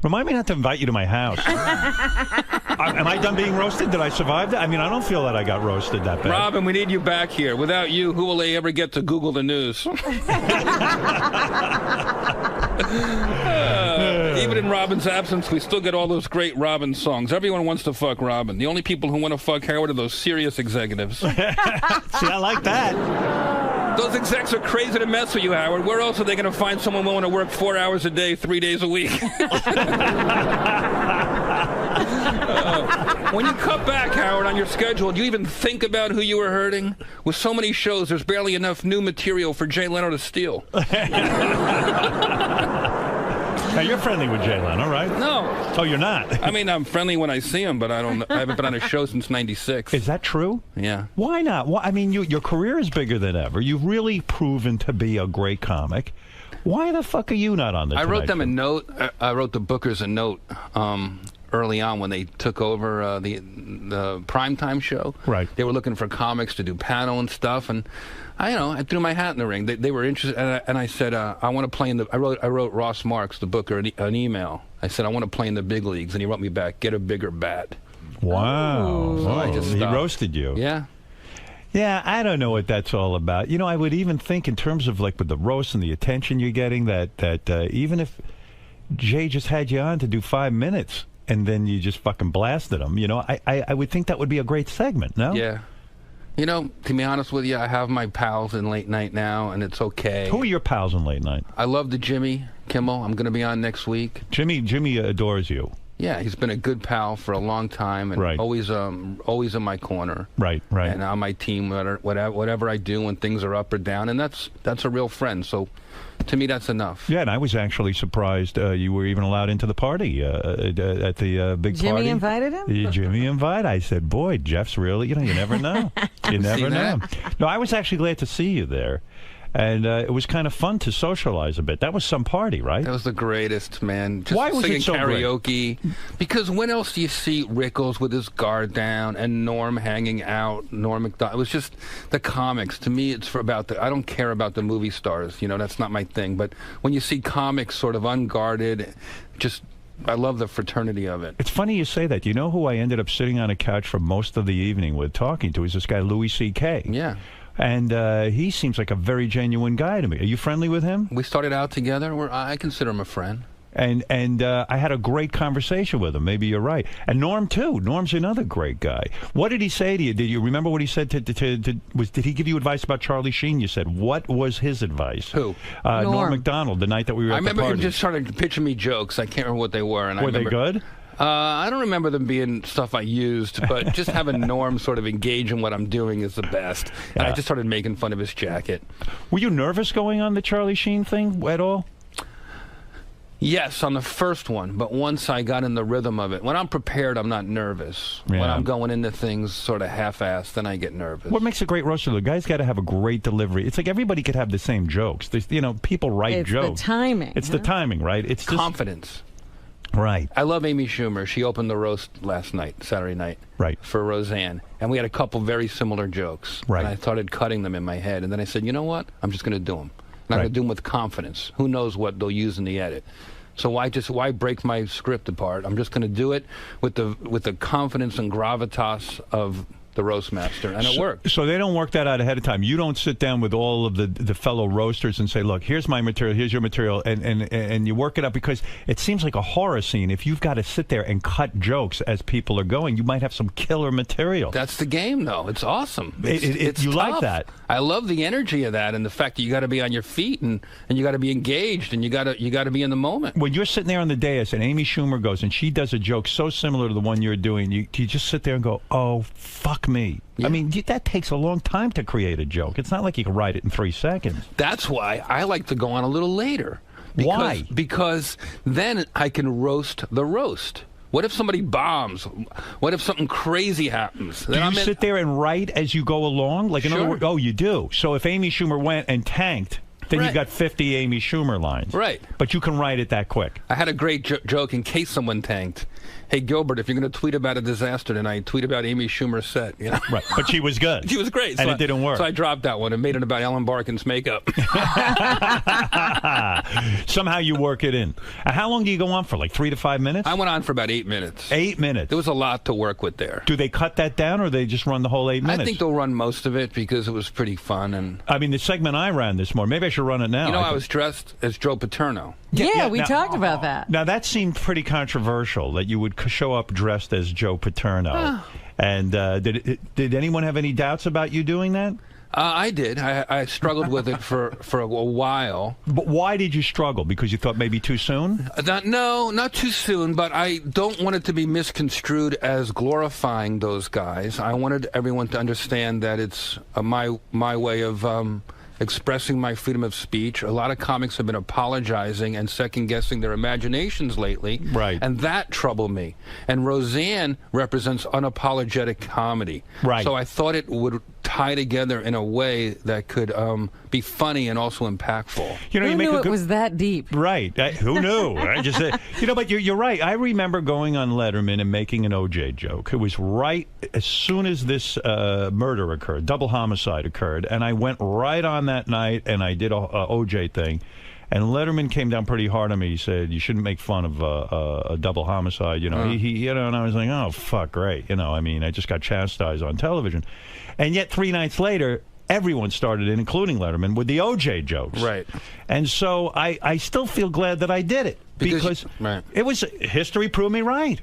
Remind me not to invite you to my house. Am I done being roasted? Did I survive that? I mean, I don't feel that I got roasted that bad. Robin, we need you back here. Without you, who will they ever get to Google the news? Even in Robin's absence, we still get all those great Robin songs. Everyone wants to fuck Robin. The only people who want to fuck Howard are those serious executives. See, I like that. Those execs are crazy to mess with you, Howard. Where else are they going to find someone willing to work 4 hours a day, 3 days a week? When you cut back, Howard, on your schedule, do you even think about who you were hurting? With so many shows, there's barely enough new material for Jay Leno to steal. Now, you're friendly with Jay Leno, right? No. Oh, you're not? I mean, I'm friendly when I see him, but I haven't been on a show since '96. Is that true? Yeah. Why not? I mean, your career is bigger than ever. You've really proven to be a great comic. Why the fuck are you not on the I wrote Tonight them Show? a note. I wrote the bookers a note early on when they took over the primetime show. Right. They were looking for comics to do panel and stuff, and I threw my hat in the ring. They were interested, and I said, I want to play in the. I wrote Ross Marks, the booker, an email. I said, I want to play in the big leagues, and he wrote me back, get a bigger bat. Wow. So I just he stopped. roasted you. Yeah. Yeah, I don't know what that's all about. I would even think in terms of like with the roast and the attention you're getting that even if Jay just had you on to do 5 minutes, and then you just fucking blasted him. You know, I would think that would be a great segment, no? Yeah. You know, to be honest with you, I have my pals in late night now, and it's okay. Who are your pals in late night? I love the Jimmy Kimmel. I'm going to be on next week. Jimmy adores you. Yeah, he's been a good pal for a long time, and always in my corner. Right. And on my team, whatever I do when things are up or down, and that's a real friend. So, to me, that's enough. Yeah, and I was actually surprised you were even allowed into the party at the big party. Jimmy invited him? Jimmy invited. I said, boy, Jeff's really, you never know. You never know. No, I was actually glad to see you there. And it was kind of fun to socialize a bit. That was some party, right? That was the greatest, man. Just Why was singing it so karaoke. Because when else do you see Rickles with his guard down and Norm hanging out, Norm Macdonald? It was just the comics. To me, it's I don't care about the movie stars. You know, that's not my thing. But when you see comics sort of unguarded, I love the fraternity of it. It's funny you say that. You know who I ended up sitting on a couch for most of the evening with talking to is this guy, Louis C.K. Yeah. And he seems like a very genuine guy to me. Are you friendly with him? We started out together. I consider him a friend. And I had a great conversation with him. Maybe you're right. And Norm, too. Norm's another great guy. What did he say to you? Did you remember what he said did he give you advice about Charlie Sheen? You said, what was his advice? Who? Norm Macdonald, the night that we were at the party. I remember him just started pitching me jokes. I can't remember what they were. Were they good? I don't remember them being stuff I used, but just having Norm sort of engage in what I'm doing is the best. And I just started making fun of his jacket. Were you nervous going on the Charlie Sheen thing at all? Yes, on the first one, but once I got in the rhythm of it. When I'm prepared, I'm not nervous. Yeah. When I'm going into things sort of half-assed, then I get nervous. What makes a great roaster? The guy's got to have a great delivery. It's like everybody could have the same jokes. There's, people write jokes. It's the timing. It's the timing, right? It's confidence. Right. I love Amy Schumer. She opened the roast last night, Saturday night. Right. For Roseanne. And we had a couple very similar jokes. Right. And I started cutting them in my head. And then I said, you know what? I'm just going to do them. And I'm going to do them with confidence. Who knows what they'll use in the edit. So why break my script apart? I'm just going to do it with the confidence and gravitas of the roast master, and it worked. So they don't work that out ahead of time. You don't sit down with all of the fellow roasters and say, look, here's my material, here's your material, and you work it up, because it seems like a horror scene. If you've got to sit there and cut jokes as people are going, you might have some killer material. That's the game, though. It's awesome. You tough. like that. I love the energy of that, and the fact that you got to be on your feet, and you got to be engaged, and you got to be in the moment. When you're sitting there on the dais and Amy Schumer goes and she does a joke so similar to the one you're doing, you just sit there and go, oh, fuck me. Yeah. I mean, that takes a long time to create a joke. It's not like you can write it in 3 seconds. That's why I like to go on a little later. Why? Because then I can roast the roast. What if somebody bombs? What if something crazy happens? Do you sit there and write as you go along? Like, in other words, oh, you do. So if Amy Schumer went and tanked, then you've got 50 Amy Schumer lines. Right. But you can write it that quick. I had a great joke in case someone tanked. Hey, Gilbert, if you're going to tweet about a disaster tonight, tweet about Amy Schumer's set. You know? Right. But she was good. She was great. And it didn't work. So I dropped that one and made it about Ellen Barkin's makeup. Somehow you work it in. How long do you go on for? Like 3 to 5 minutes? I went on for about 8 minutes. 8 minutes. There was a lot to work with there. Do they cut that down, or they just run the whole 8 minutes? I think they'll run most of it because it was pretty fun. And I mean, the segment I ran this morning, maybe I should run it now. You know, I was dressed as Joe Paterno. Yeah, we talked about that. Now, that seemed pretty controversial, that you would show up dressed as Joe Paterno. And did anyone have any doubts about you doing that? I did. I struggled with it for a while. But why did you struggle? Because you thought maybe too soon? No, not too soon, but I don't want it to be misconstrued as glorifying those guys. I wanted everyone to understand that it's my way of expressing my freedom of speech. A lot of comics have been apologizing and second-guessing their imaginations lately. Right. And that troubled me. And Roseanne represents unapologetic comedy. Right. So I thought it would tie together in a way that could be funny and also impactful. You know, Who knew it was that deep? Right. Who knew? I just said, but you're right. I remember going on Letterman and making an OJ joke. It was right as soon as this murder occurred, double homicide occurred, and I went right on that night and I did a OJ thing. And Letterman came down pretty hard on me. He said, you shouldn't make fun of a double homicide. And I was like, oh, fuck, great. I mean, I just got chastised on television. And yet 3 nights later, everyone started in, including Letterman, with the OJ jokes. Right. And so I still feel glad that I did it. Because right. it was history proved me right.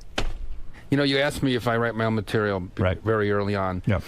You know, you asked me if I write my own material very early on. Yep.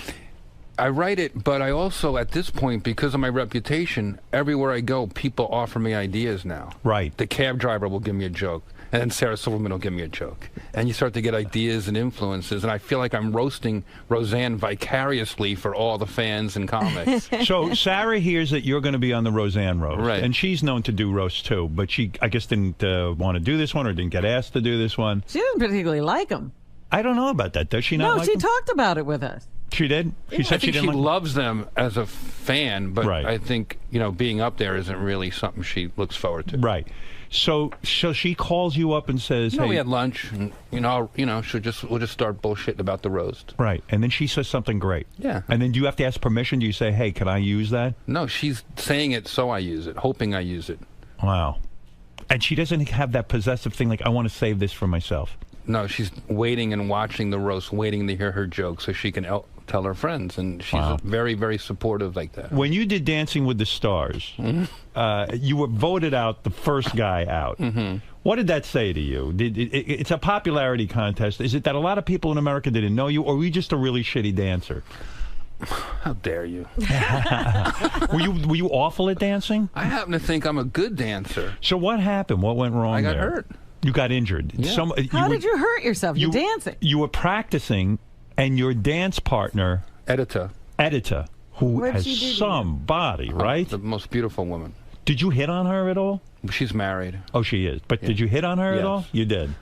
I write it, but I also, at this point, because of my reputation, everywhere I go, people offer me ideas now. Right. The cab driver will give me a joke, and then Sarah Silverman will give me a joke. And you start to get ideas and influences, and I feel like I'm roasting Roseanne vicariously for all the fans and comics. So Sarah hears that you're going to be on the Roseanne roast. Right. And she's known to do roasts, too. But she, I guess, didn't want to do this one or didn't get asked to do this one. She didn't particularly like him. I don't know about that. Does she not No, like she them? talked about it with us. She did? She said I think she she didn't like loves them as a fan, but Right. I think, you know, being up there isn't really something she looks forward to. Right. So she calls you up and says, No, hey, we had lunch, and we'll just start bullshitting about the roast. right. And then she says something great. Yeah. And then do you have to ask permission? Do you say, hey, can I use that? No, she's saying it so I use it, hoping I use it. Wow. And she doesn't have that possessive thing like, I want to save this for myself. No, she's waiting and watching the roast, waiting to hear her joke so she can tell her friends, and she's very, very supportive like that. When you did Dancing with the Stars, you were voted out the first guy out. What did that say to you? It's a popularity contest. Is it that a lot of people in America didn't know you, or were you just a really shitty dancer? How dare you? Were you awful at dancing? I happen to think I'm a good dancer. So what happened? What went wrong I got there? hurt. You got injured. Yeah. How did you hurt yourself? You're dancing. You were practicing, and your dance partner, Edita, who What'd has she do to you? some body, right? The most beautiful woman. Did you hit on her at all? She's married. Oh, she is. But did you hit on her at Yes. all? You did.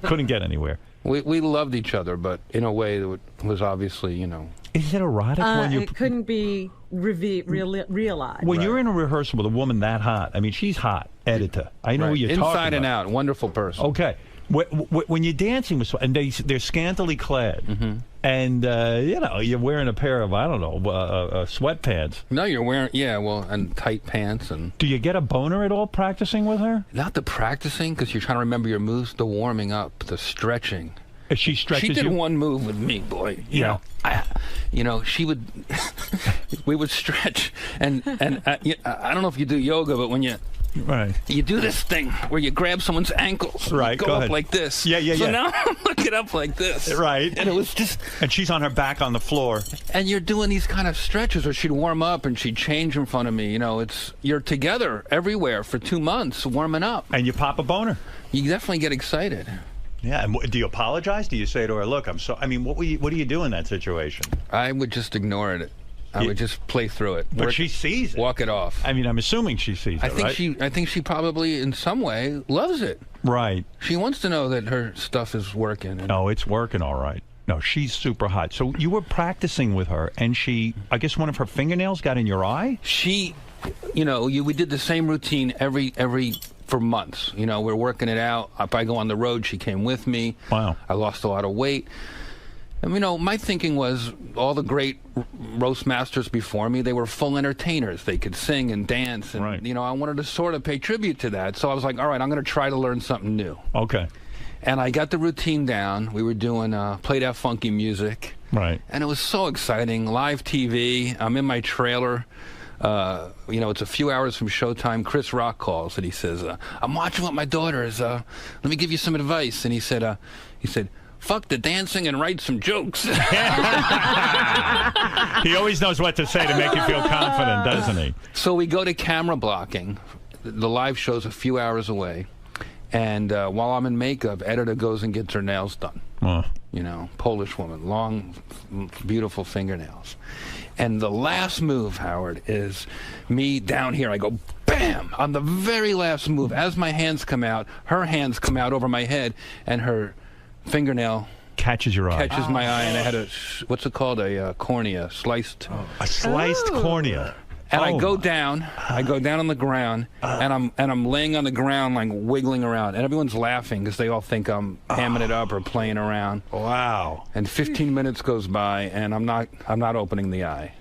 Couldn't get anywhere. We loved each other, but in a way that was obviously, you know. Is it erotic when you... It couldn't be realized. When you're in a rehearsal with a woman that hot, I mean, she's hot, Edita. I know who you're talking about. Inside and out, wonderful person. Okay. When you're dancing with someone, and they're scantily clad, and, you're wearing a pair of, I don't know, sweatpants. No, you're wearing, and tight pants. And do you get a boner at all practicing with her? Not the practicing, because you're trying to remember your moves, the warming up, the stretching. If she stretches She did you? one move with me, boy. You know, she would, we would stretch, and I don't know if you do yoga, but when you do this thing where you grab someone's ankles, right? Go up like this. So now I'm looking up like this, right? And it was just, and she's on her back on the floor, and you're doing these kind of stretches, or she'd warm up and she'd change in front of me. You know, you're together everywhere for 2 months warming up, and you pop a boner. You definitely get excited. Yeah, and do you apologize? Do you say to her, "Look, I'm so"? I mean, what do you do in that situation? I would just ignore it. I would just play through it. But she sees it. Walk it off. I mean, I'm assuming she sees it. I think she probably, in some way, loves it. Right. She wants to know that her stuff is working. No, it's working all right. No, she's super hot. So you were practicing with her, and I guess one of her fingernails got in your eye? She, we did the same routine for months. You know, we're working it out. If I go on the road, she came with me. Wow. I lost a lot of weight. And, my thinking was all the great roast masters before me, they were full entertainers. They could sing and dance. And, I wanted to sort of pay tribute to that. So I was like, all right, I'm going to try to learn something new. Okay. And I got the routine down. We were doing play that funky music. Right. And it was so exciting. Live TV. I'm in my trailer. It's a few hours from showtime. Chris Rock calls and he says, I'm watching with my daughters. Let me give you some advice. And he said, fuck the dancing and write some jokes. He always knows what to say to make you feel confident, doesn't he? So we go to camera blocking. The live show's a few hours away. And while I'm in makeup, Editor goes and gets her nails done. Polish woman, long, beautiful fingernails. And the last move, Howard, is me down here. I go, bam, on the very last move. As my hands come out, her hands come out over my head, and her fingernail catches your eye. Catches my eye, and I had what's it called? A cornea, sliced. A sliced cornea. And I go down on the ground, and I'm laying on the ground, like wiggling around, and everyone's laughing because they all think I'm hamming it up or playing around. Wow! And 15 minutes goes by, and I'm not opening the eye.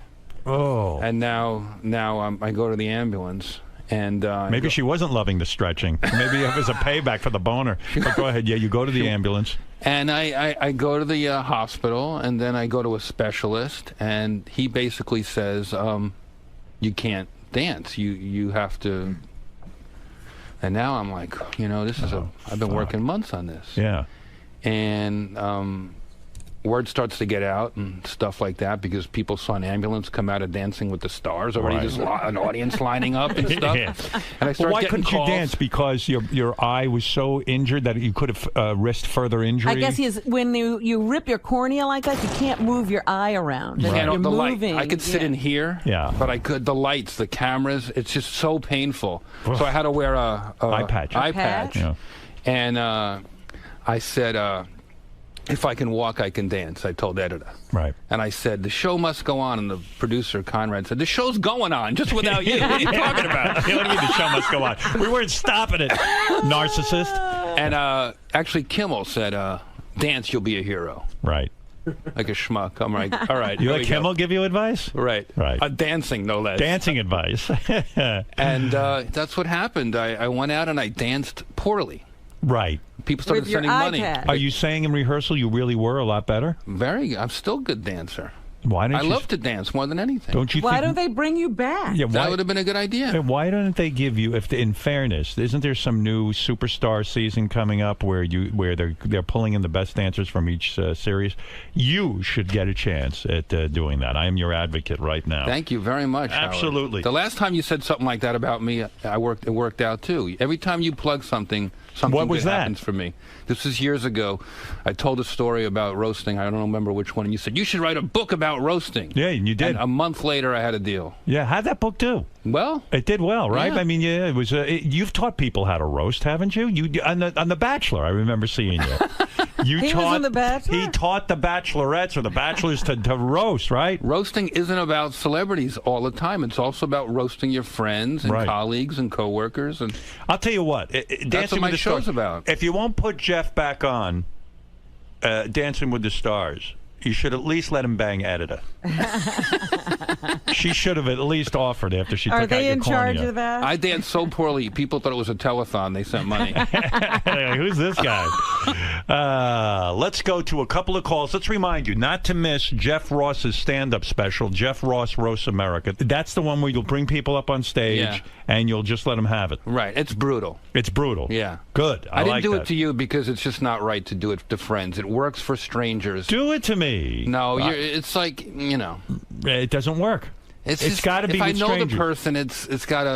Oh! And now I go to the ambulance, and maybe she wasn't loving the stretching. Maybe it was a payback for the boner. But go ahead. Yeah, you go to the ambulance. And I go to the hospital, and then I go to a specialist, and he basically says, you can't dance. You have to. And now I'm like, this is I've been working months on this. Yeah. And word starts to get out and stuff like that because people saw an ambulance come out of Dancing with the Stars already, just an audience lining up and stuff. Yeah. And I started why getting couldn't calls. you dance? Because your eye was so injured that you could have risked further injury? I guess when you rip your cornea like that, you can't move your eye around. You can't, You're the moving. light. I could sit in here, but I could. The lights, the cameras, it's just so painful. So I had to wear a eye patch. Eye patch. Yeah. And I said, if I can walk, I can dance. I told editor. Right. And I said, the show must go on. And the producer, Conrad, said, the show's going on, just without you. What are you talking about? What do you mean the show must go on? We weren't stopping it, narcissist. And actually, Kimmel said, dance, you'll be a hero. Right. Like a schmuck. I'm like, all right. You let Kimmel give you advice? Right. Right. Dancing, no less. Dancing advice. And that's what happened. I went out and I danced poorly. Right. People started sending money. Are you saying in rehearsal you really were a lot better? I'm still a good dancer. Why don't I love to dance more than anything. Why don't they bring you back? Yeah, that would have been a good idea. Why don't they give you, in fairness, isn't there some new superstar season coming up where they're pulling in the best dancers from each series? You should get a chance at doing that. I am your advocate right now. Thank you very much. Absolutely. Howard. The last time you said something like that about me, it worked out too. Every time you plug something what was good that? happens for me. This was years ago. I told a story about roasting. I don't remember which one. And you said, you should write a book about roasting. Yeah, and you did. And a month later, I had a deal. Yeah, how'd that book do? Well, it did well, right? Yeah. I mean, yeah, it was. You've taught people how to roast, haven't you? You on the Bachelor. I remember seeing you. He was on The Bachelor? He taught the Bachelorettes or the Bachelors to roast, right? Roasting isn't about celebrities all the time. It's also about roasting your friends and colleagues and coworkers. And I'll tell you what, that's what my show's about. If you won't put Jeff back on Dancing with the Stars, you should at least let him bang editor. She should have at least offered after she took out your cornea. Are they in charge of that? I danced so poorly, people thought it was a telethon. They sent money. Who's this guy? Let's go to a couple of calls. Let's remind you not to miss Jeff Ross's stand-up special, Jeff Ross Roasts America. That's the one where you'll bring people up on stage and you'll just let them have it. Right. It's brutal. It's brutal. Yeah. Good. I didn't like do that. it to you because it's just not right to do it to friends. It works for strangers. Do it to me. No, it's like, It doesn't work. It's got to be if I with know strangers. the person, it's got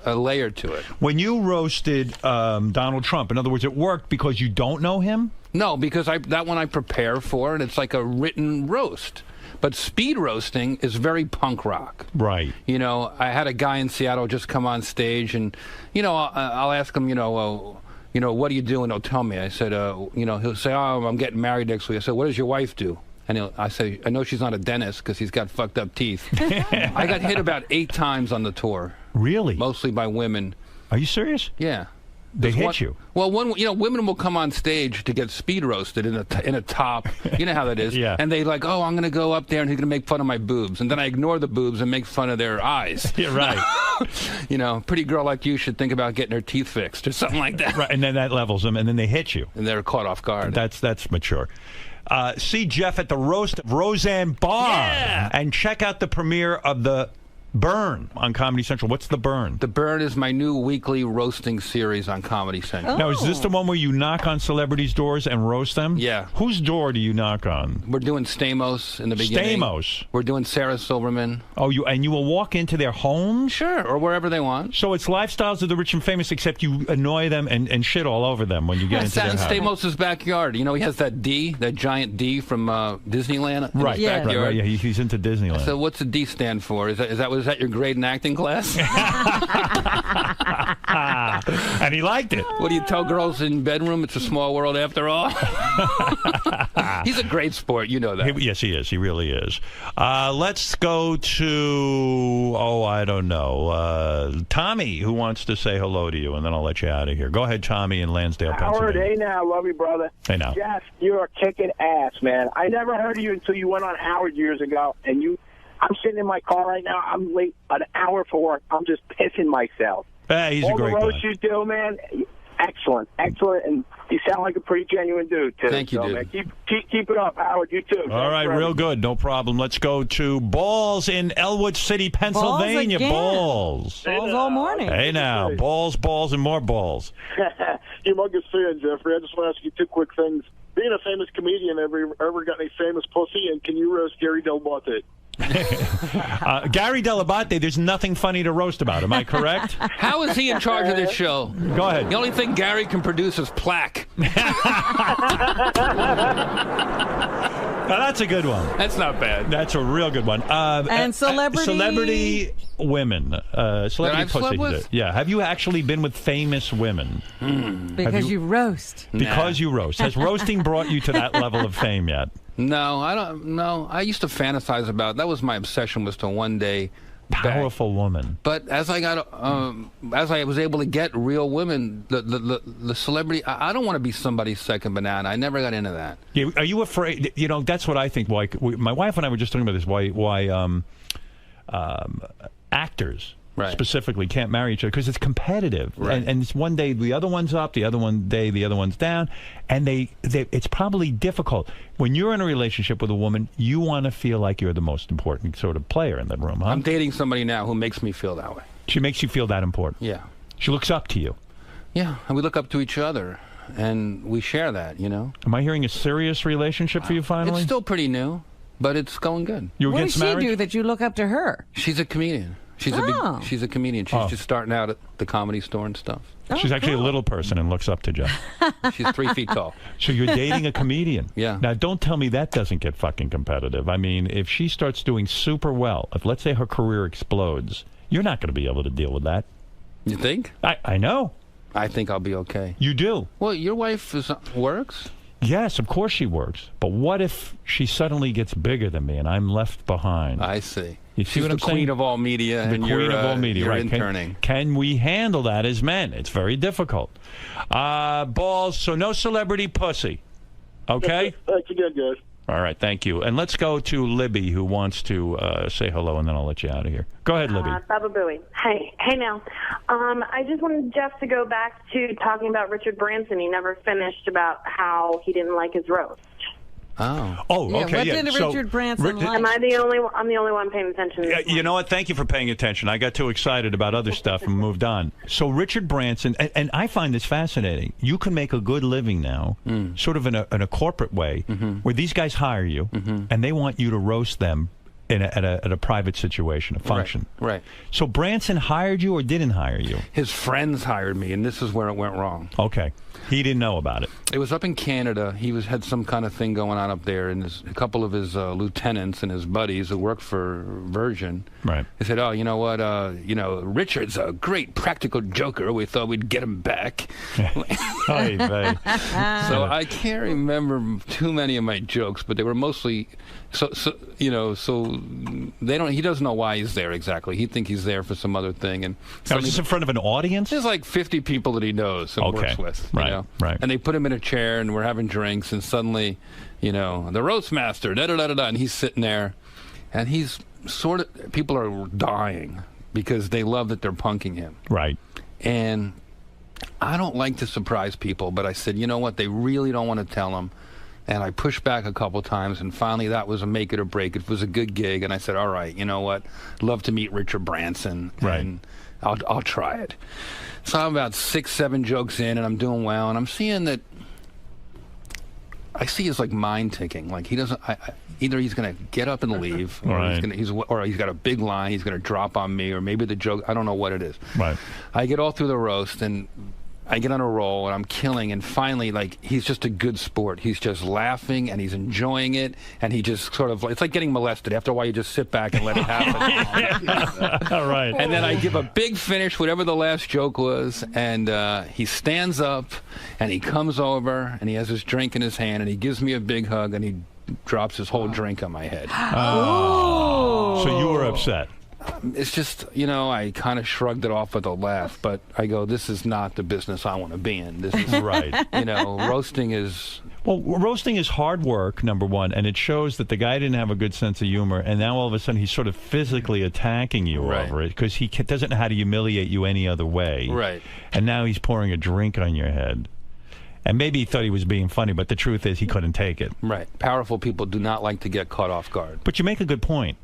a layer to it. When you roasted Donald Trump, in other words, it worked because you don't know him? No, because that one I prepare for, and it's like a written roast. But speed roasting is very punk rock. Right. I had a guy in Seattle just come on stage, and, I'll ask him, what are you doing? He'll tell me. I said, he'll say, oh, I'm getting married next week. I said, what does your wife do? And I say, I know she's not a dentist because he's got fucked up teeth. I got hit about 8 times on the tour. Really? Mostly by women. Are you serious? Yeah. They hit you? Well, women will come on stage to get speed roasted in a top. You know how that is. Yeah. And they like, oh, I'm going to go up there and he's going to make fun of my boobs. And then I ignore the boobs and make fun of their eyes. Yeah, right. Pretty girl like you should think about getting her teeth fixed or something like that. Right, and then that levels them, and then they hit you. And they're caught off guard. That's mature. See Jeff at the roast of Roseanne Barr. Yeah. And check out the premiere of The Burn on Comedy Central. What's The Burn? The Burn is my new weekly roasting series on Comedy Central. Now, is this the one where you knock on celebrities' doors and roast them? Yeah. Whose door do you knock on? We're doing Stamos in the beginning. Stamos. We're doing Sarah Silverman. Oh, you will walk into their homes? Sure, or wherever they want. So it's Lifestyles of the Rich and Famous, except you annoy them and shit all over them when you get into their house. Stamos' backyard. He has that D, that giant D from Disneyland in his backyard. Right, yeah, he's into Disneyland. So what's the D stand for? Was that your grade in acting class? And he liked it. What do you tell girls in bedroom? It's a small world after all. He's a great sport, you know that. Yes, he is. He really is. Let's go to, I don't know, Tommy, who wants to say hello to you, and then I'll let you out of here. Go ahead, Tommy in Lansdale, Howard, Pennsylvania. hey now, love you, brother. Hey now. Jeff, you're kicking ass, man. I never heard of you until you went on Howard years ago, and I'm sitting in my car right now. I'm late an hour for work. I'm just pissing myself. He's all a great the roasts guy. you do, man. Excellent, and you sound like a pretty genuine dude, too. Thank you, dude. Man, keep it up, Howard. You too. All right, real good. No problem. Let's go to Balls in Elwood City, Pennsylvania. Balls. Balls all morning. Hey, now. Balls, and more balls. Humongous fan, Jeffrey. I just want to ask you two quick things. Being a famous comedian, ever got any famous pussy? And can you roast Gary Del Monte? Gary Delabate, there's nothing funny to roast about. Am I correct? How is he in charge of this show? Go ahead. The only thing Gary can produce is plaque. Now, that's a good one. That's not bad. That's a real good one. And celebrity women. Celebrity I've slept with? Yeah. Have you actually been with famous women? Because you roast. Because you roast. Has roasting brought you to that level of fame yet? No, I don't. No, I used to fantasize about. That was my obsession, was to one day. Powerful woman. But as I got, as I was able to get real women, the celebrity, I don't want to be somebody's second banana. I never got into that. Yeah, are you afraid? You know, that's what I think. Why my wife and I were just talking about this. Why actors specifically can't marry each other, because it's competitive, and it's one day the other one's up, the other day the other one's down, and it's probably difficult when you're in a relationship with a woman. You want to feel like you're the most important sort of player in the room, huh? I'm dating somebody now who makes me feel that way. She makes you feel that important. Yeah. She looks up to you. Yeah, and we look up to each other, and we share that. You know. Am I hearing a serious relationship for you finally? It's still pretty new, but it's going good. You what against does she marriage? do that you look up to her? She's a comedian. She's she's a comedian. She's just starting out at the Comedy Store and stuff. She's actually a little person and looks up to Jeff. She's 3 feet tall. So you're dating a comedian. Yeah. Now, don't tell me that doesn't get fucking competitive. I mean, if she starts doing super well, if let's say her career explodes, you're not going to be able to deal with that. You think? I know. I think I'll be okay. You do? Well, your wife works? Yes, of course she works. But what if she suddenly gets bigger than me and I'm left behind? I see. You see She's what I'm the saying? queen of all media, The and queen you're, of all media, you're right? interning. Can we handle that as men? It's very difficult. Balls. So no celebrity pussy. Okay. Thanks again, guys. All right. Thank you. And let's go to Libby, who wants to say hello, and then I'll let you out of here. Go ahead, Libby. Baba Booey. Hey now. I just wanted Jeff to go back to talking about Richard Branson. He never finished about how he didn't like his roast. Oh, okay. What did Richard Branson like? Am I the only one? I'm the only one paying attention. You know what? Thank you for paying attention. I got too excited about other stuff and moved on. So Richard Branson, and I find this fascinating. You can make a good living now, sort of in a corporate way, where these guys hire you and they want you to roast them at a private situation, a function. Right. So Branson hired you or didn't hire you? His friends hired me, and this is where it went wrong. Okay. He didn't know about it. It was up in Canada. He had some kind of thing going on up there, and a couple of his lieutenants and his buddies who worked for Virgin. Right. They said, "Oh, you know what? Richard's a great practical joker. We thought we'd get him back." So I can't remember too many of my jokes, but they were mostly so they don't. He doesn't know why he's there exactly. He thinks he's there for some other thing. And now, is this in front of an audience? There's like 50 people that he knows and works with. Right. You know? Right. And they put him in a chair, and we're having drinks, and suddenly, the roast master, da-da-da-da-da, and he's sitting there, and he's sort of, people are dying because they love that they're punking him. Right. And I don't like to surprise people, but I said, you know what, they really don't want to tell him. And I pushed back a couple times, and finally that was a make it or break. It was a good gig, and I said, all right, you know what, love to meet Richard Branson, and I'll try it. So I'm about 6-7 jokes in, and I'm doing well, and I'm seeing that I see his like mind ticking. Like he doesn't. Either he's going to get up and leave, or he's got a big line he's going to drop on me, or maybe the joke. I don't know what it is. Right. I get all through the roast, and I get on a roll, and I'm killing, and finally, like, he's just a good sport. He's just laughing, and he's enjoying it, and he just sort of, it's like getting molested. After a while, you just sit back and let it happen. All right. And then I give a big finish, whatever the last joke was, and he stands up, and he comes over, and he has his drink in his hand, and he gives me a big hug, and he drops his whole drink on my head. So you were upset. it's just, I kind of shrugged it off with a laugh, but I go, this is not the business I want to be in. This is right. Roasting is... Well, roasting is hard work, number one, and it shows that the guy didn't have a good sense of humor, and now all of a sudden he's sort of physically attacking you over it because he doesn't know how to humiliate you any other way. Right. And now he's pouring a drink on your head. And maybe he thought he was being funny, but the truth is he couldn't take it. Right. Powerful people do not like to get caught off guard. But you make a good point.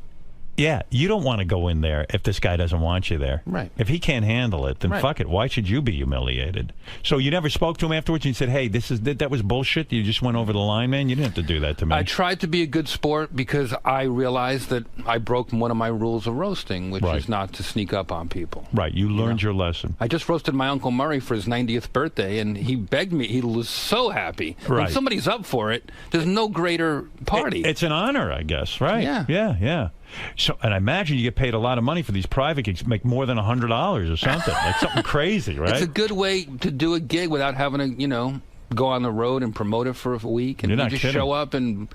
Yeah, you don't want to go in there if this guy doesn't want you there. Right. If he can't handle it, then fuck it. Why should you be humiliated? So you never spoke to him afterwards and you said, hey, that was bullshit? You just went over the line, man? You didn't have to do that to me. I tried to be a good sport because I realized that I broke one of my rules of roasting, which is not to sneak up on people. Right. You learned your lesson. I just roasted my Uncle Murray for his 90th birthday, and he begged me. He was so happy. When Right. somebody's up for it, there's no greater party. It's an honor, I guess, right? Yeah. Yeah. So, and I imagine you get paid a lot of money for these private gigs, make more than $100 or something, like something crazy, right? It's a good way to do a gig without having to, go on the road and promote it for a week, and You're you not just kidding. show up and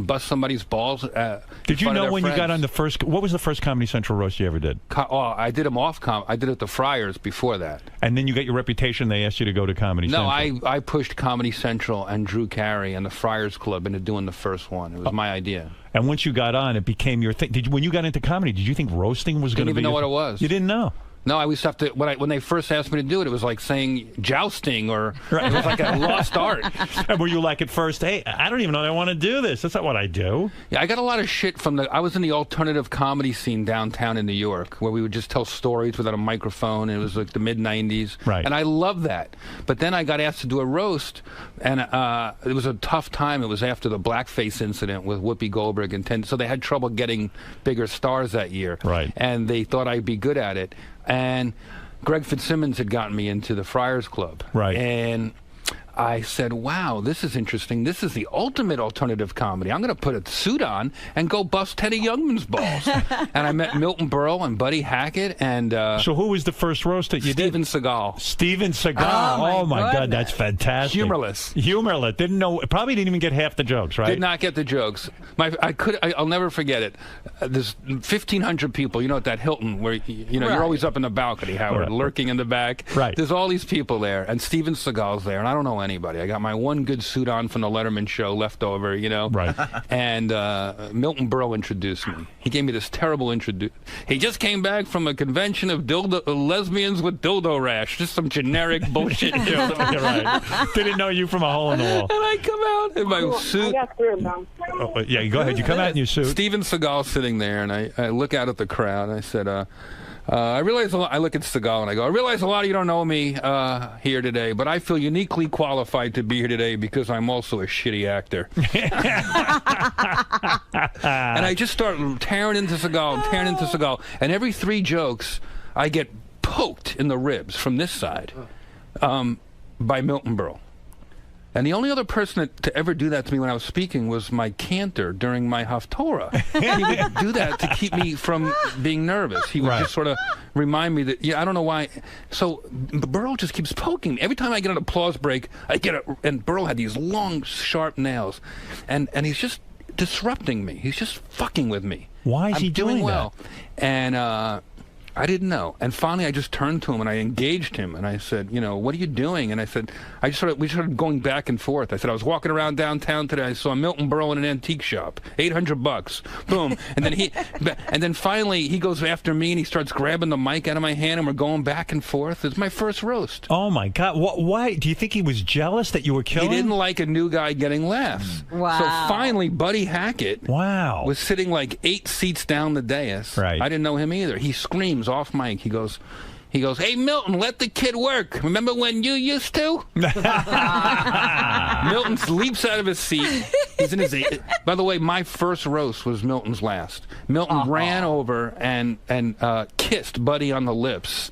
bust somebody's balls. Did you know when you got on the first? What was the first Comedy Central roast you ever did? I did them I did it at the Friars before that. And then you got your reputation. They asked you to go to Comedy Central. No, I pushed Comedy Central and Drew Carey and the Friars Club into doing the first one. It was my idea. And once you got on, it became your thing. When you got into comedy, did you think roasting was going to be? Didn't even know what it was. You didn't know. No, I used to have to, when they first asked me to do it, it was like saying jousting, or it was like a lost art. And were you like at first, hey, I don't even know I want to do this. That's not what I do. Yeah, I got a lot of shit from I was in the alternative comedy scene downtown in New York, where we would just tell stories without a microphone. And it was like the mid-'90s. Right. And I loved that. But then I got asked to do a roast, and it was a tough time. It was after the blackface incident with Whoopi Goldberg, and so they had trouble getting bigger stars that year. Right. And they thought I'd be good at it. And Greg Fitzsimmons had gotten me into the Friars Club. Right. And I said, wow, this is interesting. This is the ultimate alternative comedy. I'm going to put a suit on and go bust Teddy Youngman's balls. And I met Milton Berle and Buddy Hackett. And so who was the first roast that you did? Steven Seagal. Steven Seagal. Oh, my God, that's fantastic. Humorless. Didn't know. Probably didn't even get half the jokes, right? Did not get the jokes. I'll never forget it. There's 1,500 people, at that Hilton where, you're always up in the balcony, Howard, lurking in the back. Right. There's all these people there, and Steven Seagal's there, and I don't know anybody. I got my one good suit on from the Letterman show left over, Right. And Milton Berle introduced me. He gave me this terrible introduction. He just came back from a convention of lesbians with dildo rash. Just some generic bullshit joke. Right. Didn't know you from a hole in the wall. And I come out in my suit. I got three of them. Yeah, go ahead. You come out in your suit. Steven Seagal sitting there, and I look out at the crowd, and I said, I realize I look at Seagal and I go, I realize a lot of you don't know me here today, but I feel uniquely qualified to be here today because I'm also a shitty actor. And I just start tearing into Seagal, and every 3 jokes I get poked in the ribs from this side by Milton Berle. And the only other person to ever do that to me when I was speaking was my cantor during my Haftorah. He would do that to keep me from being nervous. He would just sort of remind me that, I don't know why. So Burl just keeps poking me. Every time I get an applause break, and Burl had these long, sharp nails. And he's just disrupting me. He's just fucking with me. Why is he doing well? And I didn't know. And finally, I just turned to him and I engaged him. And I said, what are you doing? And I said, we started going back and forth. I said, I was walking around downtown today. I saw Milton Berle in an antique shop. $800. Boom. And then finally, he goes after me and he starts grabbing the mic out of my hand and we're going back and forth. It's my first roast. Oh, my God. Why? Do you think he was jealous that you were killing him? He didn't like a new guy getting laughs. Wow. So finally, Buddy Hackett was sitting like 8 seats down the dais. Right. I didn't know him either. He screams off mic. He goes, hey, Milton, let the kid work. Remember when you used to? Milton leaps out of his seat. He's in his By the way, my first roast was Milton's last. Milton ran over and kissed Buddy on the lips.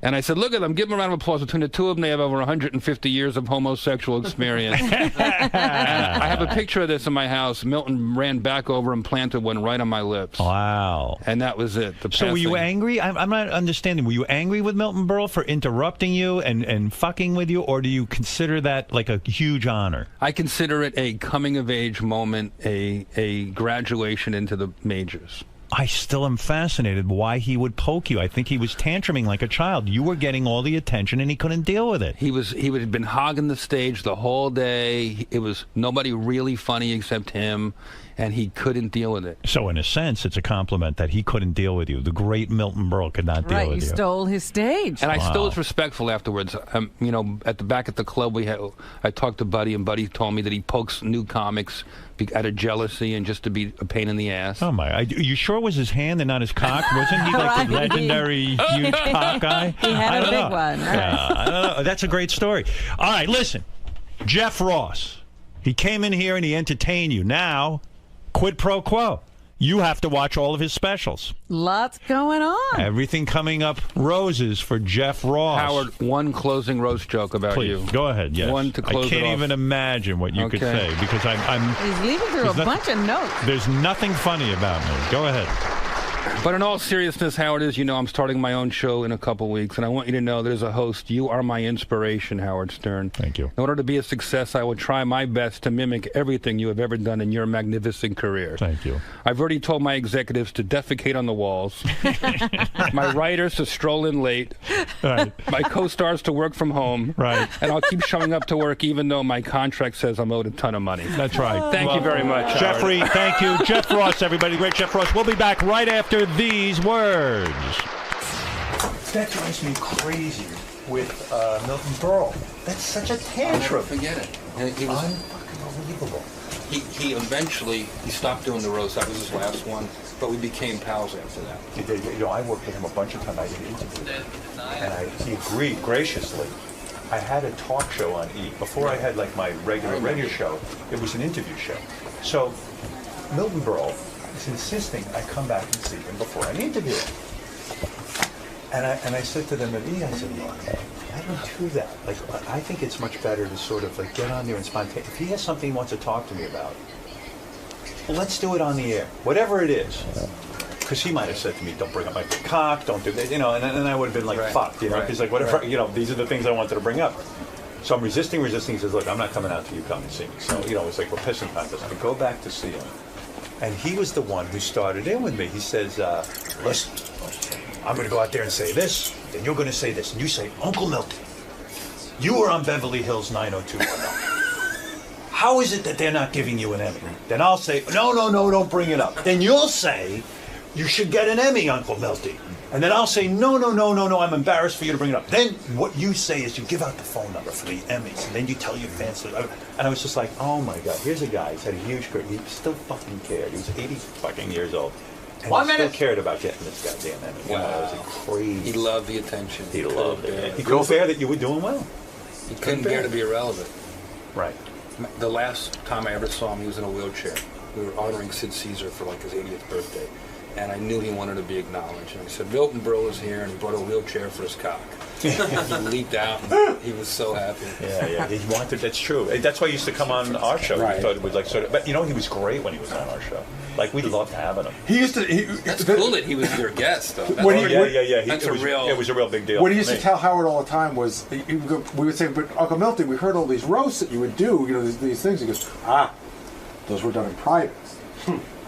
And I said, look at them. Give them a round of applause. Between the two of them, they have over 150 years of homosexual experience. And I have a picture of this in my house. Milton ran back over and planted one right on my lips. Wow. And that was it. So were you angry? I'm not understanding. Were you angry with Milton Berle for interrupting you and fucking with you? Or do you consider that like a huge honor? I consider it a coming-of-age moment, a graduation into the majors. I still am fascinated why he would poke you. I think he was tantruming like a child. You were getting all the attention, and he couldn't deal with it. He had been hogging the stage the whole day. It was nobody really funny except him, and he couldn't deal with it. So in a sense, it's a compliment that he couldn't deal with you. The great Milton Berle could not deal with you. You stole his stage. And I still was respectful afterwards. You know, at the back at the club, I talked to Buddy, and Buddy told me that he pokes new comics out of jealousy and just to be a pain in the ass. Oh my! Are you sure it was his hand and not his cock? Wasn't he like the legendary huge cock guy? He had a big one. Right? Yeah, I don't know. That's a great story. All right, listen, Jeff Ross. He came in here and he entertained you. Now, quid pro quo. You have to watch all of his specials. Lots going on. Everything coming up roses for Jeff Ross. Howard, one closing roast joke about Please, you. Go ahead, yes. One to close I can't even imagine what you could say because I'm He's leaving through a bunch of notes. There's nothing funny about me. Go ahead. But in all seriousness, Howard, as you know, I'm starting my own show in a couple weeks, and I want you to know that as a host, you are my inspiration, Howard Stern. Thank you. In order to be a success, I will try my best to mimic everything you have ever done in your magnificent career. Thank you. I've already told my executives to defecate on the walls, my writers to stroll in late, right. My co-stars to work from home, right. And I'll keep showing up to work even though my contract says I'm owed a ton of money. That's right. Thank you very much, Howard. Jeffrey, thank you. Jeff Ross, everybody. Great Jeff Ross. We'll be back right after these words. That drives me crazy with Milton Berle. That's such a tantrum. I'll never forget it. He was unbelievable. He eventually stopped doing the roast. That was his last one, but we became pals after that. You know, I worked with him a bunch of times. I did interviews, and he agreed graciously. I had a talk show on E! Before I had like my regular radio show. It was an interview show. So Milton Berle is insisting I come back and see him before I interview him. And I said to them at E! I said, look, I don't do that. Like, I think it's much better to sort of like get on there and spontaneous. If he has something he wants to talk to me about, well, let's do it on the air, whatever it is. Because he might have said to me, don't bring up my cock, don't do that, you know, and I would have been like, fuck, you know, because like whatever, you know, these are the things I wanted to bring up. So I'm resisting. He says, look, I'm not coming out till you come and see me. So, you know, it's like we're pissing contest. I go back to see him. And he was the one who started in with me. He says, listen, I'm going to go out there and say this, then you're going to say this. And you say, Uncle Milton, you were on Beverly Hills 90210. How is it that they're not giving you an Emmy? Then I'll say, no, don't bring it up. Then you'll say, you should get an Emmy, Uncle Milton. And then I'll say, no, I'm embarrassed for you to bring it up. Then what you say is you give out the phone number for the Emmys, and then you tell your fans. And I was just like, oh my God, here's a guy. He's had a huge career. He still fucking cared. He was 80 fucking years old. And he still cared about getting this goddamn Emmy. Wow. You know, it was crazy. He loved the attention. He loved it. He couldn't bear that you were doing well. He couldn't bear to be irrelevant. Right. The last time I ever saw him, he was in a wheelchair. We were honoring Sid Caesar for like his 80th birthday. And I knew he wanted to be acknowledged. And I said, Milton Berle is here, and he brought a wheelchair for his cock. He leaped out, and he was so happy. Yeah, he wanted, that's true. That's why he used to come on our show. Right. He thought it was like sort of, but you know, he was great when he was on our show. Like, we loved having him. He used to... That's cool that he was your guest, though. Yeah. It was a real big deal. What he used to tell Howard all the time was, we would say, but Uncle Milton, we heard all these roasts that you would do, you know, these things. He goes, those were done in private.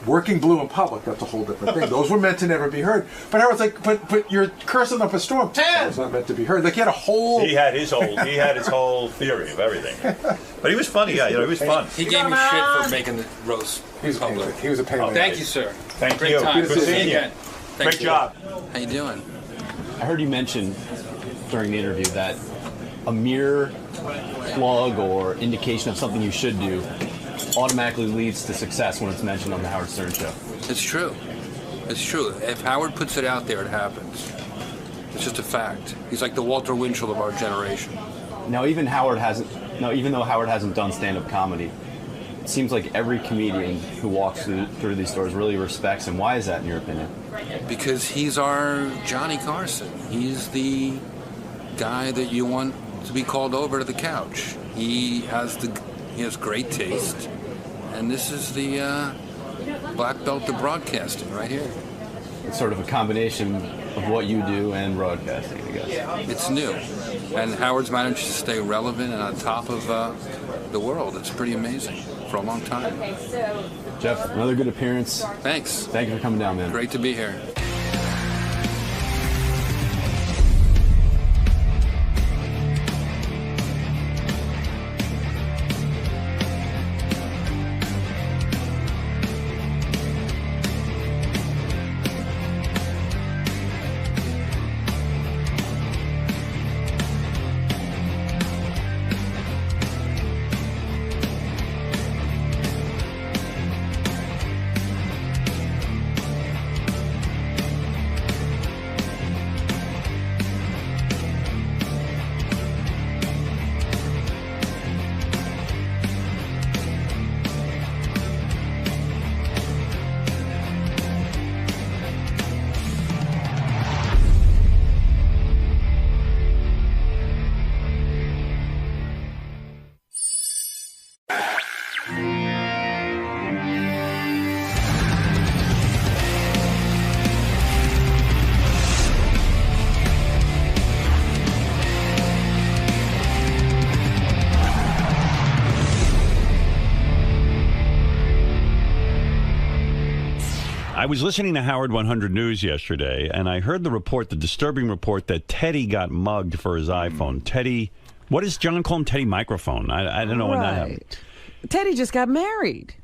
Working blue in public, that's a whole different thing. Those were meant to never be heard. But Howard's like, but you're cursing up a storm. That was not meant to be heard. Like, he had a whole... He had his whole theory of everything. But he was funny, yeah, you know, he was fun. He gave me shit for making the roast public. He was a pain in the Thank you, sir. Thank Great you. time. Good to see you. Great job. How you doing? I heard you mention during the interview that a mere plug or indication of something you should do automatically leads to success when it's mentioned on the Howard Stern Show. It's true. It's true. If Howard puts it out there, it happens. It's just a fact. He's like the Walter Winchell of our generation. Now, even though Howard hasn't done stand-up comedy, it seems like every comedian who walks through these doors really respects him. Why is that, in your opinion? Because he's our Johnny Carson. He's the guy that you want to be called over to the couch. He has great taste, and this is the black belt of broadcasting right here. It's sort of a combination of what you do and broadcasting, I guess. It's new, and Howard's managed to stay relevant and on top of the world. It's pretty amazing for a long time. Jeff, another good appearance. Thanks. Thank you for coming down, man. Great to be here. I was listening to Howard 100 News yesterday, and I heard the disturbing report that Teddy got mugged for his iPhone. Teddy, what does John call him? Teddy Microphone. I don't know when that happened. Teddy just got married.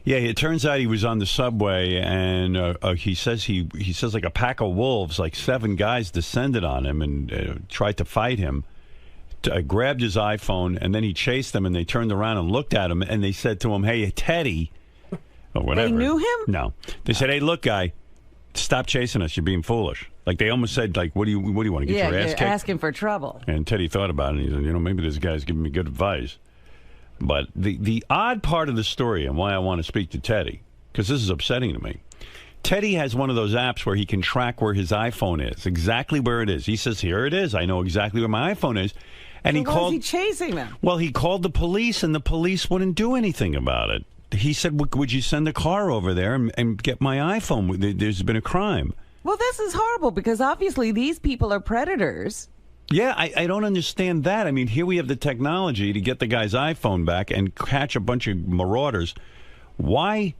Yeah, it turns out he was on the subway, and he says like a pack of wolves, like 7 guys descended on him and tried to fight him. Grabbed his iPhone, and then he chased them, and they turned around and looked at him, and they said to him, "Hey, Teddy." Or whatever. They knew him? No. They said, "Hey, look, guy, stop chasing us. You're being foolish." Like they almost said, "Like, what do you want to get your ass kicked?" Asking for trouble. And Teddy thought about it, and he said, "Maybe this guy's giving me good advice." But the odd part of the story, and why I want to speak to Teddy, because this is upsetting to me. Teddy has one of those apps where he can track where his iPhone is, exactly where it is. He says, "Here it is. I know exactly where my iPhone is." And so he called. Why is he chasing them? Well, he called the police, and the police wouldn't do anything about it. He said, "Would you send a car over there and get my iPhone? There's been a crime." Well, this is horrible because obviously these people are predators. Yeah, I don't understand that. I mean, here we have the technology to get the guy's iPhone back and catch a bunch of marauders. Why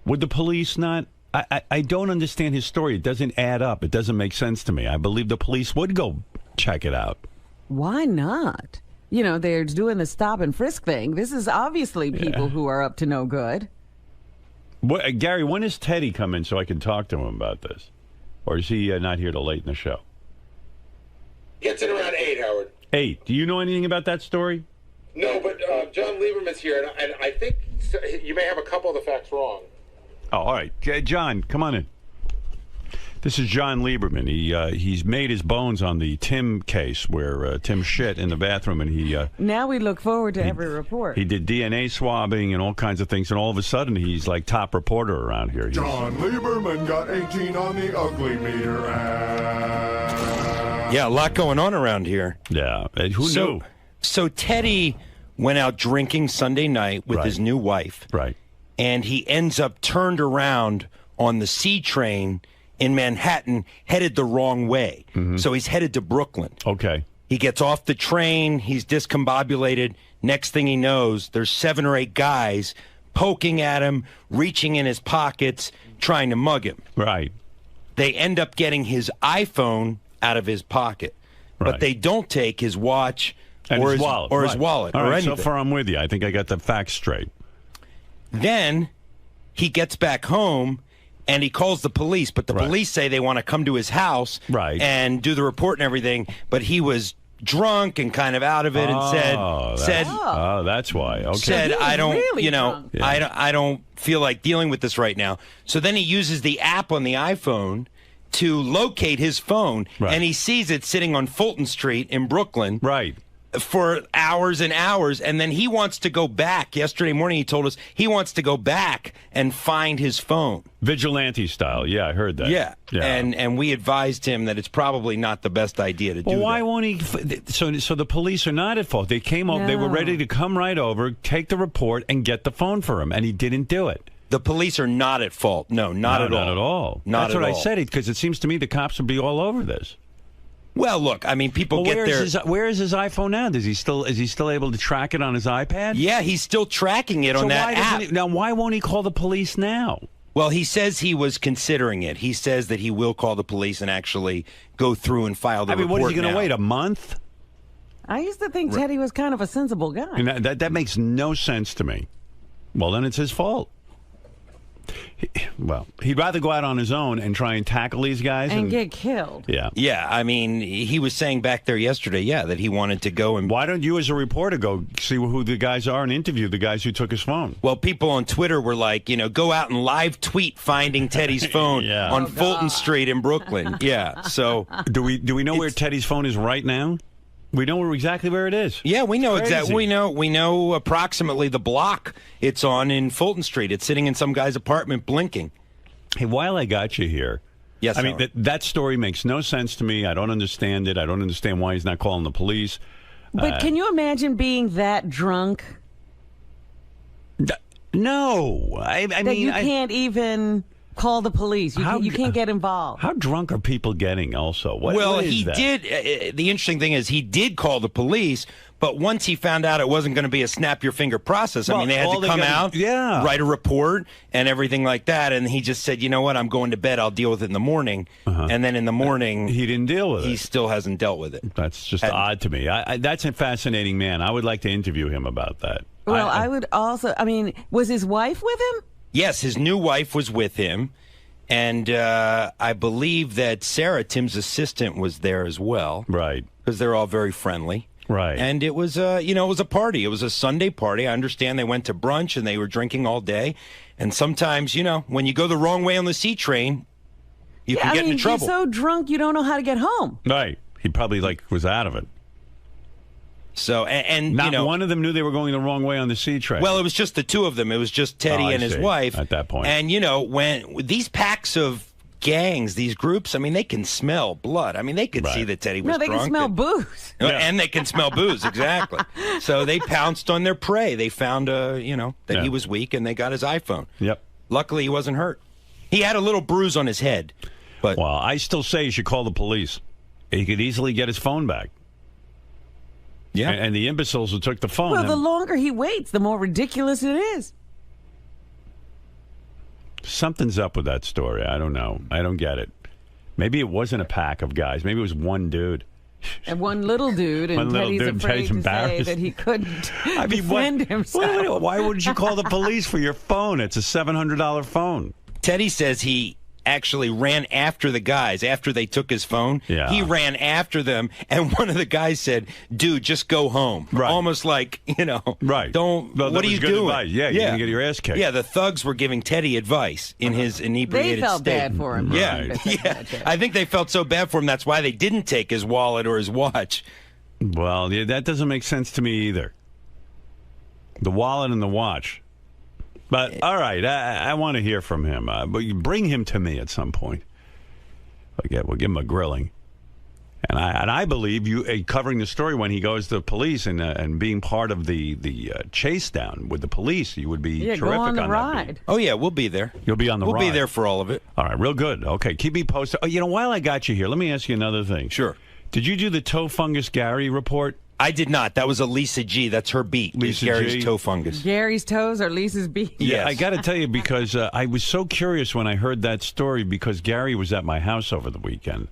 would the police not? I don't understand his story. It doesn't add up. It doesn't make sense to me. I believe the police would go check it out. Why not? They're doing the stop and frisk thing. This is obviously people who are up to no good. Gary, when does Teddy come in so I can talk to him about this? Or is he not here till late in the show? Gets in around 8, Howard. 8. Do you know anything about that story? No, but John Lieberman's here, and I think you may have a couple of the facts wrong. Oh, all right. John, come on in. This is John Lieberman. He's made his bones on the Tim case where Tim shit in the bathroom, and he... now we look forward to every report. He did DNA swabbing and all kinds of things, and all of a sudden he's like top reporter around here. John Lieberman got 18 on the ugly meter. Yeah, a lot going on around here. Yeah. Who knew? So Teddy went out drinking Sunday night with his new wife. Right. And he ends up turned around on the C train in Manhattan, headed the wrong way. Mm-hmm. So he's headed to Brooklyn. Okay. He gets off the train. He's discombobulated. Next thing he knows, there's 7 or 8 guys poking at him, reaching in his pockets, trying to mug him. Right. They end up getting his iPhone out of his pocket. Right. But they don't take his watch and or his wallet. Or his wallet all or right, anything. So far I'm with you. I think I got the facts straight. Then he gets back home and he calls the police, but the police say they want to come to his house and do the report and everything, but he was drunk and kind of out of it and said that's why. Okay. Said I don't really I don't feel like dealing with this right now. So then he uses the app on the iPhone to locate his phone, and he sees it sitting on Fulton Street in Brooklyn. Right. For hours and hours, and then he wants to go back. Yesterday morning he told us he wants to go back and find his phone. Vigilante style. Yeah, I heard that. Yeah. And we advised him that it's probably not the best idea to do that. Well, why won't he? So the police are not at fault. They came over. They were ready to come right over, take the report, and get the phone for him, and he didn't do it. The police are not at fault. No, not at all. Not at all. Not That's at what all. I said, because it seems to me the cops would be all over this. Well, look, I mean, people get their... Where is his iPhone now? Is he still able to track it on his iPad? Yeah, he's still tracking it on that app. Now, why won't he call the police now? Well, he says he was considering it. He says that he will call the police and actually go through and file the report. What is he going now. to wait, a month? I used to think Teddy was kind of a sensible guy. And that makes no sense to me. Well, then it's his fault. Well, he'd rather go out on his own and try and tackle these guys and get killed. Yeah. Yeah, I mean, he was saying back there yesterday, that he wanted to go and... Why don't you as a reporter go see who the guys are and interview the guys who took his phone? Well, people on Twitter were like, go out and live tweet finding Teddy's phone on Fulton Street in Brooklyn. Yeah, so... Do we know where Teddy's phone is right now? We know exactly where it is. Yeah, we know exactly. We know approximately the block it's on in Fulton Street. It's sitting in some guy's apartment blinking. Hey, while I got you here, yes, I mean that story makes no sense to me. I don't understand it. I don't understand why he's not calling the police. But can you imagine being that drunk? No, I mean you can't even call the police. You can't get involved. How drunk are people getting also? What he did. The interesting thing is he did call the police, but once he found out it wasn't going to be a snap your finger process, I mean, they had to come out, write a report and everything like that, and he just said, you know what, I'm going to bed, I'll deal with it in the morning. And then in the morning... He didn't deal with it. He still hasn't dealt with it. That's just odd to me. That's a fascinating man. I would like to interview him about that. Well, I would also... I mean, was his wife with him? Yes, his new wife was with him, and I believe that Sarah, Tim's assistant, was there as well. Right. Because they're all very friendly. Right. And it was, it was a party. It was a Sunday party. I understand they went to brunch and they were drinking all day. And sometimes, when you go the wrong way on the C train, you can get into trouble. You're so drunk you don't know how to get home. Right. He probably was out of it. So, and not one of them knew they were going the wrong way on the C train. Well, it was just the two of them. It was just Teddy and his wife. At that point. And, when these packs of gangs, these groups, I mean, they can smell blood. I mean, they could see that Teddy was drunk. No, they can smell booze. And they can smell booze, exactly. So they pounced on their prey. They found, that he was weak, and they got his iPhone. Yep. Luckily, he wasn't hurt. He had a little bruise on his head. But well, I still say you should call the police. He could easily get his phone back. Yeah. And the imbeciles who took the phone. Well, the longer he waits, the more ridiculous it is. Something's up with that story. I don't know. I don't get it. Maybe it wasn't a pack of guys. Maybe it was one dude. And one little dude, and Teddy's afraid to say that he couldn't defend himself. Why wouldn't you call the police for your phone? It's a $700 phone. Teddy says he actually ran after the guys after they took his phone. Yeah. He ran after them, and one of the guys said, dude, just go home. Right. Almost like, right. What are you doing? Advice. Yeah, you're going to get your ass kicked. Yeah, the thugs were giving Teddy advice in his inebriated state. They felt state. bad for him. Yeah, yeah. I think they felt so bad for him, that's why they didn't take his wallet or his watch. Well, that doesn't make sense to me either. The wallet and the watch. But, all right, I want to hear from him. But you bring him to me at some point. We'll give him a grilling. And I believe you covering the story when he goes to the police and being part of the chase down with the police, you would be terrific go on the that ride. beat. Oh, yeah, we'll be there. You'll be on the ride. We'll be there for all of it. All right, real good. Okay, keep me posted. Oh, while I got you here, let me ask you another thing. Sure. Did you do the toe fungus Gary report? I did not. That was a Lisa G. That's her beat. Lisa Gary's G. toe fungus. Gary's toes or Lisa's beat? Yeah, Yes. I got to tell you, because I was so curious when I heard that story, because Gary was at my house over the weekend.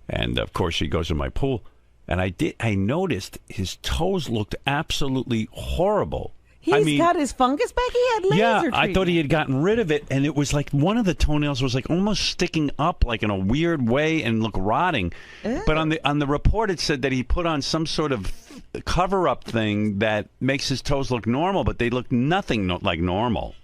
And, of course, he goes in my pool. And I noticed his toes looked absolutely horrible. He's got his fungus back? He had laser treatment. I thought he had gotten rid of it, and it was like one of the toenails was like almost sticking up like in a weird way and look rotting. Ew. But on the report it said that he put on some sort of cover-up thing that makes his toes look normal, but they look nothing like normal.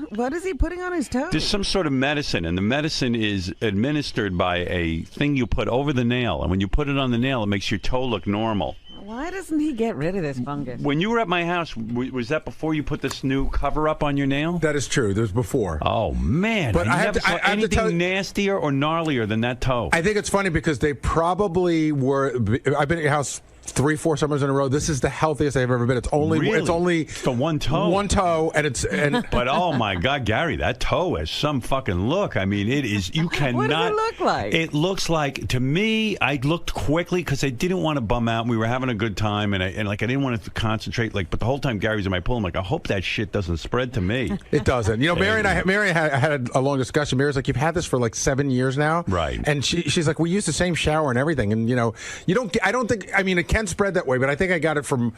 What is he putting on his toes? There's some sort of medicine, and the medicine is administered by a thing you put over the nail, and when you put it on the nail, it makes your toe look normal. Why doesn't he get rid of this fungus? When you were at my house, was that before you put this new cover-up on your nail? That is true. There's before. Oh, man. But I never saw anything nastier or gnarlier than that toe. I think it's funny because they probably were. I've been at your house 3-4 summers in a row. This is the healthiest I've ever been. It's only It's the one toe. And but oh my God, Gary, that toe has some fucking look. I mean, it is. You cannot. What does it look like? It looks like, to me, I looked quickly because I didn't want to bum out. We were having a good time, and I didn't want to concentrate. But the whole time Gary's in my pool, I'm like, I hope that shit doesn't spread to me. It doesn't. Mary and I had a long discussion. Mary's like, you've had this for like 7 years now, right? And she's like, we use the same shower and everything, and you don't. I don't think. I mean, it can spread that way, but I think I got it from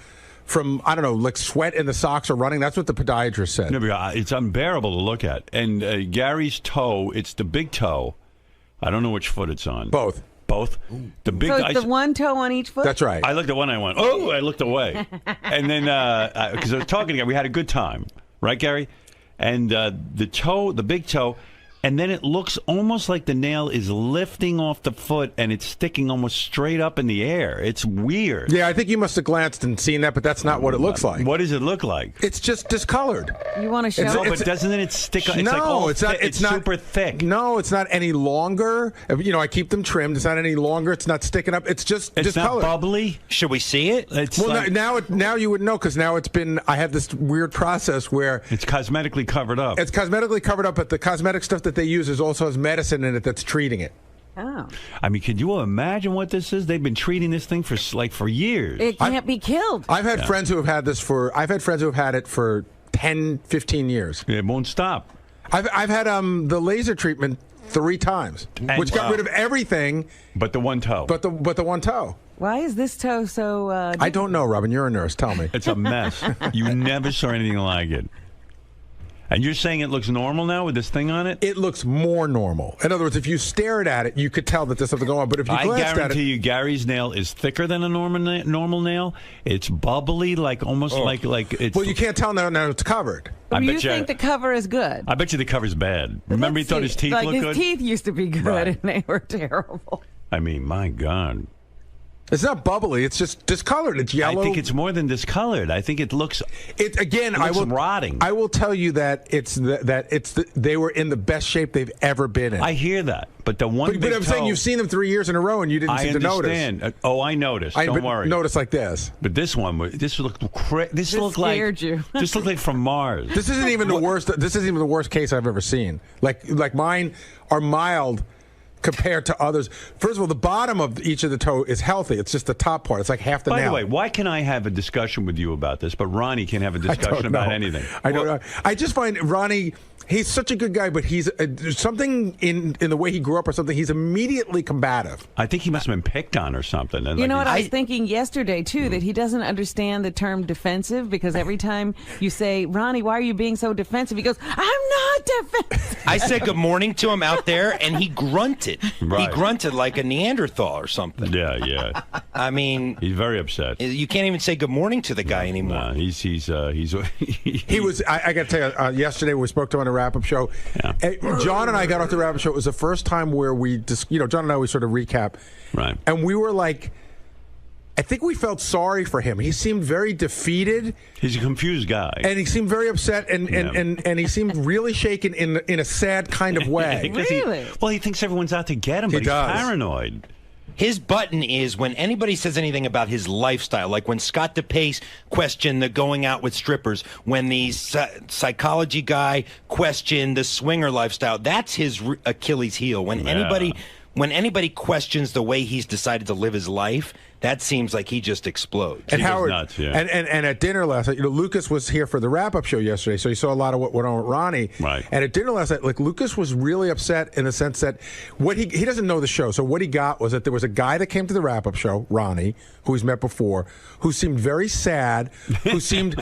I don't know, like sweat in the socks or running. That's what the podiatrist said. No, it's unbearable to look at. And Gary's toe, it's the big toe. I don't know which foot it's on. Both. The big. So it's the one toe on each foot. That's right. I looked at one. I went, oh! I looked away, and then because I was talking to Gary, we had a good time, right, Gary? And the big toe. And then it looks almost like the nail is lifting off the foot and it's sticking almost straight up in the air. It's weird. Yeah, I think you must have glanced and seen that, but that's not what it looks like. What does it look like? It's just discolored. You want to show? No, but doesn't it stick? It's no, like all it's not. It's not super thick. No, it's not any longer. I keep them trimmed. It's not any longer. It's not sticking up. It's just discolored. Not bubbly. Should we see it? It's now you would know because now it's been. I have this weird process where it's cosmetically covered up. It's cosmetically covered up, but the cosmetic stuff that they use is also medicine in it that's treating it. Oh. I mean, could you imagine what this is? They've been treating this thing for years. It can't be killed. I've had friends who have had this for 10, 15 years. It won't stop. I've had the laser treatment 3 times, which got rid of everything but the one toe. But the one toe. Why is this toe so I don't know, Robin. You're a nurse. Tell me. It's a mess. You never saw anything like it. And you're saying it looks normal now with this thing on it? It looks more normal. In other words, if you stared at it, you could tell that there's something going on. But if you glanced at it, I guarantee you, Gary's nail is thicker than a normal nail. It's bubbly, like almost like it's. Well, you can't tell now it's covered. You think the cover is good? I bet you the cover's bad. Remember, he thought his teeth looked good. His teeth used to be good, Right. and they were terrible. I mean, my God. It's not bubbly. It's just discolored. It's yellow. I think it's more than discolored. I think it looks. rotting. I will tell you that they were in the best shape they've ever been in. I hear that, but the one. But I'm saying you've seen them 3 years in a row and you didn't seem to notice. I understand. I noticed. Don't worry. Notice like this. But this one, this looked This looked scared you. This looked like from Mars. This isn't even the worst. This isn't even the worst case I've ever seen. Like mine are mild compared to others. First of all, the bottom of each of the toe is healthy. It's just the top part. It's like half the nail. By the way, why can I have a discussion with you about this, but Ronnie can't have a discussion about anything? I don't know. I just find Ronnie, he's such a good guy, but he's there's something in the way he grew up or something. He's immediately combative. I think he must have been picked on or something. And You know what I was thinking yesterday, too, that he doesn't understand the term defensive because every time you say, Ronnie, why are you being so defensive? He goes, I'm not defensive. I said good morning to him out there, and he grunted. Right. He grunted like a Neanderthal or something. Yeah. I mean, he's very upset. You can't even say good morning to the guy anymore. No, he's He was. I got to tell you, yesterday we spoke to him on a wrap-up show. Yeah. John and I got off the wrap-up show. It was the first time where we just, John and I, we sort of recap. Right. And we were like, I think we felt sorry for him. He seemed very defeated. He's a confused guy. And he seemed very upset, and he seemed really shaken in a sad kind of way. Really? Well, he thinks everyone's out to get him, but he's paranoid. His button is when anybody says anything about his lifestyle, like when Scott DePace questioned the going out with strippers, when the psychology guy questioned the swinger lifestyle, that's his Achilles heel. When anybody questions the way he's decided to live his life, that seems like he just explodes. And Howard, nuts, yeah. and at dinner last night, Lucas was here for the wrap-up show yesterday, so he saw a lot of what went on with Ronnie. Right. And at dinner last night, Lucas was really upset in the sense that what he doesn't know the show, so what he got was that there was a guy that came to the wrap-up show, Ronnie, who he's met before, who seemed very sad, who seemed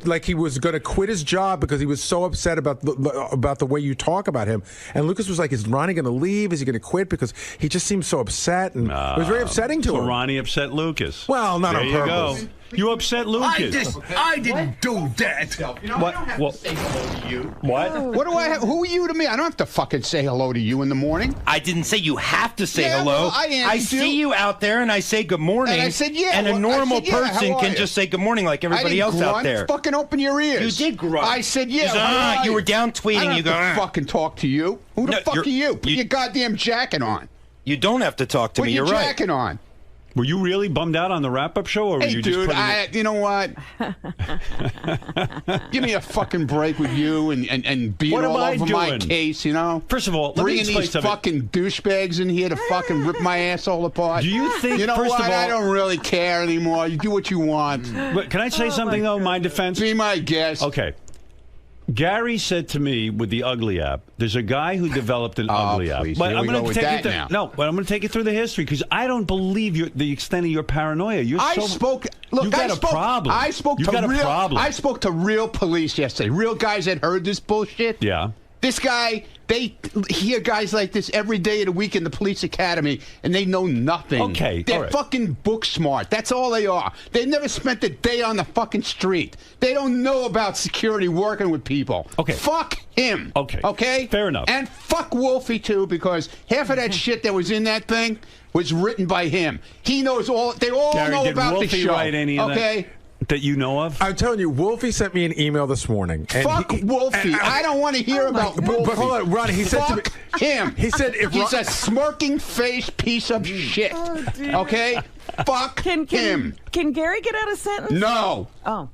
like he was going to quit his job because he was so upset about the way you talk about him. And Lucas was like, "Is Ronnie going to leave? Is he going to quit?" Because he just seemed so upset, and it was very upsetting to him. Ronnie upset Lucas. Well, not on purpose. You upset Lucas. I didn't do that. What? I don't have to say hello to you. What? What do I have? Who are you to me? I don't have to fucking say hello to you in the morning. I didn't say you have to say Yeah, hello. well, I see you out there, and I say good morning. And I said, yeah. And a well, normal I said, yeah, person how are can you? just say good morning like everybody I else didn't out grunt. there. Fucking open your ears. You did grunt. I said, yeah. You said, how are you were down tweeting. I don't You go, have to fucking talk to you. Who the fuck are you? Put your goddamn jacket on. You don't have to talk to Put me. your You're right. jacket on. Were you really bummed out on the wrap-up show, or were Hey, you dude, just you know what? Give me a fucking break with you and being What am all I over my doing? case, you know? First of all, let me bringing explain these something. fucking douchebags in here to fucking rip my asshole apart. Do you think, You know first what? of all- I don't really care anymore. You do what you want. But can I say something, though, in my defense? Be my guest. Okay. Gary said to me with the Ugly app, there's a guy who developed an Ugly app. please. But Here I'm we going go to with take that you through, now. no, but I'm going to take you through the history because I don't believe the extent of your paranoia. You're I so, spoke. Look, you got I a spoke, problem. I spoke you to got a real. problem. I spoke to real police yesterday. Real guys that heard this bullshit. Yeah. This guy, they hear guys like this every day of the week in the police academy, and they know nothing. Okay, They're all right. fucking book smart. That's all they are. They never spent a day on the fucking street. They don't know about security working with people. Okay. Fuck him. Okay. Okay? Fair enough. And fuck Wolfie, too, because half of that shit that was in that thing was written by him. He knows all. They all Gary, know did about Wolfie the show. write any of okay? that you know of? I'm telling you, Wolfie sent me an email this morning. And Fuck Wolfie. I don't want to hear about Wolfie. But hold on, Ronnie, he said to me, Fuck him. He said if he's a smirking face piece of shit. Okay? Fuck him. Can Gary get out a sentence? No. Oh.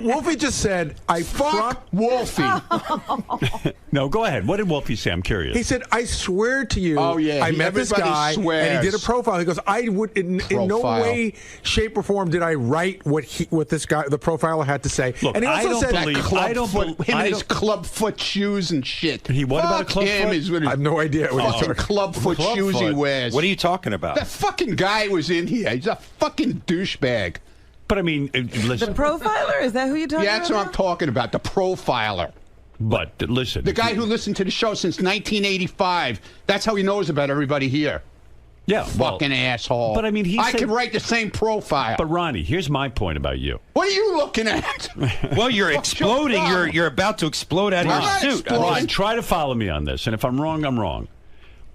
Wolfie just said, I fuck Wolfie. No, go ahead. What did Wolfie say? I'm curious. He said, I swear to you, Oh, yeah, I met this everybody guy, swears. and he did a profile. He goes, I would, in no Profile. way, shape, or form did I write what this guy, the profiler, had to say. Look, and he I also don't said, believe- Club I don't foot, bel- him I and his don't- club foot shoes and shit. He what about a club him foot? is with I his have no idea what he's fucking talking club foot Club shoes he foot. wears. What are you talking about? That fucking guy was in here. He's a fucking douchebag. But I mean, listen. The profiler? Is that who you're talking Yeah, that's about? what I'm talking about. The profiler. But listen. The guy who listened to the show since 1985. That's how he knows about everybody here. Yeah, well, Fucking asshole. But I mean, I could write the same profile. But Ronnie, here's my point about you. What are you looking at? Well, you're exploding. You're about to explode out of your suit. Ron, try to follow me on this, and if I'm wrong, I'm wrong.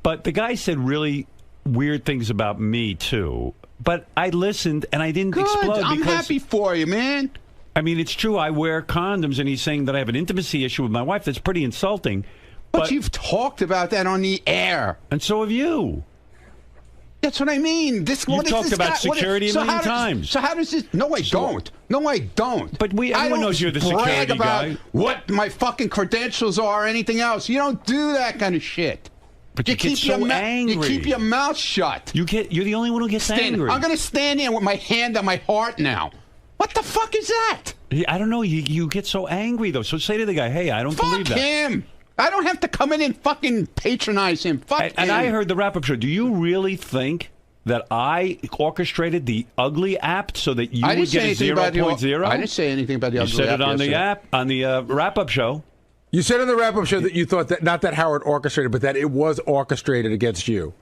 But the guy said really weird things about me too. But I listened and I didn't explode. I'm because, happy for you, man. I mean, it's true. I wear condoms, and he's saying that I have an intimacy issue with my wife. That's pretty insulting. But you've talked about that on the air. And so have you. That's what I mean. You've talked about security a million times. So how does this? No, I don't. No, I don't. But everyone knows you're the brag security about guy. what my fucking credentials are or anything else. You don't do that kind of shit. But you get so angry. You keep your mouth shut. You're the only one who gets angry. I'm going to stand there with my hand on my heart now. What the fuck is that? I don't know. You get so angry, though. So say to the guy, hey, I don't believe that. Fuck him. I don't have to come in and fucking patronize him. Fuck him. And I heard the wrap-up show. Do you really think that I orchestrated the Ugly app so that you would get a 0.0? I didn't say anything about the Ugly app. You said it on the yesterday. app, on the wrap-up show. You said on the wrap-up show that you thought that, not that Howard orchestrated, but that it was orchestrated against you.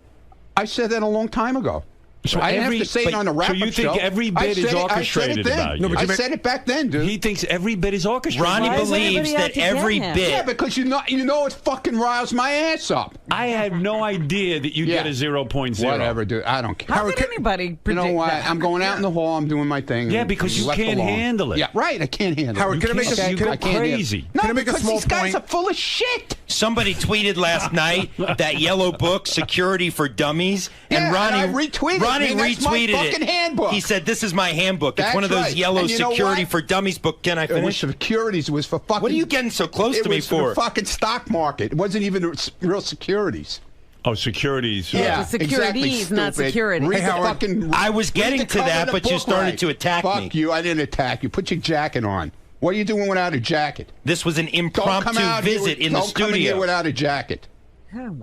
I said that a long time ago. So I didn't have to say it on a wrap-up show. So you think every bit is orchestrated about you? I said it back then, dude. He thinks every bit is orchestrated. Ronnie believes that every bit. Yeah, because you know it fucking riles my ass up. I had no idea that you'd get a 0.0. Whatever, dude. I don't care. How could anybody predict You know what? that? I'm going out in the hall. I'm doing my thing. Yeah, because you left can't alone. handle it. Yeah, right. I can't handle Howard, it. can I make a- You can I- I can't handle it. crazy. No, Can I make a because small these guys point? are full of shit. Somebody tweeted last night that yellow book, Security for Dummies, and Yeah, Ronnie and I retweeted it. Ronnie Man, that's my retweeted fucking it. handbook. He said, "This is my handbook. It's That's one of those right. yellow And you know Security what? for Dummies book." Can I It was finish? securities. It was for fucking. What are you getting so close it to me was for? the fucking stock market. It wasn't even real securities. Oh, securities. Yeah, it's securities, exactly, not stupid. security. Read Hey, the Howard, fucking, I was read getting the to cover that, of the but you book started right. to attack me. Fuck you. I didn't attack you. Put your jacket on. What are you doing without a jacket? This was an Don't come impromptu out here visit with- in the Don't come in here studio. without a jacket.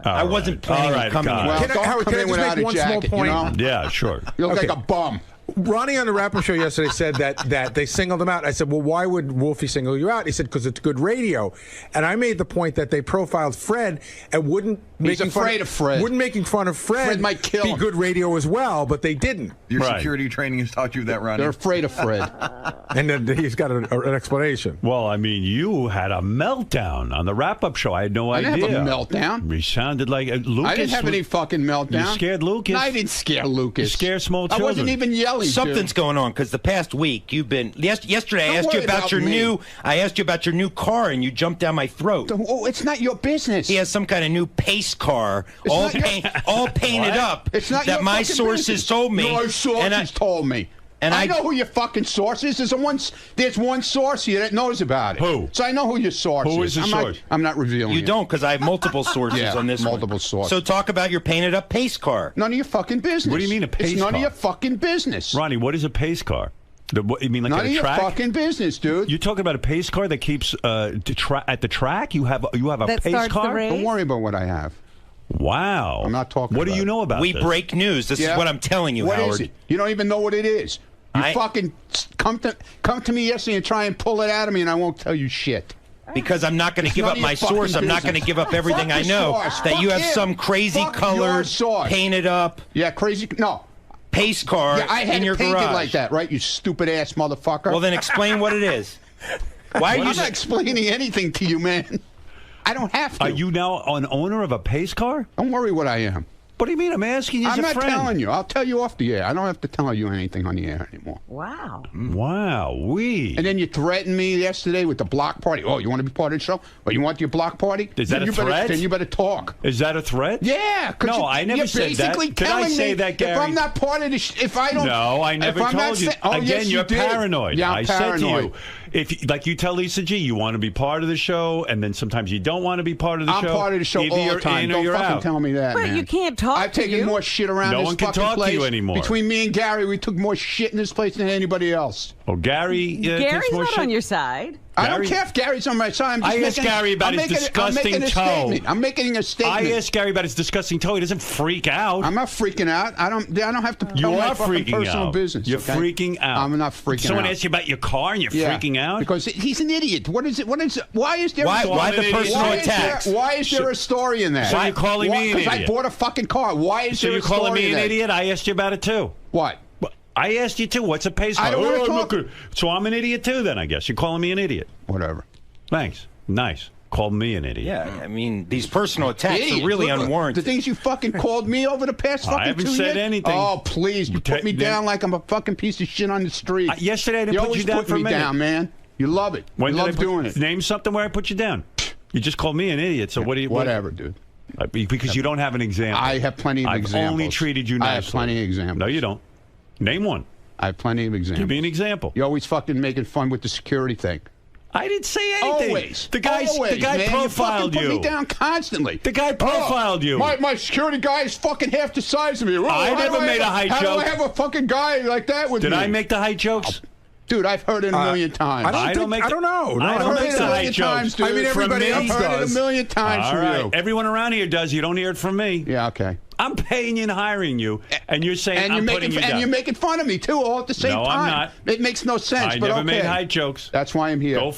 I wasn't planning on coming God. here. Well, Can I- don't Howard, come can I in just without make a one small jacket, point? you know? Yeah, sure. You look Okay. like a bum. Ronnie on the wrap-up show yesterday said that they singled him out. I said, well, why would Wolfie single you out? He said, because it's good radio. And I made the point that they profiled Fred and wouldn't He's afraid of Fred. Wouldn't making fun of Fred might kill be him. good radio as well, but they didn't. Your Right. security training has taught you that, Ronnie. They're afraid of Fred. And then he's got an explanation. Well, I mean, you had a meltdown on the wrap-up show. I had no I idea. didn't have a meltdown. We sounded like Lucas. I didn't have any fucking meltdown. You scared Lucas? No, I didn't scare Lucas. You scared small I children. wasn't even yelling. always something's do. going on because the past week you've been. Yesterday, I Don't asked you worry about about your me. new. I asked you about your new car, and you jumped down my throat. Oh, it's not your business. He has some kind of new pace car, It's all not your- all painted What? up. It's not that your my fucking sources business. told me. Your sources told me. And I know who your fucking source is. There's one source here that knows about it. Who? So I know who your source is. Who is the source? I'm not revealing You it. don't, because I have multiple sources Yeah, on this. multiple one. sources. So talk about your painted up pace car. None of your fucking business. What do you mean a pace It's none car? of your fucking business. Ronnie, what is a pace car? You mean like None at of a your track? fucking business, dude. You're talking about a pace car that keeps at the track? You have a That pace starts the car? race? Don't worry about what I have. Wow. I'm not talking What do about you it. know about We this? break news. This is what I'm telling you, What Howard. is it? You don't even know what it is. You fucking come to me yesterday and try and pull it out of me, and I won't tell you shit. Because I'm not going to It's give none up of your my fucking source. I'm not going to business. give up everything Fuck I the know. source. That you Fuck have him. some crazy Fuck your colors source. painted up. Yeah, crazy. No. Pace car Yeah, I had in your it painted garage. like that, right? You stupid ass motherfucker. Well, then explain what it is. Why are you I'm not explaining anything to you, man. I don't have to. Are you now an owner of a pace car? Don't worry what I am. What do you mean? I'm asking you as I'm a not friend. telling you. I'll tell you off the air. I don't have to tell you anything on the air anymore. Wow. Wow, And then you threatened me yesterday with the block party. Oh, you want to be part of the show? Or you want your block party? Is that Then a you better- threat? Then you better talk. Is that a threat? Yeah. 'cause No, I never you're said that. basically Did I telling say me that, Gary? If I'm not part of the, if I don't. No, I never if I'm not told you. sa- Oh, Again, yes, you you're did. paranoid. Yeah, I'm I said to paranoid. you, like you tell Lisa G, you want to be part of the show, and then sometimes you don't want to be part of the I'm show. part of the show Either all you're the time. in or Don't you're fucking out. tell me that, But man. you can't talk I've to taken you. more shit around No this one can fucking talk to place. you anymore. Between me and Gary, we took more shit in this place than anybody else. Oh, Gary. Gary's takes more not shit. on your side. I don't care if Gary's on my side. I'm just I asked making, Gary about I'm his making, I'm disgusting making a toe. statement. I'm making a statement. I asked Gary about his disgusting toe. He doesn't freak out. I'm not freaking out. I don't have to You tell my are fucking freaking personal out. business. You're okay? freaking out. I'm not freaking Someone out. asked you about your car and you're Yeah, freaking out? because he's an idiot. What is it? What is? Why is there? Why a story? the personal why attacks? Why is there a story in that? So you're calling me an Because I idiot? bought a fucking car. Why is So there you're a story calling me in an that? idiot? I asked you about it too. What? I asked you too. What's a pace car? I don't wanna I'm talk. not gonna- So I'm an idiot too then, I guess. You're calling me an idiot. Whatever. Thanks. Nice. Called me an idiot. Yeah, I mean, these personal attacks Idiot. are really Look, unwarranted. The things you fucking called me over the past fucking I haven't 2 said years? anything. Oh, please. You put me Then- down like I'm a fucking piece of shit on the street. Yesterday I didn't put always you down put for a me minute. down, man. You love it. When you did I love put- doing it. Name something where I put you down. You just called me an idiot. So what do you? Whatever, dude. Because you don't have an example. I have plenty of I've examples. only treated you nicely. I have plenty of examples. No, you don't. Name one. I have plenty of examples. Give me an example. You're always fucking making fun with the security thing. I didn't say anything. Always. The guy man. profiled you. you. Put me down constantly. The guy profiled you. My security guy is fucking half the size of me. Oh, I how never do made a height how joke. do I have a fucking guy like that with Did me? I make the height jokes? Dude, I've heard it a million times. I don't know. I don't heard make it the a height million jokes. times, dude. I mean, From everybody me. else I've heard it does. a million times All from right. you. Everyone around here does. You don't hear it from me. Yeah, okay. I'm paying you and hiring you, and you're saying And I'm you're putting making you down. and you're making fun of me too, all at the same No, time. I'm not. It makes no sense. I but never okay. made height jokes. That's why I'm here. Go